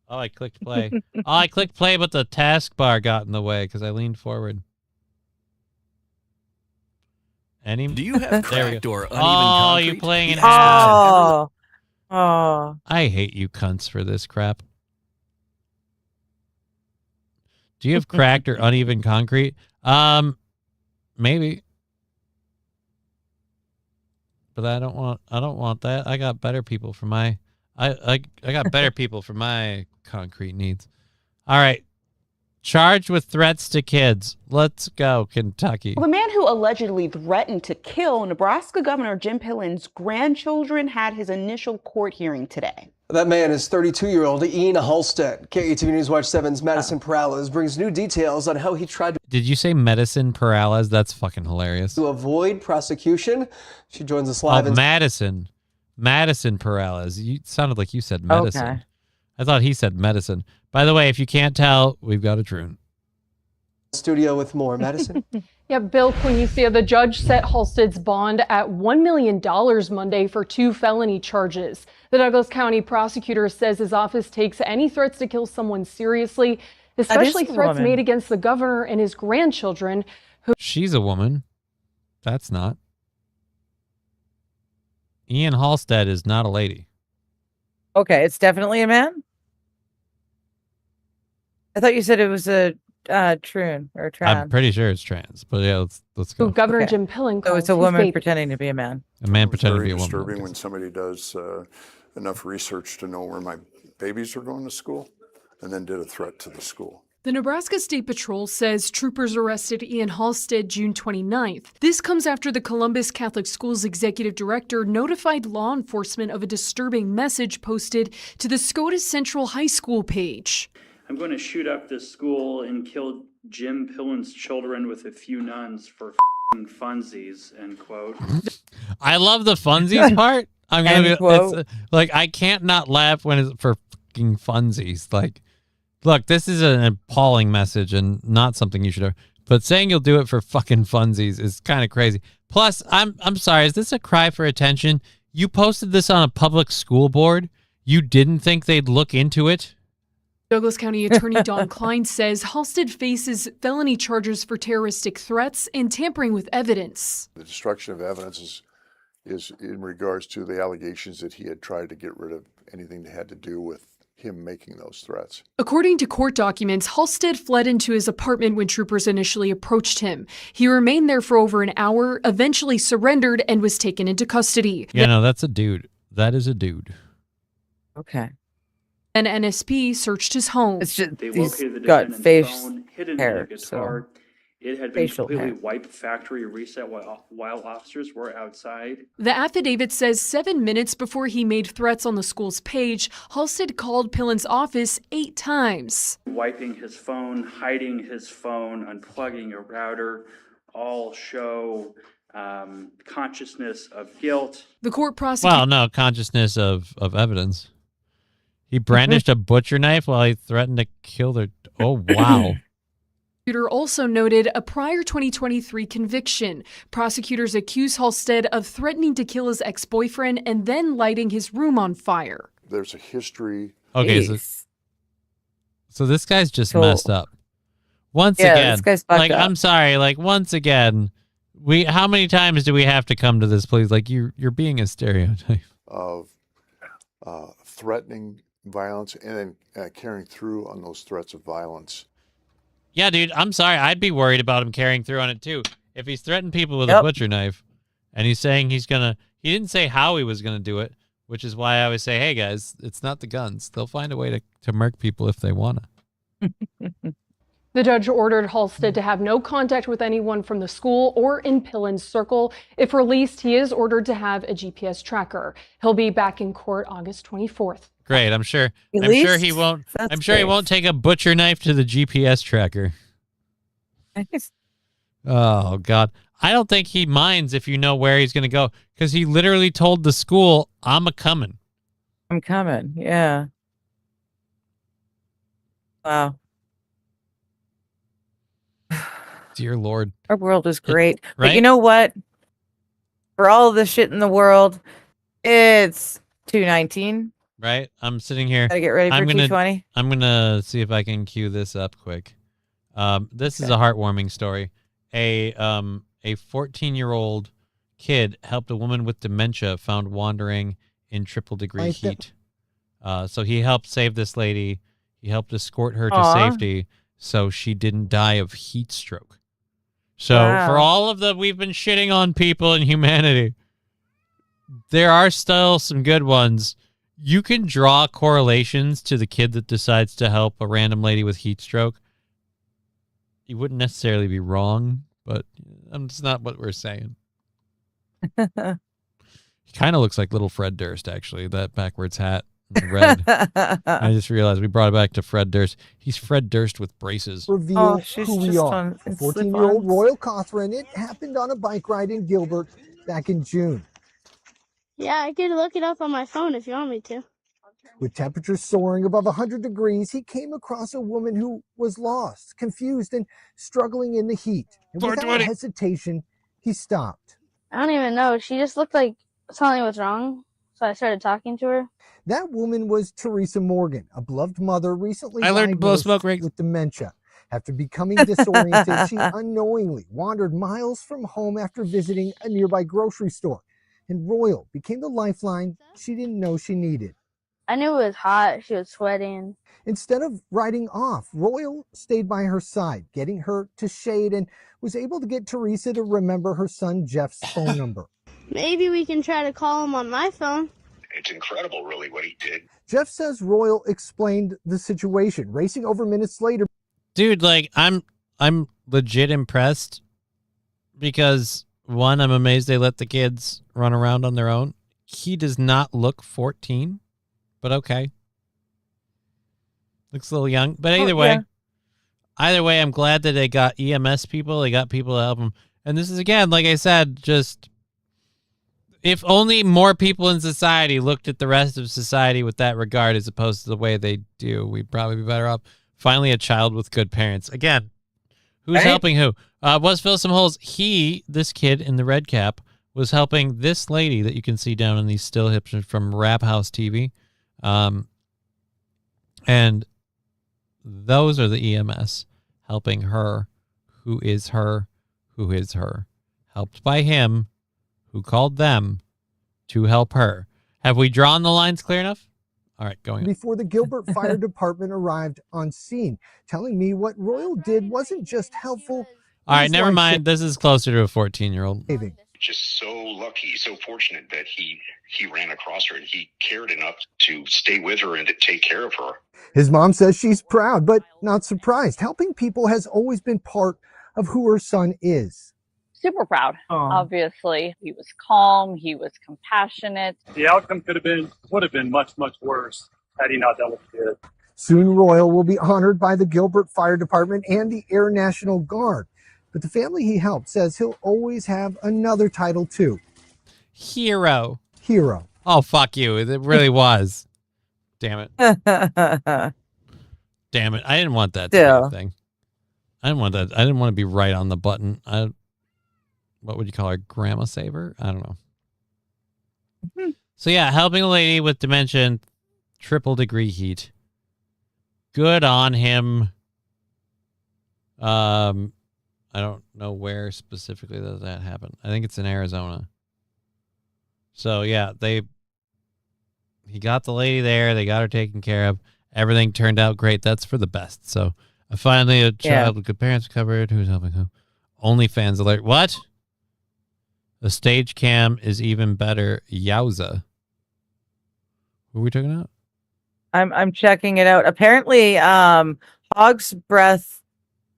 Oh, I clicked play. I clicked play, but the taskbar got in the way because I leaned forward. Do you have cracked or uneven concrete? Oh, you playing an ad. Oh. I hate you cunts for this crap. Do you have cracked or uneven concrete? Maybe. But I don't want that. I got better people for my I got better people for my concrete needs. All right. Charged with threats to kids. Let's go, Kentucky. Well, the man who allegedly threatened to kill Nebraska Governor Jim Pillen's grandchildren had his initial court hearing today. That man is 32-year-old Ian Halstead. KETV News Watch 7's Madison Peralez brings new details on how he tried Did you say Medicine Peralez? That's fucking hilarious. to avoid prosecution. She joins us live. Oh, Madison Peralez. You sounded like you said medicine. Okay. I thought he said medicine. By the way, if you can't tell, we've got a Troon. Studio with more. Madison? Yeah, Bill Quinicia, the judge set Halstead's bond at $1 million Monday for 2 felony charges. The Douglas County prosecutor says his office takes any threats to kill someone seriously, especially threats made against the governor and his grandchildren. She's a woman. That's not. Ian Halstead is not a lady. Okay, it's definitely a man? I thought you said it was a troon or trans. I'm pretty sure it's trans, but yeah, let's go. Who Governor Jim Pillen So it's a woman pretending to be a man. A man pretending to be a It's woman. very disturbing when somebody does enough research to know where my babies are going to school and then did a threat to the school. The Nebraska State Patrol says troopers arrested Ian Halstead June 29th. This comes after the Columbus Catholic Schools executive director notified law enforcement of a disturbing message posted to the Scotus Central High School page. I'm going to shoot up this school and kill Jim Pillen's children with a few nuns for funsies, end quote. I love the funsies part. I'm gonna be like, I can't not laugh when it's for fucking funsies. Like, look, this is an appalling message and not something you should have. But saying you'll do it for fucking funsies is kind of crazy. Plus, I'm sorry, is this a cry for attention? You posted this on a public school board. You didn't think they'd look into it? Douglas County Attorney Don Klein says Halstead faces felony charges for terroristic threats and tampering with evidence. The destruction of evidence is in regards to the allegations that he had tried to get rid of anything that had to do with him making those threats. According to court documents, Halstead fled into his apartment when troopers initially approached him. He remained there for over an hour, eventually surrendered, and was taken into custody. Yeah, no, that's a dude. That is a dude. Okay. An NSP searched his home. It's just, They he's located the got defendant's face phone hidden hair, in a guitar. It had been facial completely hair. wiped, factory reset while officers were outside. The affidavit says 7 minutes before he made threats on the school's page, Halstead called Pillen's office 8 times. Wiping his phone, hiding his phone, unplugging a router, all show consciousness of guilt. The court prosecutor. Well, no, consciousness of evidence. He brandished a butcher knife while he threatened to kill their... Oh, wow. Prosecutor also noted a prior 2023 conviction. Prosecutors accuse Halstead of threatening to kill his ex-boyfriend and then lighting his room on fire. There's a history. Okay, so this guy's just messed up. Once again, this guy's fucked like, up. I'm sorry, like, once again, How many times do we have to come to this, please? Like, you're being a stereotype. Of threatening violence and then carrying through on those threats of violence. Yeah, dude, I'm sorry. I'd be worried about him carrying through on it, too. If he's threatened people with a butcher knife, and he's saying he didn't say how he was going to do it, which is why I always say, hey, guys, it's not the guns. They'll find a way to murk people if they want to. The judge ordered Halstead to have no contact with anyone from the school or in Pillen's circle. If released, he is ordered to have a GPS tracker. He'll be back in court August 24th. Great. I'm sure he won't. I'm sure he won't take a butcher knife to the GPS tracker. Oh God. I don't think he minds if you know where he's going to go, because he literally told the school, I'm coming. Yeah. Wow. Dear Lord. Our world is great. Right? But you know what? For all of the shit in the world, it's 2:19. Right? I'm sitting here. Gotta get ready for 2:20. I'm going to see if I can cue this up quick. This is a heartwarming story. A 14-year-old kid helped a woman with dementia found wandering in triple-degree heat. So he helped save this lady. He helped escort her to safety so she didn't die of heat stroke. So for all of we've been shitting on people and humanity, there are still some good ones. You can draw correlations to the kid that decides to help a random lady with heat stroke. You wouldn't necessarily be wrong, but it's not what we're saying. He kind of looks like little Fred Durst, actually, that backwards hat. Red. I just realized we brought it back to Fred Durst. He's Fred Durst with braces. Reveal who we are. 14-year-old Royal Cawthron. It happened on a bike ride in Gilbert back in June. Yeah, I could look it up on my phone if you want me to. With temperatures soaring above 100 degrees, he came across a woman who was lost, confused, and struggling in the heat. And without hesitation, he stopped. I don't even know. She just looked like something was wrong, so I started talking to her. That woman was Teresa Morgan, a beloved mother recently diagnosed with dementia. After becoming disoriented, she unknowingly wandered miles from home after visiting a nearby grocery store. And Royal became the lifeline she didn't know she needed. I knew it was hot. She was sweating. Instead of riding off, Royal stayed by her side, getting her to shade, and was able to get Teresa to remember her son Jeff's phone number. Maybe we can try to call him on my phone. It's incredible, really, what he did. Jeff says Royal explained the situation, racing over minutes later. Dude, like, I'm legit impressed because, one, I'm amazed they let the kids run around on their own. He does not look 14, but okay. Looks a little young, but either way, I'm glad that they got EMS people. They got people to help them. And this is, again, like I said, just if only more people in society looked at the rest of society with that regard as opposed to the way they do, we'd probably be better off. Finally, a child with good parents. Again, who's helping who? Was fill some holes. This kid in the red cap, was helping this lady that you can see down in these still hips from Rap House TV. And those are the EMS helping her, who is her. Helped by him, who called them to help her. Have we drawn the lines clear enough? All right, going on. Before the Gilbert Fire Department arrived on scene, telling me what Royal did wasn't just helpful. All right, never mind. This is closer to a 14-year-old. Just so lucky, so fortunate that he ran across her and he cared enough to stay with her and to take care of her. His mom says she's proud, but not surprised. Helping people has always been part of who her son is. Super proud, obviously. He was calm, he was compassionate. The outcome would have been much, much worse had he not done what he did. Soon Royal will be honored by the Gilbert Fire Department and the Air National Guard. But the family he helped says he'll always have another title too. Hero. Oh, fuck you. It really was. Damn it. Damn it. I didn't want that to be a thing. I didn't want that. I didn't want to be right on the button. What would you call her? Grandma saver? I don't know. So yeah, helping a lady with dementia, triple degree heat. Good on him. I don't know where specifically does that happen. I think it's in Arizona. So yeah, he got the lady there. They got her taken care of. Everything turned out great. That's for the best. So finally, a child with good parents covered. Who's helping who? OnlyFans alert. What? The stage cam is even better. Yowza. What are we talking about? I'm checking it out. Apparently, Hog's Breath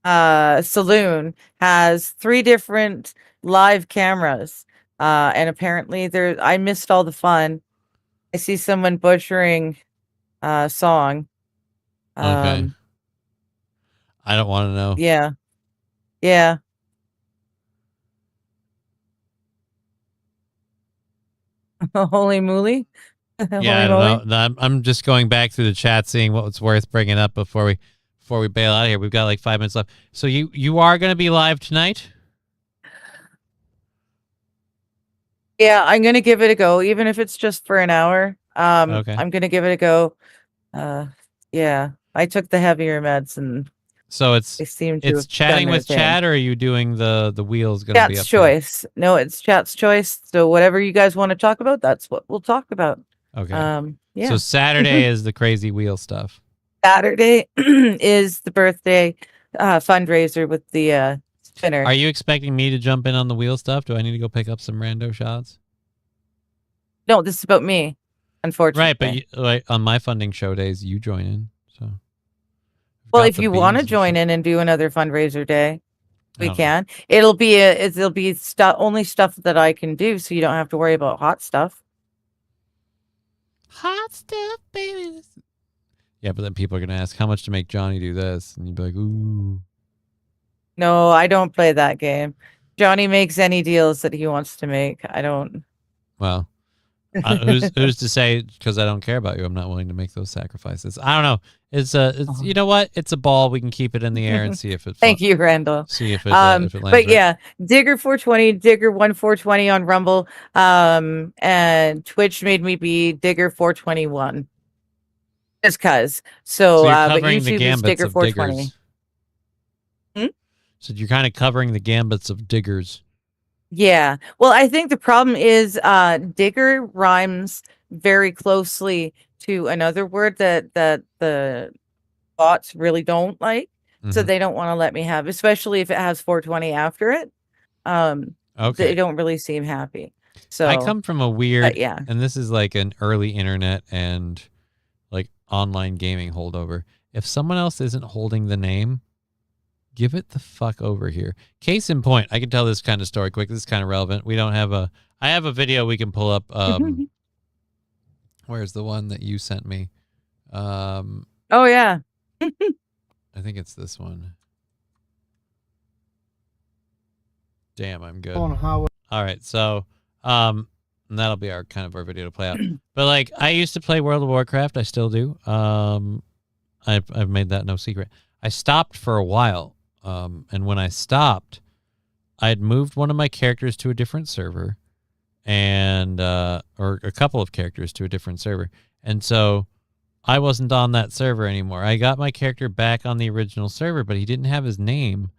Saloon has 3 different live cameras. And apparently I missed all the fun. I see someone butchering a song. Okay. I don't want to know. Yeah. Yeah. Holy moly. Yeah, I don't know. I'm just going back through the chat, seeing what was worth bringing up before we bail out of here. We've got like 5 minutes left. So you are going to be live tonight? Yeah, I'm going to give it a go, even if it's just for an hour. Okay. I'm going to give it a go. Yeah, I took the heavier meds and so it's chatting with chat, or are you doing the wheels going to be up? Chat's choice. No, it's chat's choice. So whatever you guys want to talk about, that's what we'll talk about. Okay. Yeah. So Saturday is the crazy wheel stuff. Saturday is the birthday fundraiser with the spinner. Are you expecting me to jump in on the wheel stuff? Do I need to go pick up some rando shots? No, this is about me, unfortunately. Right, but like on my funding show days, you join in. So, well, if you want to join in and do another fundraiser day, we can. It'll be only stuff that I can do, so you don't have to worry about hot stuff. Hot stuff, baby. Yeah, but then people are gonna ask how much to make Johnny do this, and you'd be like, "Ooh." No, I don't play that game. Johnny makes any deals that he wants to make. I don't. Well, who's to say? Because I don't care about you, I'm not willing to make those sacrifices. I don't know. It's you know what? It's a ball. We can keep it in the air and see if it. Thank you, Randall. See if it lands. But right. yeah, Digger 420, Digger 1420 on Rumble, and Twitch made me be Digger 421. Just cause. So but YouTube is Digger 420. So you're kind of covering the gambits of diggers. Yeah. Well, I think the problem is digger rhymes very closely to another word that the bots really don't like. So they don't want to let me have, especially if it has 420 after it. Okay. They don't really seem happy. So I come from a weird, yeah. And this is like an early internet and like online gaming holdover. If someone else isn't holding the name, give it the fuck over here. Case in point, I can tell this kind of story quick. This is kind of relevant. We don't have I have a video we can pull up. Where's the one that you sent me? Oh yeah. I think it's this one. Damn, I'm good. All right, so and that'll be our video to play out. But like, I used to play World of Warcraft. I still do. I've made that no secret. I stopped for a while. And when I stopped, I had moved one of my characters to a different server, and or a couple of characters to a different server, and so I wasn't on that server anymore. I got my character back on the original server, but he didn't have his name,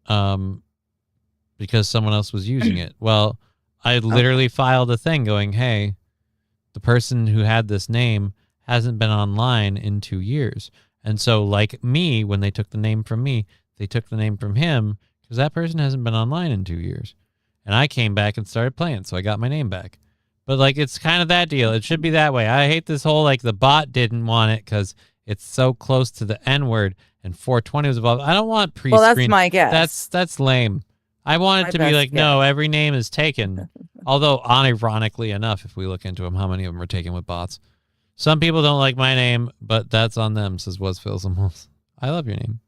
because someone else was using it. Well, I literally filed a thing going, "Hey, the person who had this name hasn't been online in 2 years." And so, like me, when they took the name from me, they took the name from him because that person hasn't been online in 2 years. And I came back and started playing, so I got my name back. But, like, it's kind of that deal. It should be that way. I hate this whole, like, the bot didn't want it because it's so close to the N-word and 420 was involved. I don't want pre-screen. Well, that's my guess. That's lame. I want it to be like, no, every name is taken. Although, unironically enough, if we look into them, how many of them are taken with bots? Some people don't like my name, but that's on them, says Was Philsamos. I love your name.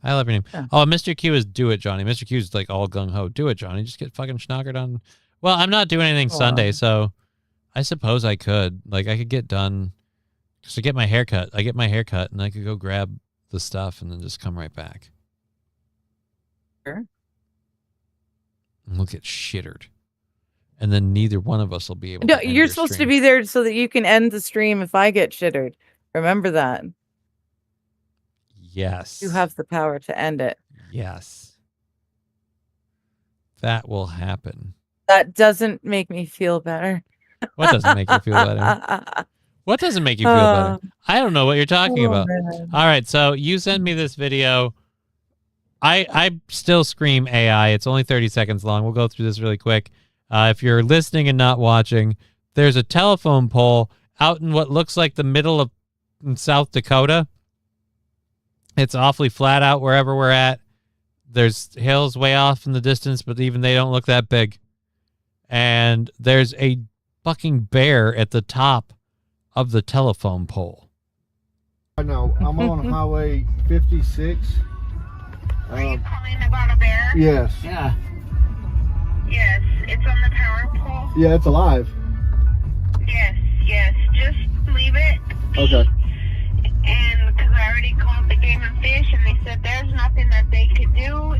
I love your name. Yeah. Oh, Mr. Q is do it, Johnny. Mr. Q is like all gung-ho. Do it, Johnny. Just get fucking schnockered on. Well, I'm not doing anything Sunday, so I suppose I could. Like, I could get done. Because I get my haircut. I get my haircut, and I could go grab the stuff and then just come right back. Sure. And we'll get shittered. And then neither one of us will be able to. No, end you're supposed to be there so that you can end the stream if I get shittered. Remember that. Yes. You have the power to end it. Yes. That will happen. That doesn't make me feel better. What doesn't make you feel better? What doesn't make you feel better? I don't know what you're talking about. Man. All right, so you sent me this video. I still scream AI. It's only 30 seconds long. We'll go through this really quick. If you're listening and not watching, there's a telephone pole out in what looks like the middle of South Dakota. It's awfully flat out wherever we're at. There's hills way off in the distance, but even they don't look that big. And there's a fucking bear at the top of the telephone pole. I know. I'm on Highway 56. Are you calling about a bear? Yes. Yeah. Yes, it's on the power pole. Yeah, it's alive. Yes, yes. Just leave it be. Okay. And because I already called the Game and Fish, and they said there's nothing that they could do.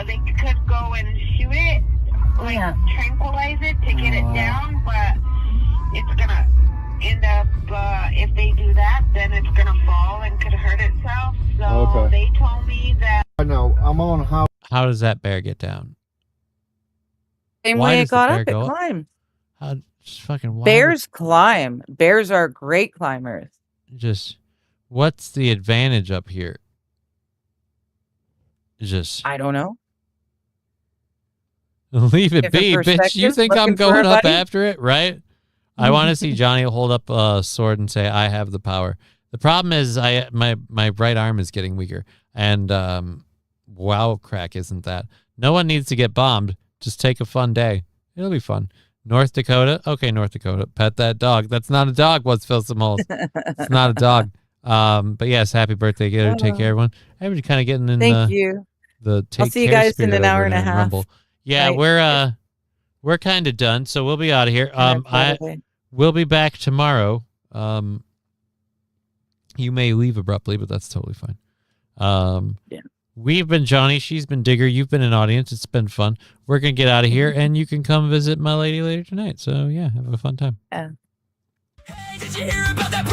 They could go and shoot it, like tranquilize it to get it down, but it's gonna end up. If they do that, then it's gonna fall and could hurt itself. So they told me that. I know. I'm on Highway. How does that bear get down? Same Why way it does the got bear up, it go up? climbed. How just fucking why Bears climb. Bears are great climbers. just what's the advantage up here? Just I don't know. leave it Different be, bitch. You perspectives, think I'm looking for a going up buddy? after it, right? I want to see Johnny hold up a sword and say, "I have the power." The problem is, my right arm is getting weaker, and wow, crack isn't that? No one needs to get bombed. Just take a fun day. It'll be fun. North Dakota, okay, North Dakota, pet that dog. That's not a dog. Let's fill some holes. It's not a dog. But yes, happy birthday, Gator. Take care, everyone. Everybody kind of getting in Thank you. the take I'll see you care guys in spirit an hour over and a here in half. Rumble. Yeah, Right. we're kind of done, so we'll be out of here. Probably. We'll be back tomorrow. You may leave abruptly, but that's totally fine. Yeah. We've been Johnny. She's been Digger. You've been an audience. It's been fun. We're going to get out of here, and you can come visit my lady later tonight. So, yeah, have a fun time. Yeah. Did you hear about that